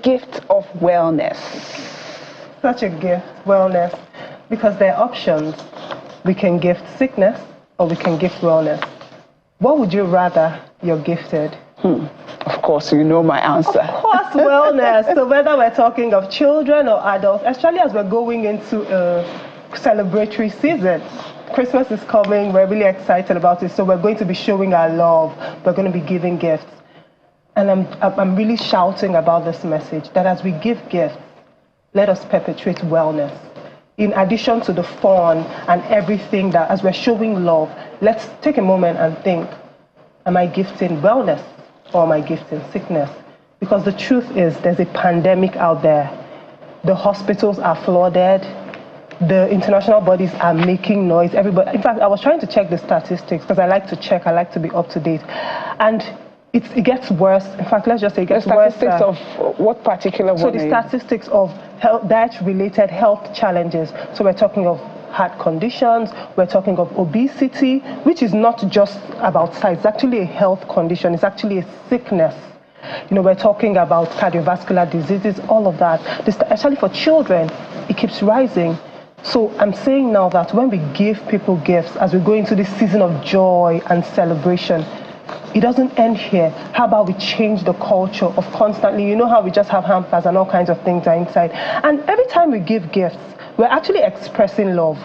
gift of wellness. Such a gift, wellness, because there are options. We can gift sickness or we can gift wellness. What would you rather you're gifted? Of course, you know my answer. Of course, wellness. So whether we're talking of children or adults, especially as we're going into a celebratory season. Christmas is coming. We're really excited about it. So we're going to be showing our love. We're going to be giving gifts. And I'm really shouting about this message, that as we give gifts, let us perpetuate wellness. In addition to the fun and everything, that as we're showing love, let's take a moment and think, am I gifting wellness or am I gifting sickness? Because the truth is, there's a pandemic out there. The hospitals are flooded. The international bodies are making noise. Everybody. In fact, I was trying to check the statistics because I like to check. I like to be up to date. And it gets worse. In fact, let's just say it gets worse. The statistics of what particular one? So the statistics of diet-related health challenges. So we're talking of heart conditions, we're talking of obesity, which is not just about size. It's actually a health condition. It's actually a sickness. We're talking about cardiovascular diseases, all of that. Especially for children, it keeps rising. So I'm saying now that when we give people gifts, as we go into this season of joy and celebration, it doesn't end here. How about we change the culture of constantly, you know how we just have hampers and all kinds of things are inside. And every time we give gifts, we're actually expressing love.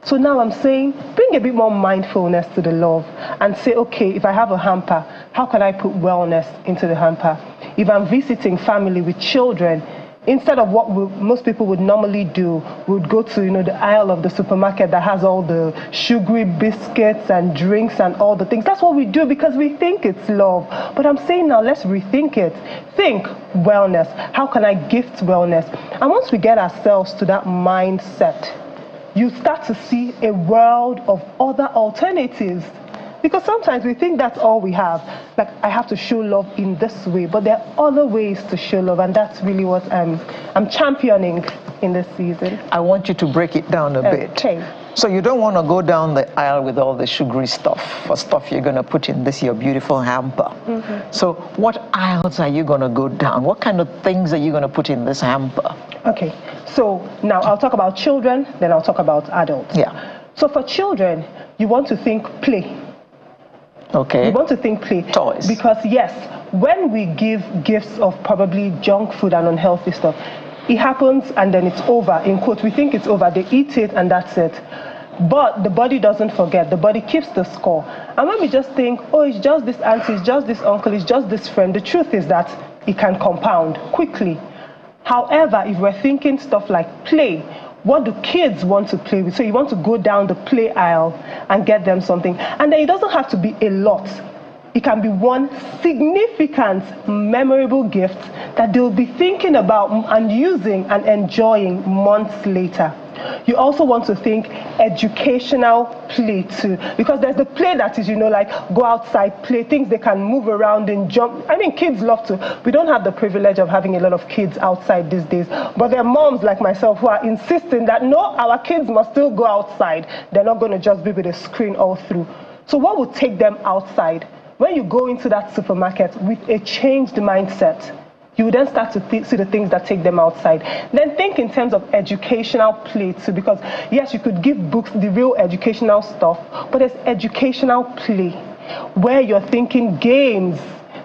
So now I'm saying, bring a bit more mindfulness to the love and say, okay, if I have a hamper, how can I put wellness into the hamper? If I'm visiting family with children, instead of what most people would normally do, we would go to, the aisle of the supermarket that has all the sugary biscuits and drinks and all the things. That's what we do because we think it's love. But I'm saying now, let's rethink it. Think wellness. How can I gift wellness? And once we get ourselves to that mindset, you start to see a world of other alternatives. Because sometimes we think that's all we have. Like, I have to show love in this way, but there are other ways to show love, and that's really what I'm championing in this season. I want you to break it down a bit. Okay. So you don't want to go down the aisle with all the sugary stuff or stuff you're going to put in this your beautiful hamper. So what aisles are you going to go down? What kind of things are you going to put in this hamper? Okay. So now I'll talk about children, then I'll talk about adults. Yeah. So for children, you want to think play. Okay. We want to think play. Toys. Because yes, when we give gifts of probably junk food and unhealthy stuff, it happens and then it's over. In quotes, we think it's over. They eat it and that's it. But the body doesn't forget. The body keeps the score. And when we just think, oh, it's just this auntie, it's just this uncle, it's just this friend, the truth is that it can compound quickly. However, if we're thinking stuff like play, what do kids want to play with? So you want to go down the play aisle and get them something. And then it doesn't have to be a lot. It can be one significant, memorable gift that they'll be thinking about and using and enjoying months later. You also want to think educational play too, because there's the play that is, like go outside, play, things they can move around and jump. I mean, kids love to. We don't have the privilege of having a lot of kids outside these days, but there are moms like myself who are insisting that no, our kids must still go outside. They're not going to just be with a screen all through. So what would take them outside? When you go into that supermarket with a changed mindset, you then start to see the things that take them outside. Then think in terms of educational play too, because yes, you could give books, the real educational stuff, but there's educational play where you're thinking games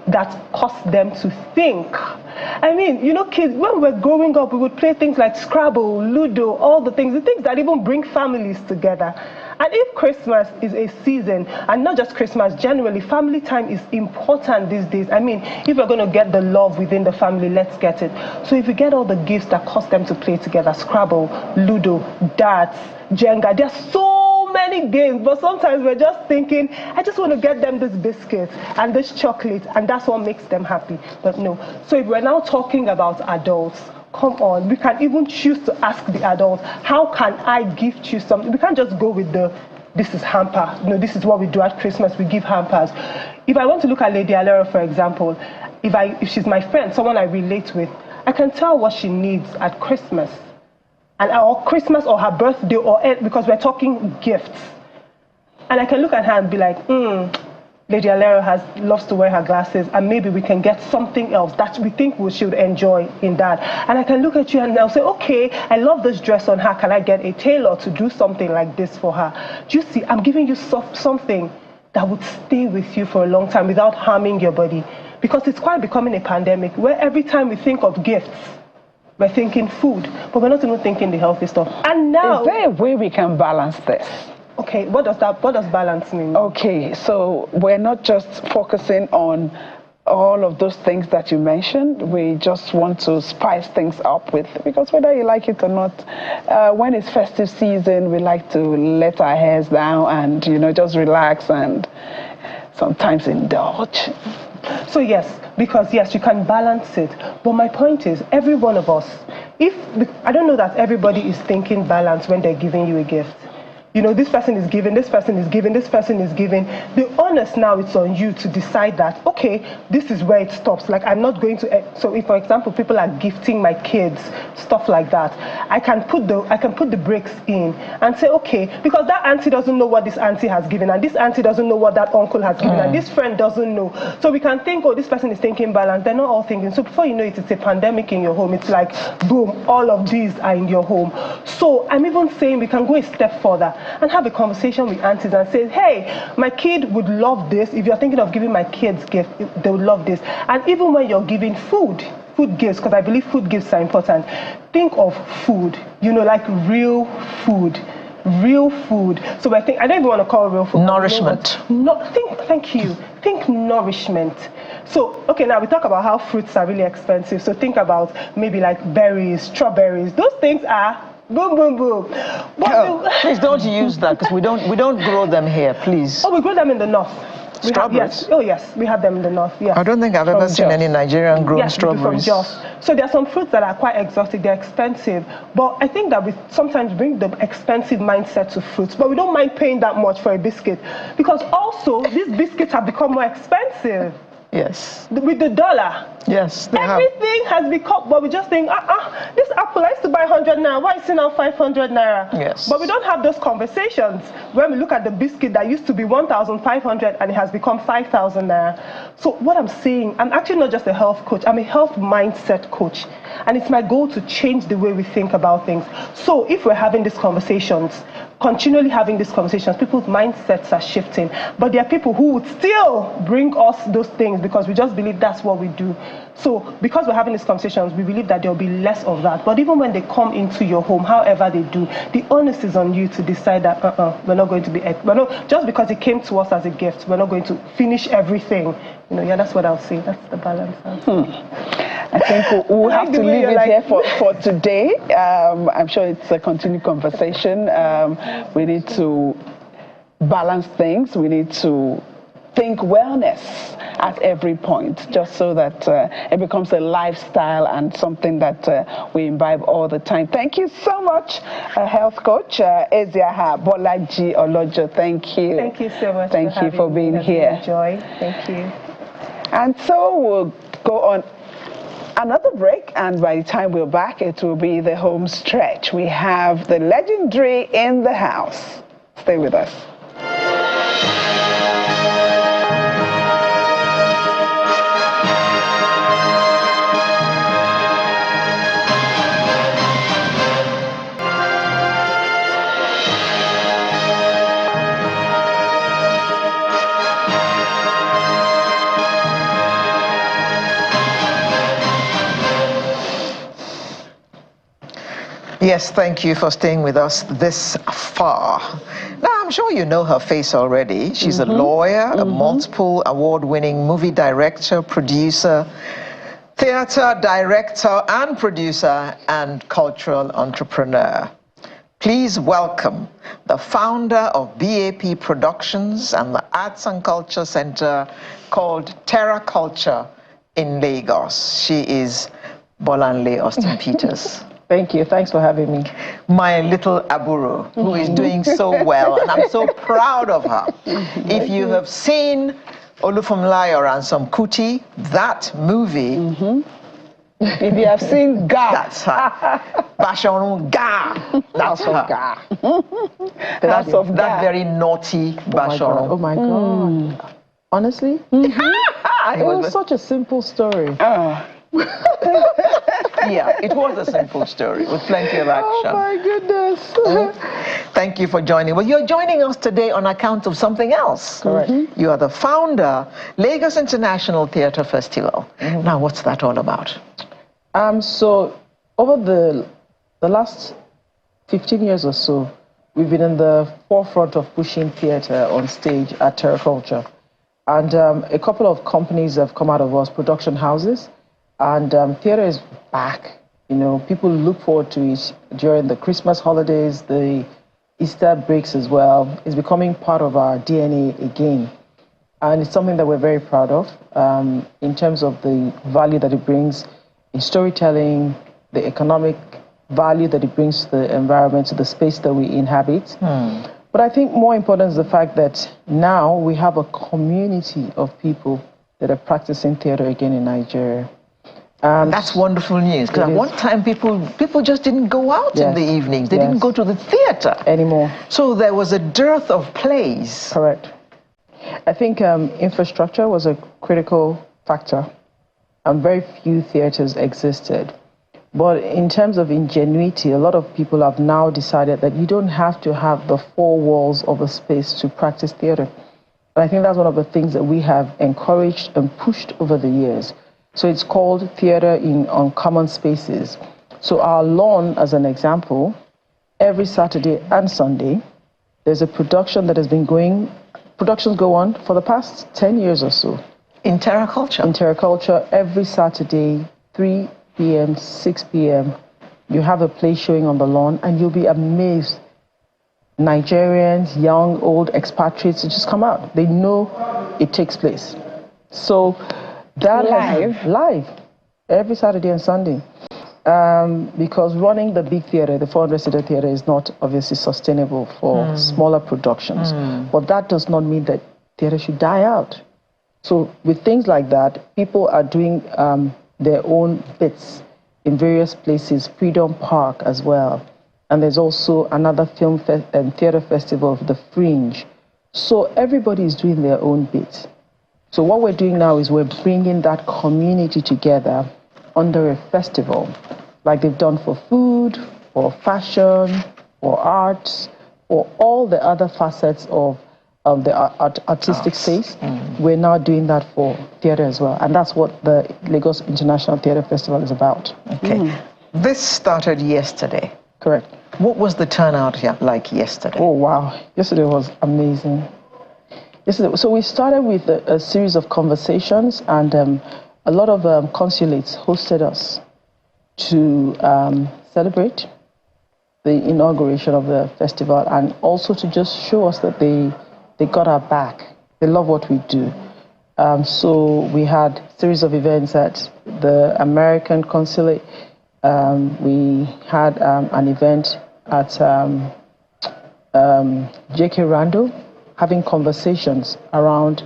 that cause them to think. I mean, kids, when we're growing up, we would play things like Scrabble, Ludo, all the things that even bring families together. And if Christmas is a season, and not just Christmas, generally, family time is important these days. I mean, if we're going to get the love within the family, let's get it. So if we get all the gifts that cause them to play together, Scrabble, Ludo, darts, Jenga, there's so many games, but sometimes we're just thinking, I just want to get them this biscuit and this chocolate, and that's what makes them happy. But no. So if we're now talking about adults, come on, we can even choose to ask the adults, how can I gift you something? We can't just go with this is hamper. This is what we do at Christmas, we give hampers. If I want to look at Lady Alera, for example, if she's my friend, someone I relate with, I can tell what she needs at Christmas. Or Christmas or her birthday, because we're talking gifts. And I can look at her and be like, Lady Alera loves to wear her glasses, and maybe we can get something else that we think she would enjoy in that. And I can look at you and I'll say, okay, I love this dress on her. Can I get a tailor to do something like this for her? Do you see, I'm giving you something that would stay with you for a long time without harming your body. Because it's quite becoming a pandemic where every time we think of gifts, we're thinking food, but we're not even thinking the healthy stuff. And now, is there a way we can balance this? Okay, what does balance mean? Okay, so we're not just focusing on all of those things that you mentioned. We just want to spice things up with, because whether you like it or not, when it's festive season, we like to let our hairs down and, just relax and sometimes indulge. So yes, because yes, you can balance it. But my point is, every one of us, I don't know that everybody is thinking balance when they're giving you a gift. This person is giving, this person is giving, this person is giving. The onus now, it's on you to decide that, okay, this is where it stops. Like, I'm not going to, so if, for example, people are gifting my kids, stuff like that, I can put the brakes in and say, okay, because that auntie doesn't know what this auntie has given, and this auntie doesn't know what that uncle has given, and this friend doesn't know. So we can think, oh, this person is thinking balance. They're not all thinking. So before you know it, it's a pandemic in your home. It's like, boom, all of these are in your home. So I'm even saying we can go a step further. and have a conversation with aunties and say, hey, my kid would love this. If you're thinking of giving my kids gift, they would love this. And even when you're giving food gifts, because I believe food gifts are important, think of food, like real food. Real food. So I don't even want to call it real food. Nourishment. Thank you. Think nourishment. So, okay, now we talk about how fruits are really expensive. So think about maybe like berries, strawberries. Those things are boom, boom, boom. Please don't use that, because we don't grow them here, please. Oh, we grow them in the north. Strawberries? Yes, we have them in the north, yes. I don't think I've ever seen any Nigerian grown strawberries. From Jos. So there are some fruits that are quite exotic, they're expensive. But I think that we sometimes bring the expensive mindset to fruits, but we don't mind paying that much for a biscuit. Because also, these biscuits have become more expensive. Yes. With the dollar. Yes, everything has become, but we just think, this apple I used to buy 100 naira, why is it now 500 naira? Yes. But we don't have those conversations when we look at the biscuit that used to be 1,500 and it has become 5,000 naira. So what I'm saying, I'm actually not just a health coach, I'm a health mindset coach. And it's my goal to change the way we think about things. So if we're having these conversations, continually having these conversations, people's mindsets are shifting. But there are people who would still bring us those things because we just believe that's what we do. So because we're having these conversations, we believe that there'll be less of that. But even when they come into your home, however they do, the onus is on you to decide that we're not going to be, just because it came to us as a gift, we're not going to finish everything. That's what I'll say. That's the balance. I think we'll have to leave it here for today. I'm sure it's a continued conversation. We need to balance things. We need to think wellness at every point, just so that it becomes a lifestyle and something that we imbibe all the time. Thank you so much, health coach Eziaha Bolaji Olojo. Thank you. Thank you so much. Thank you for being here. Enjoy. Thank you. And so we'll go on another break, and by the time we're back, it will be the home stretch. We have the legendary in the house. Stay with us. Yes, thank you for staying with us this far. Now, I'm sure you know her face already. She's a lawyer, a multiple award-winning movie director, producer, theater director and producer, and cultural entrepreneur. Please welcome the founder of BAP Productions and the Arts and Culture Center called Terra Culture in Lagos. She is Bolanle Austin Peters. Thank you. Thanks for having me. My little Aburo, who is doing so well, and I'm so proud of her. If you have seen Olufumlayo Ransom Kuti, that movie, if you have seen Ga, that's her. Bashorun Ga, that's her. That's of that very naughty Bashorun. Oh my God. Honestly, it was such a simple story. Yeah, it was a simple story with plenty of action. Oh my goodness. Thank you for joining. Well, you're joining us today on account of something else. Correct. You are the founder, Lagos International Theatre Festival. Now, what's that all about? So over the last 15 years or so, we've been in the forefront of pushing theatre on stage at Terra Culture. And a couple of companies have come out of us, production houses. And theater is back. People look forward to it during the Christmas holidays, the Easter breaks as well. It's becoming part of our DNA again. And it's something that we're very proud of in terms of the value that it brings in storytelling, the economic value that it brings to the environment, to the space that we inhabit. But I think more important is the fact that now we have a community of people that are practicing theater again in Nigeria. That's wonderful news, because at one time people just didn't go out in the evenings. They didn't go to the theater anymore. So there was a dearth of plays. Correct. I think infrastructure was a critical factor, and very few theaters existed. But in terms of ingenuity, a lot of people have now decided that you don't have to have the four walls of a space to practice theater. And I think that's one of the things that we have encouraged and pushed over the years. So it's called theater on common spaces. So our lawn, as an example, every Saturday and Sunday, there's a production that has been going, productions go on for the past 10 years or so. In TerraCulture? In TerraCulture, every Saturday, 3 p.m., 6 p.m., you have a play showing on the lawn, and you'll be amazed. Nigerians, young, old, expatriates, just come out. They know it takes place. So that live, every Saturday and Sunday. Because running the big theater, the 400-seater theater, is not obviously sustainable for smaller productions. But that does not mean that theater should die out. So with things like that, people are doing their own bits in various places, Freedom Park as well. And there's also another film and theater festival, the Fringe. So everybody is doing their own bit. So what we're doing now is we're bringing that community together under a festival, like they've done for food, for fashion, for arts, for all the other facets of the artistic space. We're now doing that for theater as well. And that's what the Lagos International Theater Festival is about. Okay. This started yesterday. Correct. What was the turnout like yesterday? Oh, wow. Yesterday was amazing. So we started with a series of conversations, and a lot of consulates hosted us to celebrate the inauguration of the festival, and also to just show us that they got our back. They love what we do. So we had a series of events at the American consulate. We had an event at J.K. Randall, having conversations around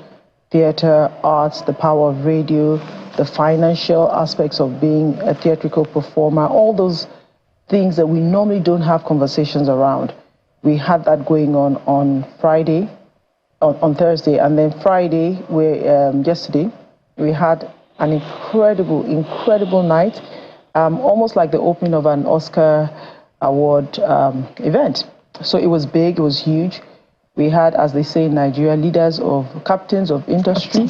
theater, arts, the power of radio, the financial aspects of being a theatrical performer, all those things that we normally don't have conversations around. We had that going on Friday, on Thursday, and then Friday, yesterday, we had an incredible night, almost like the opening of an Oscar award event. So it was big, it was huge. We had, as they say in Nigeria, leaders of captains of industry.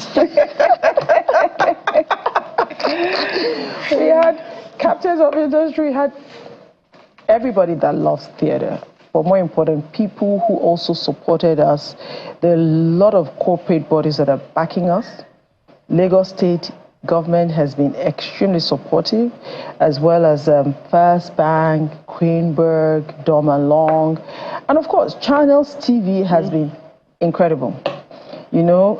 We had captains of industry, we had everybody that loves theater. But more important, people who also supported us. There are a lot of corporate bodies that are backing us. Lagos State government has been extremely supportive, as well as First Bank, Queenberg, Doma Long, and of course, Channels TV has been incredible. You know,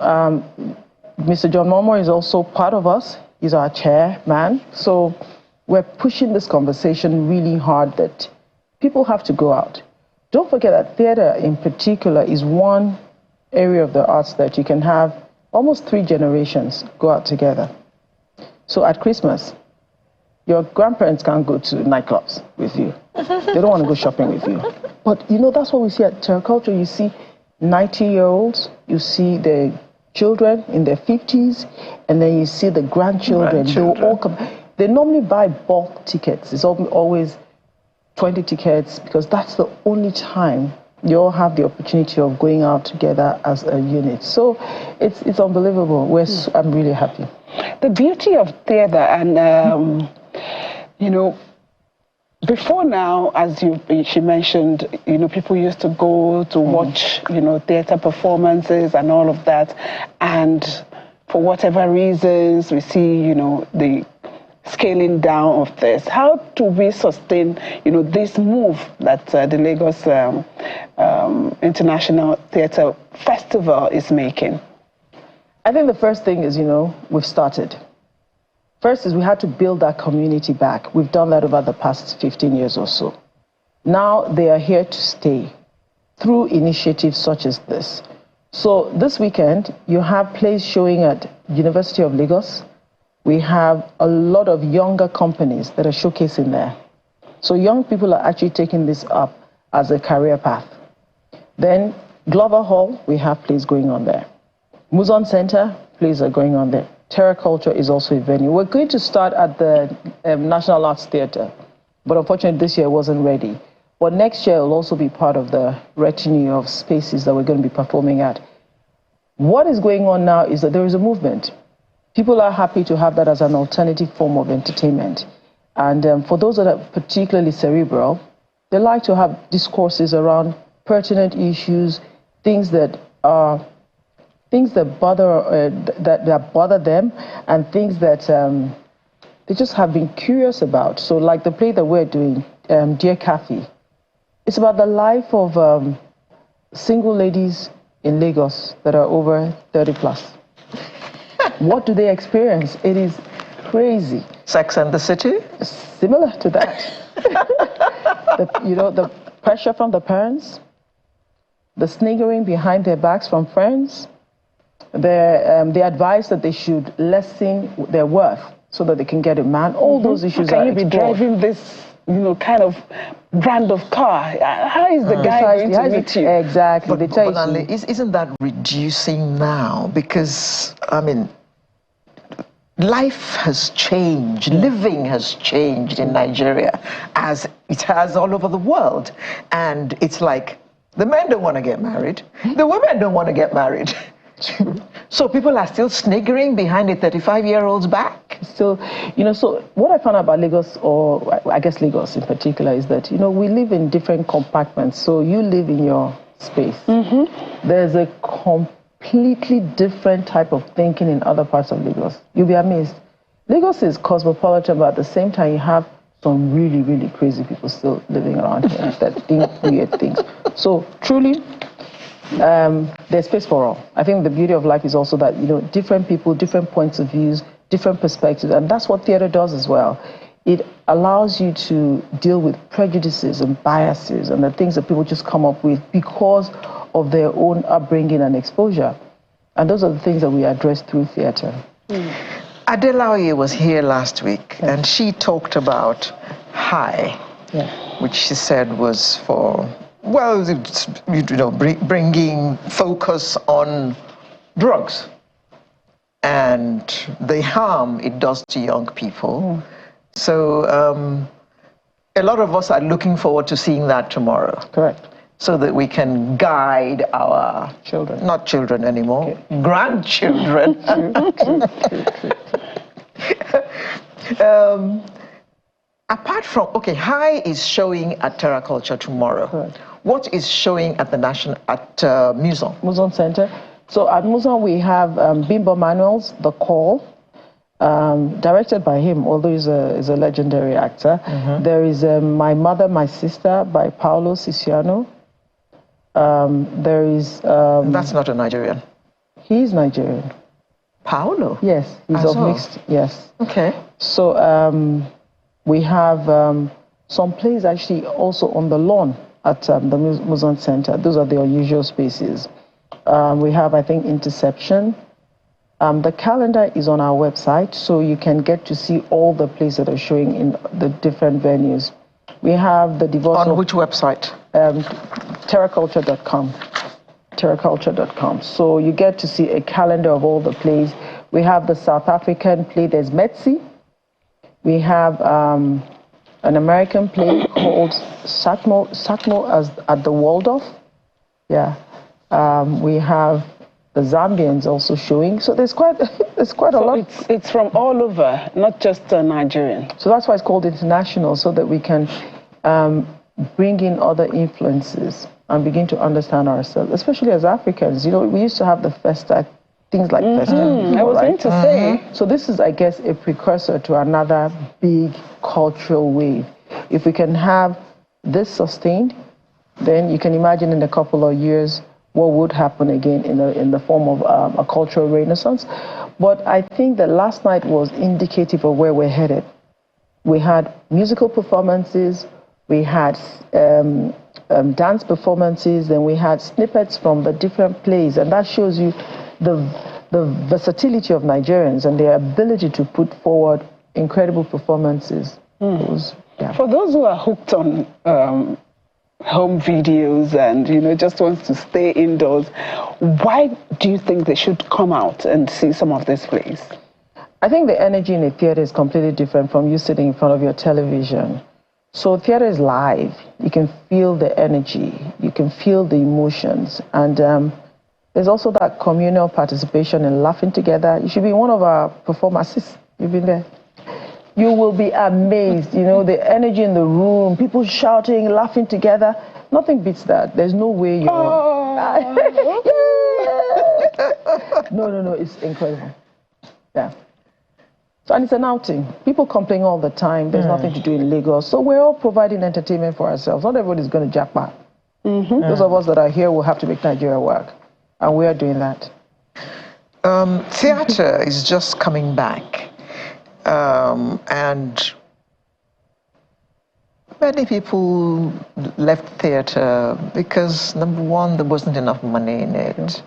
Mr. John Momo is also part of us. He's our chairman. So we're pushing this conversation really hard that people have to go out. Don't forget that theater in particular is one area of the arts that you can have almost 3 generations go out together. So at Christmas, your grandparents can't go to nightclubs with you. They don't want to go shopping with you. But you know, that's what we see at TerraCulture. You see 90-year-olds, you see the children in their 50s, and then you see the grandchildren. They will all come. They normally buy bulk tickets. It's always 20 tickets, because that's the only time you all have the opportunity of going out together as a unit. So it's unbelievable. I'm really happy. The beauty of theater, and you know, before now, as she mentioned, you know, people used to go to watch, you know, theater performances and all of that, and for whatever reasons, we see, you know, the scaling down of this. How do we sustain, you know, this move that the Lagos International Theatre Festival is making? I think the first thing is, you know, we've started. First is we had to build that community back. We've done that over the past 15 years or so. Now they are here to stay through initiatives such as this. So this weekend, you have plays showing at University of Lagos. We have a lot of younger companies that are showcasing there. So young people are actually taking this up as a career path. Then Glover Hall, we have plays going on there. Muzon Center, plays are going on there. Terra Culture is also a venue. We're going to start at the National Arts Theatre, but unfortunately this year it wasn't ready. But next year it will also be part of the retinue of spaces that we're going to be performing at. What is going on now is that there is a movement. People are happy to have that as an alternative form of entertainment. And for those that are particularly cerebral, they like to have discourses around pertinent issues, things that bother that bother them, and things that they just have been curious about. So, like the play that we're doing, Dear Kathy, it's about the life of single ladies in Lagos that are over 30 plus. What do they experience? It is crazy. Sex and the City? Similar to that. The pressure from the parents, the sniggering behind their backs from friends, the advice that they should lessen their worth so that they can get a man. All those issues are explored. Can you be driving this, kind of brand of car? How is the guy going to meet you? Exactly. But isn't that reducing now? Because, I mean, life has changed, living has changed in Nigeria as it has all over the world. And it's like, the men don't want to get married, the women don't want to get married. So people are still sniggering behind a 35-year-old's back? So, so what I found out about Lagos, or I guess Lagos in particular, is that, we live in different compartments. So you live in your space. There's a completely different type of thinking in other parts of Lagos. You'll be amazed. Lagos is cosmopolitan, but at the same time, you have some really, really crazy people still living around here that think weird things. So truly, there's space for all. I think the beauty of life is also that, different people, different points of views, different perspectives, and that's what theater does as well. It allows you to deal with prejudices and biases and the things that people just come up with because of their own upbringing and exposure. And those are the things that we address through theater. Adelaide was here last week, and she talked about High, which she said was for, well, bringing focus on drugs and the harm it does to young people. So a lot of us are looking forward to seeing that tomorrow. Correct. So that we can guide our children, not children anymore, grandchildren. Apart from, High is showing at Terra Culture tomorrow. Correct. What is showing at the Muson? Muson Center. So at Muson we have Bimbo Manuel's The Call, directed by him, although he's a legendary actor. There is My Mother, My Sister by Paolo Siciano. There is... That's not a Nigerian. He's Nigerian. Paolo? Yes, he's of mixed, yes. Okay. So we have some plays actually also on the lawn at the Muson Center. Those are the unusual spaces. We have, I think, Interception. The calendar is on our website, so you can get to see all the plays that are showing in the different venues. We have the divorce. On which website? Terraculture.com. Terraculture.com. So you get to see a calendar of all the plays. We have the South African play, there's Metsi. We have an American play called Satmo as at the Waldorf. Yeah. We have the Zambians also showing. So there's quite a lot. It's from all over, not just Nigerian. So that's why it's called international, so that we can bring in other influences and begin to understand ourselves, especially as Africans. We used to have the Festa, things like Festa. I was going to say. So this is, I guess, a precursor to another big cultural wave. If we can have this sustained, then you can imagine in a couple of years what would happen again in the form of a cultural renaissance. But I think that last night was indicative of where we're headed. We had musical performances, we had dance performances, and we had snippets from the different plays, and that shows you the versatility of Nigerians and their ability to put forward incredible performances. For those who are hooked on home videos and just wants to stay indoors, why do you think they should come out and see some of these plays? I think the energy in a theater is completely different from you sitting in front of your television. So theater is live. You can feel the energy. You can feel the emotions. And there's also that communal participation and laughing together. You should be one of our performances. You've been there. You will be amazed, you know, the energy in the room, people shouting, laughing together. Nothing beats that. There's no way you're... No, it's incredible. Yeah. So, and it's an outing. People complain all the time. There's nothing to do in Lagos. So we're all providing entertainment for ourselves. Not everybody's going to jackpot. Those of us that are here will have to make Nigeria work. And we are doing that. Theatre is just coming back. And many people left theatre because, number one, there wasn't enough money in it.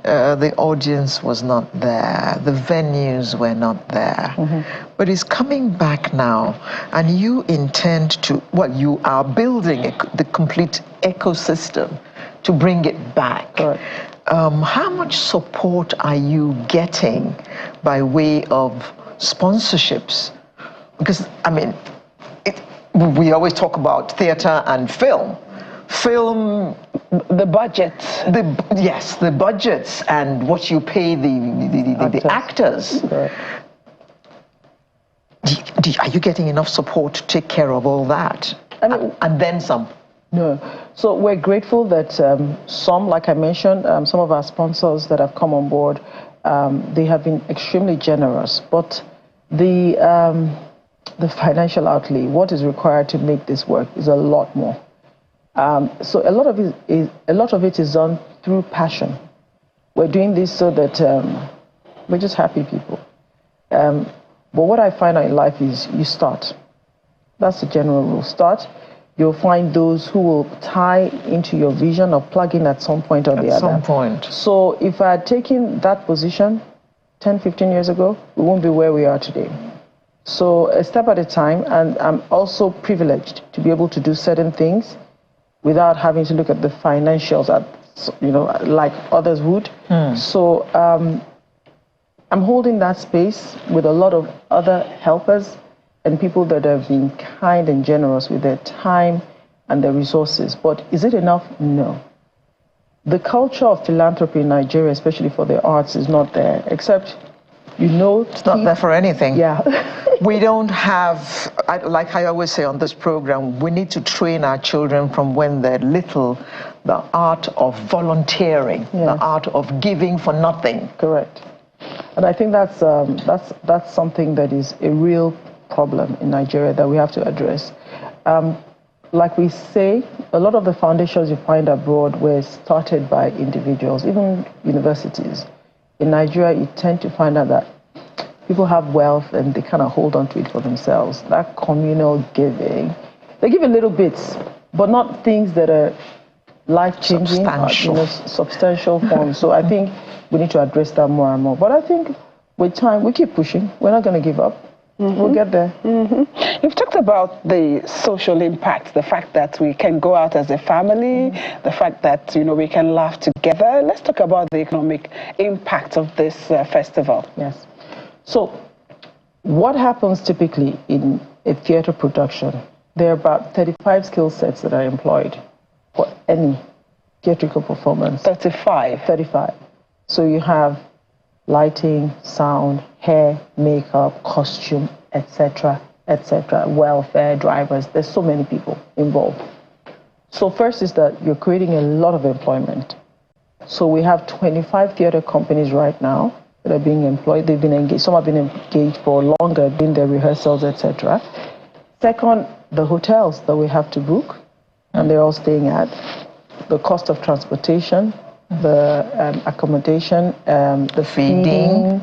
The audience was not there. The venues were not there. But it's coming back now, and you intend to, well, you are building the complete ecosystem to bring it back. How much support are you getting by way of sponsorships? Because, I mean, we always talk about theatre and film. Film, the budget. Yes, the budgets and what you pay the actors. Are you getting enough support to take care of all that? I mean, and then some? No. So we're grateful that some, like I mentioned, some of our sponsors that have come on board, they have been extremely generous. But the financial outlay, what is required to make this work, is a lot more. So a lot of it is done through passion. We're doing this so that we're just happy people. But what I find out in life is you start. That's the general rule. Start. You'll find those who will tie into your vision or plug in at some point or the other. At some point. So if I had taken that position 10, 15 years ago, we won't be where we are today. So a step at a time, and I'm also privileged to be able to do certain things without having to look at the financials, like others would. So I'm holding that space with a lot of other helpers and people that have been kind and generous with their time and their resources. But is it enough? No. The culture of philanthropy in Nigeria, especially for the arts, is not there, except, it's not there for anything. Yeah. We don't have, like I always say on this program, we need to train our children from when they're little, the art of volunteering, the art of giving for nothing. Correct. And I think that's something that is a real problem in Nigeria that we have to address. Like we say, a lot of the foundations you find abroad were started by individuals, even universities. In Nigeria, you tend to find out that people have wealth and they kind of hold on to it for themselves. That communal giving, they give a little bits, but not things that are life-changing, substantial forms. So I think we need to address that more and more. But I think with time, we keep pushing. We're not going to give up. We'll get there. You've talked about the social impact, the fact that we can go out as a family, the fact that we can laugh together. Let's talk about the economic impact of this festival. Yes. So what happens typically in a theater production? There are about 35 skill sets that are employed for any theatrical performance. 35? So you have lighting, sound, hair, makeup, costume, etc., welfare, drivers. There's so many people involved. So first is that you're creating a lot of employment. So we have 25 theater companies right now that are being employed. They've been engaged. Some have been engaged for longer, doing their rehearsals, etc. Second, the hotels that we have to book, and they're all staying at. The cost of transportation, the accommodation, the feeding,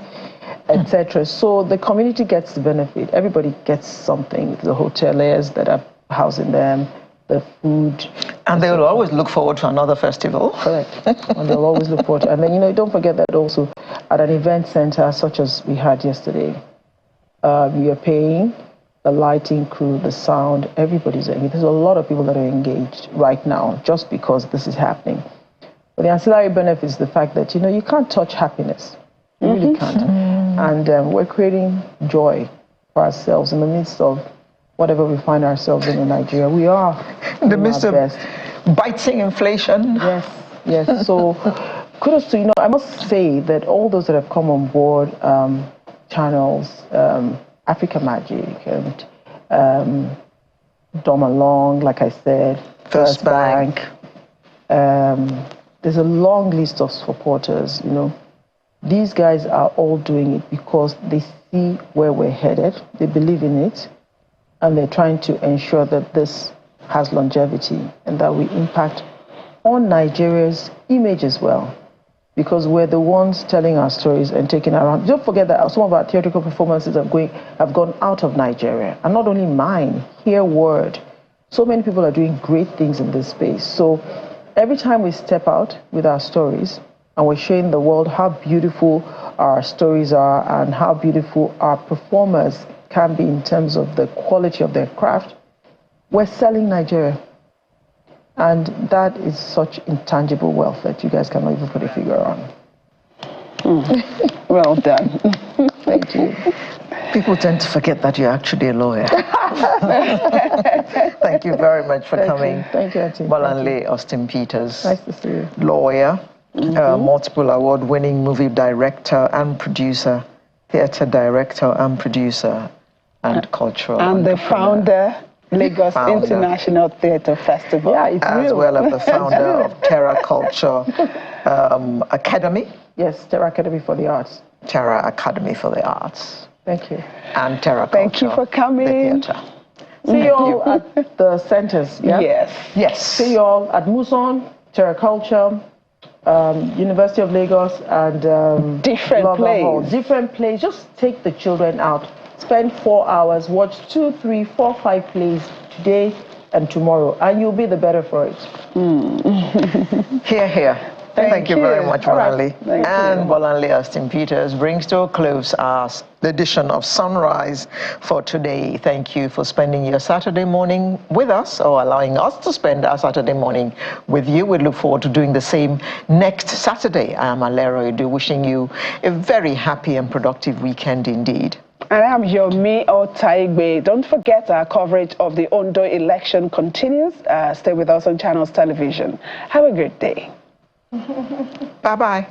etc. So the community gets the benefit. Everybody gets something. The hoteliers that are housing them, the food. And they will always look forward to another festival. Correct. And they'll always look forward to it. And then, don't forget that also at an event center such as we had yesterday, you're paying the lighting crew, the sound, everybody's engaged. There's a lot of people that are engaged right now just because this is happening. But the ancillary benefit is the fact that, you can't touch happiness. You really can't. And we're creating joy for ourselves in the midst of whatever we find ourselves in Nigeria. We are in the midst of biting inflation. Yes, yes. So kudos to, I must say that all those that have come on board, channels, Africa Magic and Dom Along, like I said, First Bank. There's a long list of supporters, These guys are all doing it because they see where we're headed, they believe in it, and they're trying to ensure that this has longevity and that we impact on Nigeria's image as well. Because we're the ones telling our stories and taking around. Don't forget that some of our theatrical performances have gone out of Nigeria. And not only mine, hear word. So many people are doing great things in this space. So every time we step out with our stories and we're showing the world how beautiful our stories are and how beautiful our performers can be in terms of the quality of their craft, we're selling Nigeria. And that is such intangible wealth that you guys cannot even put a figure on. Well done. Thank you. People tend to forget that you're actually a lawyer. Thank you very much for coming. Thank you, Auntie. Bolanle Austin Peters. Nice to see you. Lawyer, multiple award-winning movie director and producer, theater director and producer, and cultural and the founder, Lagos International Theatre Festival. Yeah, it's as real. well as the founder of Terra Culture Academy. Yes, Terra Academy for the Arts. Terra Academy for the Arts. Thank you. And Terra Culture. Thank you for coming. The theatre. See you all at the centers. Yeah? Yes. Yes. See you all at Muson, Terra Culture, University of Lagos, and different plays. Different plays. Just take the children out. Spend 4 hours, watch 2, 3, 4, 5 plays today and tomorrow, and you'll be the better for it. Hear, hear. Thank you very much, Bolanle. Right. And Bolanle Austin Peters brings to a close our edition of Sunrise for today. Thank you for spending your Saturday morning with us, or allowing us to spend our Saturday morning with you. We look forward to doing the same next Saturday. I am Alero Edu, wishing you a very happy and productive weekend indeed. And I'm Yomi Otaigbe. Don't forget our coverage of the Ondo election continues. Stay with us on Channels Television. Have a great day. Bye-bye.